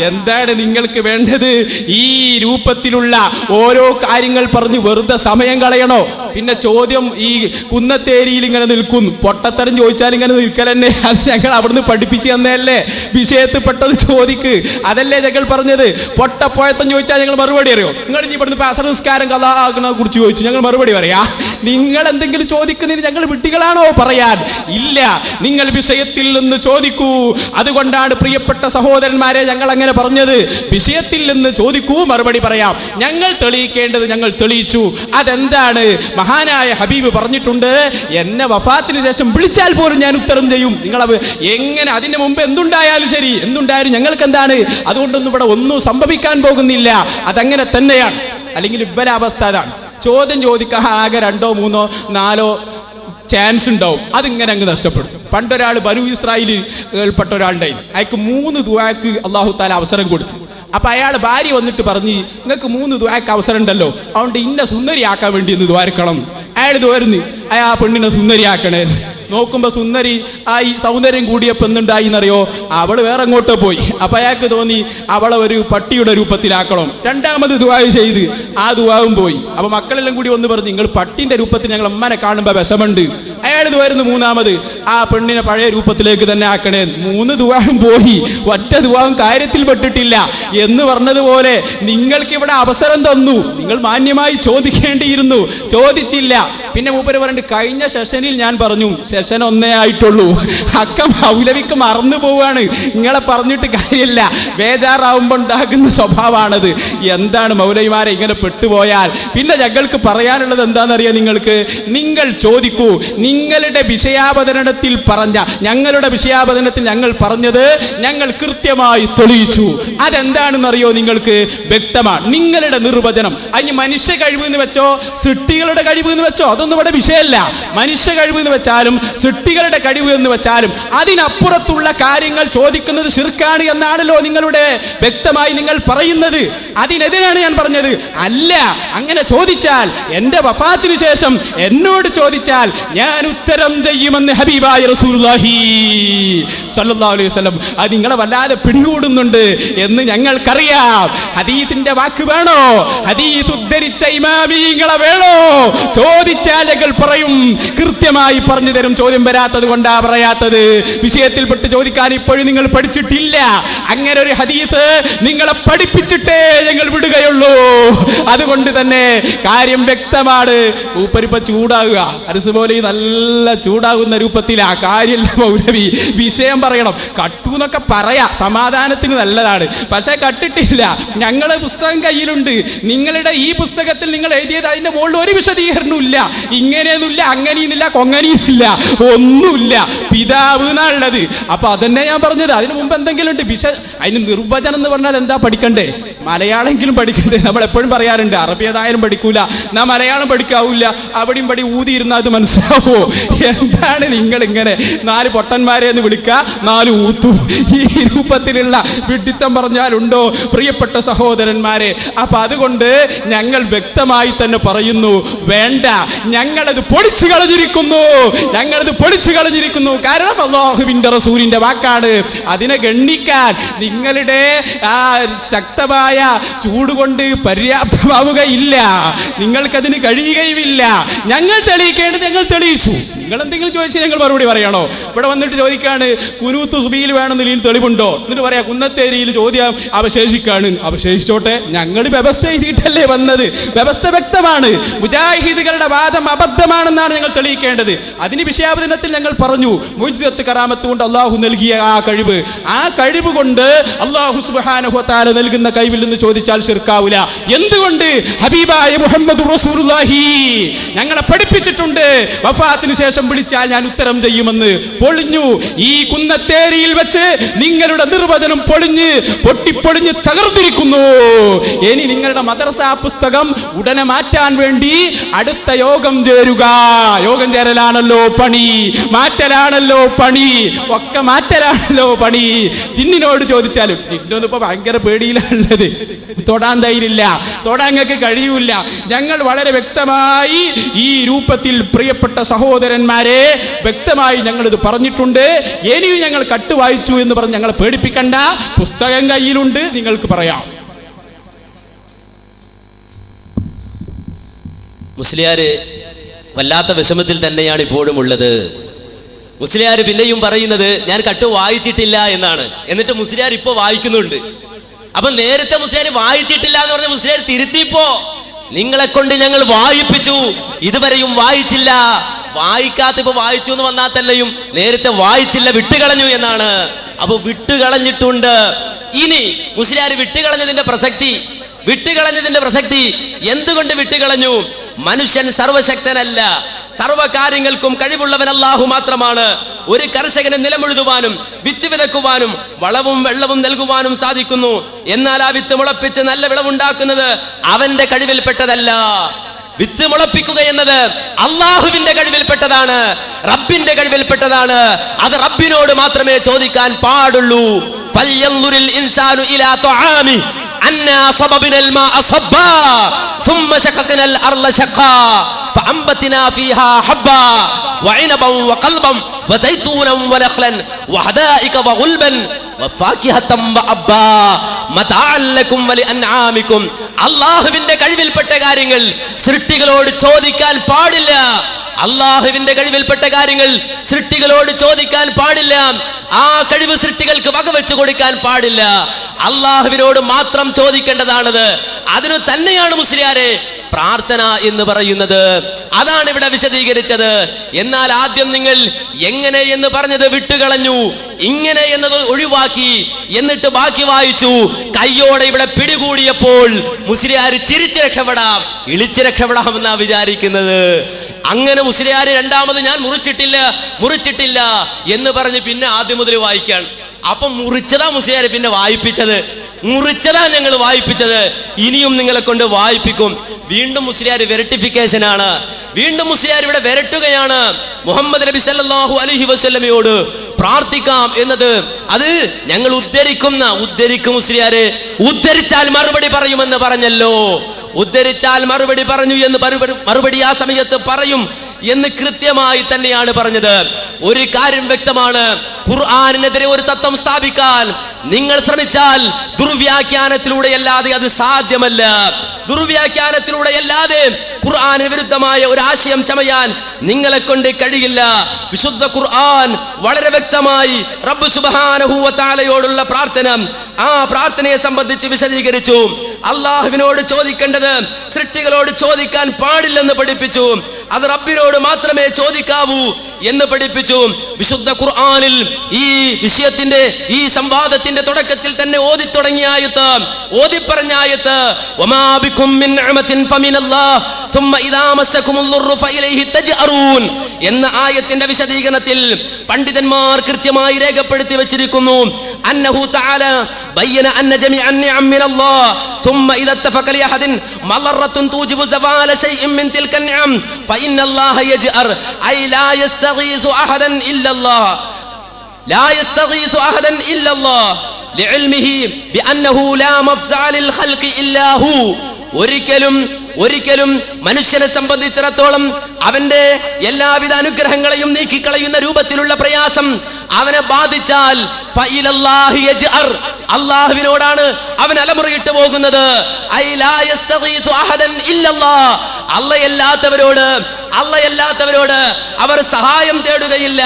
എന്താണ് നിങ്ങൾക്ക് വേണ്ടത്? ഈ രൂപത്തിലുള്ള ഓരോ കാര്യങ്ങൾ പറഞ്ഞ് വെറുതെ സമയം കളയണോ? പിന്നെ ചോദ്യം ഈ കുന്നത്തേരിയിൽ ഇങ്ങനെ നിൽക്കുന്നു, പൊട്ടത്തരം ചോദിച്ചാൽ ഇങ്ങനെ നിൽക്കലെന്നെ. അത് ഞങ്ങൾ അവിടുന്ന് പഠിപ്പിച്ചു തന്നെയല്ലേ? വിഷയത്തിൽപ്പെട്ടത് ചോദിക്ക്, അതല്ലേ ഞങ്ങൾ പറഞ്ഞത്. പൊട്ടപ്പോഴത്തം ചോദിച്ചാൽ ഞങ്ങൾ മറുപടി അറിയോ? നിങ്ങൾ ഇനി ഇവിടുന്ന് അസർ നിസ്കാരം കഥാകുന്നതിനെ കുറിച്ച് ചോദിച്ചു, ഞങ്ങൾ മറുപടി പറയാ? നിങ്ങൾ എന്തെങ്കിലും ചോദിക്കുന്നതിന് ഞങ്ങൾ വിട്ടികളാണോ പറയാൻ? ഇല്ല, നിങ്ങൾ വിഷയത്തിൽ നിന്ന് ചോദിക്കൂ. അതുകൊണ്ടാണ് പ്രിയപ്പെട്ട സഹോദരന്മാരെ ഞങ്ങൾ അങ്ങനെ പറഞ്ഞത്. വിഷയത്തിൽ നിന്ന് ചോദിക്കൂ, മറുപടി പറയാം. ഞങ്ങൾ തെളിയിക്കേണ്ടത് ഞങ്ങൾ തെളിയിച്ചു. അതെന്താണ്? മഹാനായ ഹബീബ് പറഞ്ഞിട്ടുണ്ട്, എന്നെ വഫാത്തിന് ശേഷം വിളിച്ചാൽ പോലും ഞാൻ ഉത്തരം ചെയ്യും. നിങ്ങൾ എങ്ങനെ അതിന് മുമ്പ് എന്തുണ്ടായാലും ശരി, എന്തുണ്ടായാലും ഞങ്ങൾക്ക് എന്താണ്? അതുകൊണ്ടൊന്നും ഇവിടെ ഒന്നും സംഭവിക്കാൻ പോകുന്നില്ല. അതങ്ങനെ തന്നെയാണ്. അല്ലെങ്കിൽ ഇവരെ അവസ്ഥ അതാണ്. ചോദ്യം ചോദിക്കാൻ ആകെ 2, 3, 4 ചാൻസ് ഉണ്ടാവും. അതിങ്ങനെ അങ്ങ് നഷ്ടപ്പെടും. പണ്ടൊരാൾ ബനൂ ഇസ്രായേലിൽപ്പെട്ട ഒരാളുണ്ടായി. അയാൾക്ക് 3 ദുആക്ക് അല്ലാഹു തആല അവസരം കൊടുത്തു. അപ്പം അയാൾ ഭാര്യ വന്നിട്ട് പറഞ്ഞ്, നിങ്ങൾക്ക് 3 ദുആക്ക് അവസരം ഉണ്ടല്ലോ, അതുകൊണ്ട് ഇന്ന സുന്ദരിയാക്കാൻ വേണ്ടി ഒന്ന് ദ്വാരക്കണം. അയാൾ ദ്വാരുന്ന് ആ പെണ്ണിനെ സുന്ദരിയാക്കണേ. നോക്കുമ്പോൾ സുന്ദരി ആ ഈ സൗന്ദര്യം കൂടിയപ്പോൾ എന്തുണ്ടായി എന്നറിയോ? അവൾ വേറെ അങ്ങോട്ടോ പോയി. അപ്പം അയാൾക്ക് തോന്നി അവളെ ഒരു പട്ടിയുടെ രൂപത്തിലാക്കണം. 2ാമത് ദുആ ചെയ്ത് ആ ദുആവും പോയി. അപ്പം മക്കളെല്ലാം കൂടി വന്ന് പറഞ്ഞു, നിങ്ങൾ പട്ടിൻ്റെ രൂപത്തിൽ ഞങ്ങൾ അമ്മനെ കാണുമ്പോൾ വിഷമുണ്ട്. അയാൾ അയാൾ ദുആയിരുന്നു മൂന്നാമത്, ആ പെണ്ണിനെ പഴയ രൂപത്തിലേക്ക് തന്നെ ആക്കണേ. 3 ദുആവും പോയി, ഒറ്റ ദുആവും കാര്യത്തിൽ പെട്ടിട്ടില്ല എന്ന് പറഞ്ഞതുപോലെ നിങ്ങൾക്കിവിടെ അവസരം തന്നു, നിങ്ങൾ മാന്യമായി ചോദിക്കേണ്ടിയിരുന്നു, ചോദിച്ചില്ല. പിന്നെ മൂപ്പര് പറഞ്ഞിട്ട് കഴിഞ്ഞ സെഷനിൽ ഞാൻ പറഞ്ഞു, സെഷൻ 1 ആയിട്ടുള്ളൂ, അക്കം മൗലവിക്ക് മറന്നു പോവാണ്, നിങ്ങളെ പറഞ്ഞിട്ട് കാര്യമില്ല, ബേജാറാവുമ്പോൾ ഉണ്ടാകുന്ന സ്വഭാവമാണത്. എന്താണ് മൗലവിമാരെ ഇങ്ങനെ പെട്ടുപോയാൽ? പിന്നെ ഞങ്ങൾക്ക് പറയാനുള്ളത് എന്താണെന്നറിയാം നിങ്ങൾക്ക്? നിങ്ങൾ ചോദിക്കൂ. നിങ്ങളുടെ വിഷയാവതരണത്തിൽ പറഞ്ഞ, ഞങ്ങളുടെ വിഷയാവതരണത്തിൽ ഞങ്ങൾ പറഞ്ഞത് ഞങ്ങൾ കൃത്യമായി തെളിയിച്ചു. അതെന്താണെന്നറിയോ നിങ്ങൾക്ക്? വ്യക്തമാണ്. നിങ്ങളുടെ നിർവചനം അതിന് മനുഷ്യ കഴിവ് എന്ന് വെച്ചോ സൃഷ്ടികളുടെ കഴിവ് എന്ന് വെച്ചോ അതൊന്നും ഇവിടെ വിഷയമല്ല. മനുഷ്യ കഴിവ് എന്ന് വെച്ചാലും സൃഷ്ടികളുടെ കഴിവ് എന്ന് വെച്ചാലും അതിനപ്പുറത്തുള്ള കാര്യങ്ങൾ ചോദിക്കുന്നത് ശിർക്കാണ് എന്നാണല്ലോ നിങ്ങളുടെ വ്യക്തമായി നിങ്ങൾ പറയുന്നത്. അതിനെതിരാണ് ഞാൻ പറഞ്ഞത്. അല്ല, അങ്ങനെ ചോദിച്ചാൽ എൻ്റെ വഫാത്തിന് ശേഷം എന്നോട് ചോദിച്ചാൽ ഞാൻ ഉത്തരം ചെയ്യുമെന്ന് ഹബീബായ റസൂലുള്ളാഹി സ്വല്ലല്ലാഹു അലൈഹി വസല്ലം. അത് നിങ്ങളെ വല്ലാതെ പിടികൂടുന്നുണ്ട് എന്ന് ഞങ്ങൾക്കറിയാം. ഹദീസിന്റെ വാക്ക് വേണോ? ഹദീസ് ഉദ്ധരിച്ച ഇമാമിങ്ങളെ വേണോ? ചോദിച്ചാൽ ഞങ്ങൾ പറയും, കൃത്യമായി പറഞ്ഞു തരും. ചോദ്യം വരാത്തത് കൊണ്ടാ പറയാത്തത്. വിഷയത്തിൽപ്പെട്ട് ചോദിക്കാൻ ഇപ്പോഴും നിങ്ങൾ പഠിച്ചിട്ടില്ല. അങ്ങനെ ഒരു ഹദീസ് നിങ്ങളെ പഠിപ്പിച്ചിട്ടേ ഞങ്ങൾ വിടുകയുള്ളൂ. അതുകൊണ്ട് തന്നെ കാര്യം വ്യക്തമാണ്. ഊപ്പരിപ്പ ചൂടാകുക, അരസ് പോലെ നല്ല ചൂടാകുന്ന രൂപത്തിലാ കാര്യമില്ല മൗലവി. വിഷയം പറയണം. കട്ടു എന്നൊക്കെ പറയാ, സമാധാനത്തിന് നല്ലതാണ്. പക്ഷെ കട്ടിട്ടില്ല. ഞങ്ങളുടെ പുസ്തകം കയ്യിലുണ്ട്. നിങ്ങളുടെ ഈ പുസ്തകത്തിൽ നിങ്ങൾ എഴുതിയത് അതിന്റെ മുകളിൽ ഒരു വിശദീകരണവും ഇല്ല. ഇങ്ങനെയൊന്നുമില്ല, അങ്ങനെയൊന്നുമില്ല, കൊങ്ങനെയൊന്നുമില്ല, ഒന്നുമില്ല. പിതാവ് എന്നുള്ളത്. അപ്പൊ അതന്നെ ഞാൻ പറഞ്ഞത്. അതിന് മുമ്പ് എന്തെങ്കിലും ഉണ്ട് അതിന് നിർവചനം എന്ന് പറഞ്ഞാൽ എന്താ പഠിക്കണ്ടേ? മലയാളമെങ്കിലും പഠിക്കണ്ടേ? നമ്മൾ എപ്പോഴും പറയാറുണ്ട് അറബി ഏതായാലും പഠിക്കൂല, നാം മലയാളം പഠിക്കാവൂല. അവിടെയും പടി ഊതിയിരുന്നാൽ അത് മനസ്സിലാവോ? എന്താണ് നിങ്ങൾ ഇങ്ങനെ 4 പൊട്ടന്മാരെ എന്ന് വിളിക്കുക, 4 ഊത്തു, ഈ രൂപത്തിലുള്ള വിഡ്ഢിത്തം പറഞ്ഞാലുണ്ടോ പ്രിയപ്പെട്ട സഹോദരന്മാരെ? അപ്പൊ അതുകൊണ്ട് ഞങ്ങൾ വ്യക്തമായി തന്നെ പറയുന്നു, വേണ്ട, ഞങ്ങളത് പൊളിച്ചു കളഞ്ഞിരിക്കുന്നു, ഞങ്ങളത് പൊളിച്ചു കളഞ്ഞിരിക്കുന്നു. കാരണം അല്ലാഹുവിന്റെ റസൂലിന്റെ വാക്കാണ്. അതിനെ ഗണ്ണിക്കാൻ നിങ്ങളുടെ ആ ശക്തമായ ചൂടുകൊണ്ട് പര്യാപ്തമാവുകയില്ല. നിങ്ങൾക്കതിന് കഴിയുകയുമില്ല. ഞങ്ങൾ തെളിയിക്കേണ്ടത് ഞങ്ങൾ തെളിയിച്ചു. നിങ്ങൾ എന്തെങ്കിലും ചോദിച്ചാൽ ഞങ്ങൾ മറുപടി പറയണോ? ഇവിടെ വന്നിട്ട് ചോദിക്കാണ് കുനൂത്ത് സുബിയിൽ വേണമെന്ന് തെളിവുണ്ടോ? എന്നിട്ട് പറയാ കുന്നത്തേരിയിൽ ചോദ്യം അവശേഷിക്കാണ്. അവശേഷിച്ചോട്ടെ, ഞങ്ങൾ വ്യവസ്ഥ എഴുതിയിട്ടല്ലേ വന്നത്. വ്യവസ്ഥ വ്യക്തമാണ്. മുജാഹിദുകളുടെ വാദം അബദ്ധമാണെന്നാണ് ഞങ്ങൾ തെളിയിക്കേണ്ടത്. അതിന് വിഷയാവതരണത്തിൽ ഞങ്ങൾ പറഞ്ഞു, മുഅ്ജിസത്ത് കറാമത്ത് കൊണ്ട് അള്ളാഹു നൽകിയ ആ കഴിവ്, ആ കഴിവ് കൊണ്ട് അള്ളാഹു സുബ്ഹാനഹു വ തആല നൽകുന്ന കഴിവിൽ നിന്ന് ചോദിച്ചാൽ ശിർക്കാവില്ല. എന്തുകൊണ്ട്? ഹബീബായ മുഹമ്മദ് റസൂലുള്ളാഹി ഞങ്ങളെ പഠിപ്പിച്ചിട്ടുണ്ട്, വഫാത്തിന് ശേഷം വിളിച്ചാൽ ഞാൻ ഉത്തരം ചെയ്യുമെന്ന്. പൊളിഞ്ഞു. ഈ കുന്നത്തേരിയിൽ വെച്ച് നിങ്ങളുടെ നിർവചനം പൊട്ടിപ്പൊളിഞ്ഞ് തകർന്നിരിക്കുന്നു. ഇനി നിങ്ങളുടെ മദ്രസ പുസ്തകം ഉടനെ മാറ്റാൻ വേണ്ടി അടുത്ത യോഗം ചേരുക. യോഗം ചേരലാണല്ലോ പണി, മാറ്റലാണല്ലോ പണി, ഒക്കെ മാറ്റലാണല്ലോ പണി. ജിന്നിനോട് ചോദിച്ചാലും, ജിന്നൊന്നും ഇപ്പൊ ഭയങ്കര പേടിയിലാണുള്ളത്, തൊടാൻ ധൈര്യമില്ല, തൊടാൻ ഞങ്ങൾക്ക് കഴിയൂല. ഞങ്ങൾ വളരെ വ്യക്തമായി ഈ രൂപത്തിൽ പ്രിയപ്പെട്ട സഹോദരന്മാരെ വ്യക്തമായി ഞങ്ങളിത് പറഞ്ഞിട്ടുണ്ട്. ഇനിയും ഞങ്ങൾ കട്ട് വായിച്ചു എന്ന് പറഞ്ഞ് ഞങ്ങളെ പേടിപ്പിക്കണ്ട. പുസ്തകം കയ്യിലുണ്ട്, നിങ്ങൾക്ക് പറയാം. മുസ്ലിയാര് വല്ലാത്ത വിഷമത്തിൽ തന്നെയാണ് ഇപ്പോഴും ഉള്ളത്. മുസ്ലിയാർ പിന്നെയും പറയുന്നത് ഞാൻ കട്ട് വായിച്ചിട്ടില്ല എന്നാണ്. എന്നിട്ട് മുസ്ലിയാർ ഇപ്പൊ വായിക്കുന്നുണ്ട്. അപ്പൊ നേരത്തെ മുസ്ലിയാർ വായിച്ചിട്ടില്ല എന്ന് പറഞ്ഞ മുസ്ലിയാർ തിരുത്തിപ്പോ നിങ്ങളെ കൊണ്ട് ഞങ്ങൾ വായിപ്പിച്ചു, ഇതുവരെയും വായിച്ചില്ല. വായിക്കാത്ത ഇപ്പൊ വായിച്ചു എന്ന് വന്നാൽ തന്നെയും നേരത്തെ വായിച്ചില്ല, വിട്ടുകളഞ്ഞു എന്നാണ്. അപ്പൊ വിട്ടുകളഞ്ഞിട്ടുണ്ട്. ഇനി മുസ്ലിയാർ വിട്ടുകളഞ്ഞതിന്റെ പ്രസക്തി എന്തുകൊണ്ട് വിട്ടുകളഞ്ഞു? മനുഷ്യൻ സർവശക്തനല്ല, സർവകാര്യങ്ങൾക്കും കഴിവുള്ളവൻ അല്ലാഹു മാത്രമാണ്. ഒരു കർഷകന് നിലമുഴുതുവാനും വിത്ത് വിതക്കുവാനും വളവും വെള്ളവും നൽകുവാനും സാധിക്കുന്നു. എന്നാൽ ആ വിത്ത് മുളപ്പിച്ച് നല്ല വിളവുണ്ടാക്കുന്നത് അവന്റെ കഴിവിൽപ്പെട്ടതല്ല. വിത്ത് മുളപ്പിക്കുക എന്നത് അല്ലാഹുവിന്റെ കഴിവിൽപ്പെട്ടതാണ്, റബ്ബിന്റെ കഴിവിൽപ്പെട്ടതാണ്. അത് റബ്ബിനോട് മാത്രമേ ചോദിക്കാൻ പാടുള്ളൂ. ഫൽയൻദുറിൽ ഇൻസാനു ഇലാ തുആമി അന്നാ സബബിനൽ മാഅ സബ്ബാ ثم شققنا الأرض شقا فأنبتنا فيها حبا وعنبا وقلبا وزيتونا ونخلا وحدائق وغلبا وفاكهة وأبا متاعا لكم ولأنعامكم. അല്ലാഹുവിന്റെ കഴിവിൽപ്പെട്ട കാര്യങ്ങൾ സൃഷ്ടികളോട് ചോദിക്കാൻ പാടില്ല. അള്ളാഹുവിന്റെ കഴിവിൽപ്പെട്ട കാര്യങ്ങൾ സൃഷ്ടികളോട് ചോദിക്കാൻ പാടില്ല. ആ കഴിവ് സൃഷ്ടികൾക്ക് വകവെച്ചു കൊടുക്കാൻ പാടില്ല. അള്ളാഹുവിനോട് മാത്രം ചോദിക്കേണ്ടതാണത്. അതിനു തന്നെയാണ് മുസ്ലിയാരെ പ്രാർത്ഥന എന്ന് പറയുന്നത്. അതാണ് ഇവിടെ വിശദീകരിച്ചത്. എന്നാൽ ആദ്യം നിങ്ങൾ എങ്ങനെ എന്ന് പറഞ്ഞത് വിട്ടുകളഞ്ഞു, ഇങ്ങനെ എന്നത് ഒഴിവാക്കി, എന്നിട്ട് ബാക്കി വായിച്ചു. കയ്യോടെ ഇവിടെ പിടികൂടിയപ്പോൾ മുസ്ലിയാർ ചിരിച്ച് രക്ഷപ്പെടാം, ഇളിച്ച് രക്ഷപ്പെടാം എന്നാ വിചാരിക്കുന്നത്. അങ്ങനെ മുസ്ലിയാർ രണ്ടാമത് ഞാൻ മുറിച്ചിട്ടില്ല എന്ന് പറഞ്ഞ് പിന്നെ ആദ്യം മുതൽ വായിക്കാൻ. അപ്പം മുറിച്ചതാ മുസ്ലിയാർ പിന്നെ വായിപ്പിച്ചത്, മുറിച്ചതാ ഞങ്ങൾ വായിപ്പിച്ചത്, ഇനിയും നിങ്ങളെ കൊണ്ട് വായിപ്പിക്കും. വീണ്ടും മുസ്ലിയാർ വെരട്ടിഫിക്കേഷൻ ആണ്. വീണ്ടും മുസ്ലിയാർ ഇവിടെ വെരട്ടുകയാണ്. മുഹമ്മദ് നബി സല്ലല്ലാഹു അലൈഹി വസല്ലമയോട് പ്രാർത്ഥിക്കാം എന്നത് അത് ഞങ്ങൾ ഉദ്ധരിക്കും മുസ്ലിയാരെ. ഉദ്ധരിച്ചാൽ മറുപടി പറയുമെന്ന് പറഞ്ഞല്ലോ. ഉദ്ധരിച്ചാൽ മറുപടി പറഞ്ഞു എന്ന് മറുപടി ആ സമയത്ത് പറയും എന്ന് കൃത്യമായി തന്നെയാണ് പറഞ്ഞത്. ഒരു കാര്യം വ്യക്തമാണ്, ഖുർആനിനെതിരെ ഒരു തത്വം സ്ഥാപിക്കാൻ നിങ്ങൾ ശ്രമിച്ചാൽ ദുർവ്യാഖ്യാനത്തിലൂടെ അല്ലാതെ അത് സാധ്യമല്ല. ദുർവ്യാഖ്യാനത്തിലൂടെ അല്ലാതെ ഖുർആന് വിരുദ്ധമായ ഒരു ആശയം ചമയാൻ നിങ്ങളെ കൊണ്ട് കഴിയില്ല. വിശുദ്ധ ഖുർആൻ വളരെ വ്യക്തമായി റബ്ബ് സുബ്ഹാനഹു വ തആലയോടുള്ള പ്രാർത്ഥന, ആ പ്രാർത്ഥനയെ സംബന്ധിച്ച് വിശദീകരിച്ചു. അള്ളാഹുവിനോട് ചോദിക്കേണ്ടത് സൃഷ്ടികളോട് ചോദിക്കാൻ പാടില്ലെന്ന് പഠിപ്പിച്ചു. അത് റബ്ബിനോട് മാത്രമേ ചോദിക്കാവൂ എന്ന് പഠിപ്പിച്ചു. വിശുദ്ധ ഖുർആനിൽ ഈ വിഷയത്തിന്റെ, ഈ സംവാദത്തിന്റെ തുടക്കത്തിൽ തന്നെ ഓതിത്തുടങ്ങിയ ആയത്ത്, ഓതിപ്പറഞ്ഞ ആയത്ത് വമാ ബികും മിൻ നിഅമത്തിൻ ഫമിനല്ലാഹ് ثم إذا مسكم الضر فإليه تجأرون എന്ന ആയത്തിന്റെ വിശദീകരണത്തിൽ പണ്ഡിതന്മാർ കൃത്യമായി രേഖപ്പെടുത്തി വെച്ചിരിക്കുന്നു. അന്നഹു തആല ബയ്യന അന്ന ജമീഅ النعم من الله ثم إذا اتفق لأحد مضرة توجب زوال شيء من تلك النعم فإن الله يجأر أي لا يستغيث أحدا إلا الله لا يستغيث أحدا إلا الله لعلمه بأنه لا مفزع للخلق إلا هو. ഒരിക്കലും മനുഷ്യനെ സംബന്ധിച്ചിടത്തോളം അവന്റെ എല്ലാവിധ അനുഗ്രഹങ്ങളെയും നീക്കിക്കളയുന്ന രൂപത്തിലുള്ള പ്രയാസം അവനെ ബാധിച്ചാൽ ഫഇലല്ലാഹി യജ്അർ, അല്ലാഹുവിനോടാണ് അവൻ അലമുറയിട്ട് പോകുന്നത്. ഐ ലാ യസ്തഗീസു അഹദൻ ഇല്ലല്ലാഹ്, അല്ലാഹുവല്ലാത്തവരോട് അവർ സഹായം തേടുകയില്ല.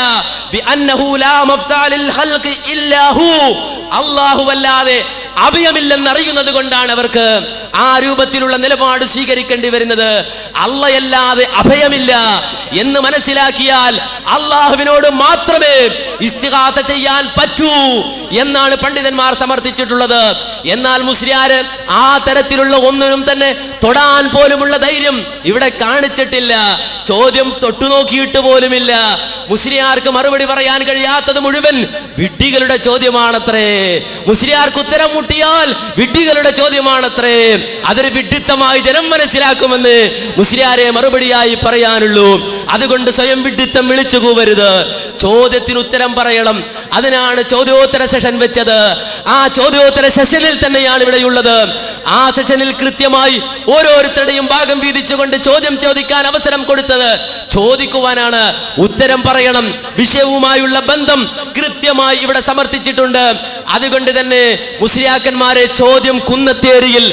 ബിഅന്നഹു ലാ മഫ്സാ ലിൽ ഖൽഖി ഇല്ലാ ഹു, അല്ലാഹുവല്ലാതെ അഭയമില്ലെന്നറിയുന്നത് കൊണ്ടാണ് അവർക്ക് ആ രൂപത്തിലുള്ള നിലപാട് സ്വീകരിക്കേണ്ടി വരുന്നത്. അല്ലാഹുവല്ലാതെ അഭയമില്ല എന്ന് മനസ്സിലാക്കിയാൽ അള്ളാഹുവിനോട് മാത്രമേ ഇസ്തിഗാസ ചെയ്യാൻ പറ്റൂ എന്നാണ് പണ്ഡിതന്മാർ സമർത്ഥിച്ചിട്ടുള്ളത്. എന്നാൽ മുസ്ലിയാര് ആ തരത്തിലുള്ള ഒന്നിനും തന്നെ തൊടാൻ പോലുമുള്ള ധൈര്യം ഇവിടെ കാണിച്ചിട്ടില്ല. ചോദ്യം തൊട്ടുനോക്കിയിട്ട് പോലുമില്ല. മുസ്ലിയാർക്ക് മറുപടി പറയാൻ കഴിയാത്തത് മുഴുവൻ വിഡ്ഢികളുടെ ചോദ്യമാണത്രേ. മുസ്ലിയാർക്ക് ഉത്തരം മുട്ടിയാൽ വിഡ്ഢികളുടെ ചോദ്യമാണത്രേ. അതൊരു വിഡ്ഢിത്തമായി ജനം മനസ്സിലാക്കുമെന്ന് മുസ്ലിയാരെ മറുപടിയായി പറയാനുള്ളൂ. അതുകൊണ്ട് സ്വയം വിഡ്ഢിത്തം വിളിച്ചു കൂവരുത്. ചോദ്യത്തിന് ഉത്തരം പറയണം. അതിനാണ് ചോദ്യോത്തര സെഷൻ വെച്ചത്. ആ ചോദ്യോത്തര സെഷനിൽ തന്നെയാണ് ഇവിടെയുള്ളത്. ആ സെഷനിൽ കൃത്യമായി ഓരോരുത്തരുടെയും ഭാഗം വീതിച്ചുകൊണ്ട് ചോദ്യം ചോദിക്കാൻ അവസരം കൊടുത്തത് ചോദിക്കുവാനാണ്. ഉത്തരം പറയണം. വിഷയവുമായുള്ള ബന്ധം കൃത്യമായി ഇവിടെ സമർത്ഥിച്ചിട്ടുണ്ട്. അതുകൊണ്ട് തന്നെ മുസ്ലിയാക്കന്മാരെ ചോദ്യം കുന്നത്തേറിയിൽ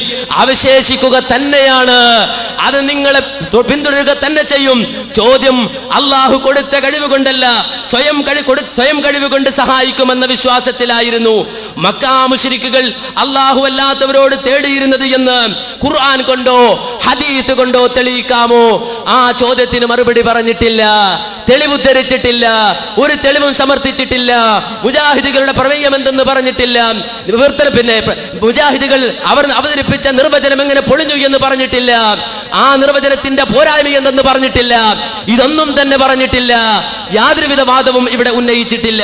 അവശേഷിക്കുക തന്നെയാണ്. അത് നിങ്ങളെ പിന്തുടരുക തന്നെ ചെയ്യും. ചോദ്യം അള്ളാഹു കൊടുത്ത കഴിവ് കൊണ്ടല്ല, സ്വയം കഴിവ് കൊണ്ട് സഹായിക്കുമെന്ന വിശ്വാസത്തിലായിരുന്നു മക്കാ മുശ്രിക്കുകൾ അള്ളാഹു അല്ലാത്തവരോട് തേടിയിരുന്നത് എന്ന് ഖുർആൻ കൊണ്ടോ ഹദീസ് കൊണ്ടോ തെളിയിക്കാമോ? ആ ചോദ്യത്തിന് മറുപടി പറഞ്ഞിട്ടില്ല, തെളിവുദ്ധരിച്ചിട്ടില്ല, ഒരു തെളിവും സമർത്ഥിച്ചിട്ടില്ല. മുജാഹിദുകളുടെ പ്രമേയം എന്തെന്ന് പറഞ്ഞിട്ടില്ല. പിന്നെ മുജാഹിദുകൾ അവർ അവതരിപ്പിച്ച നിർവചനം എങ്ങനെ പൊളിഞ്ഞു എന്ന് പറഞ്ഞിട്ടില്ല. ആ നിർവചനത്തിന്റെ പോരായ്മ എന്തെന്ന് പറഞ്ഞിട്ടില്ല. ഇതൊന്നും തന്നെ പറഞ്ഞിട്ടില്ല. യാതൊരുവിധ വാദവും ഇവിടെ ഉന്നയിച്ചിട്ടില്ല.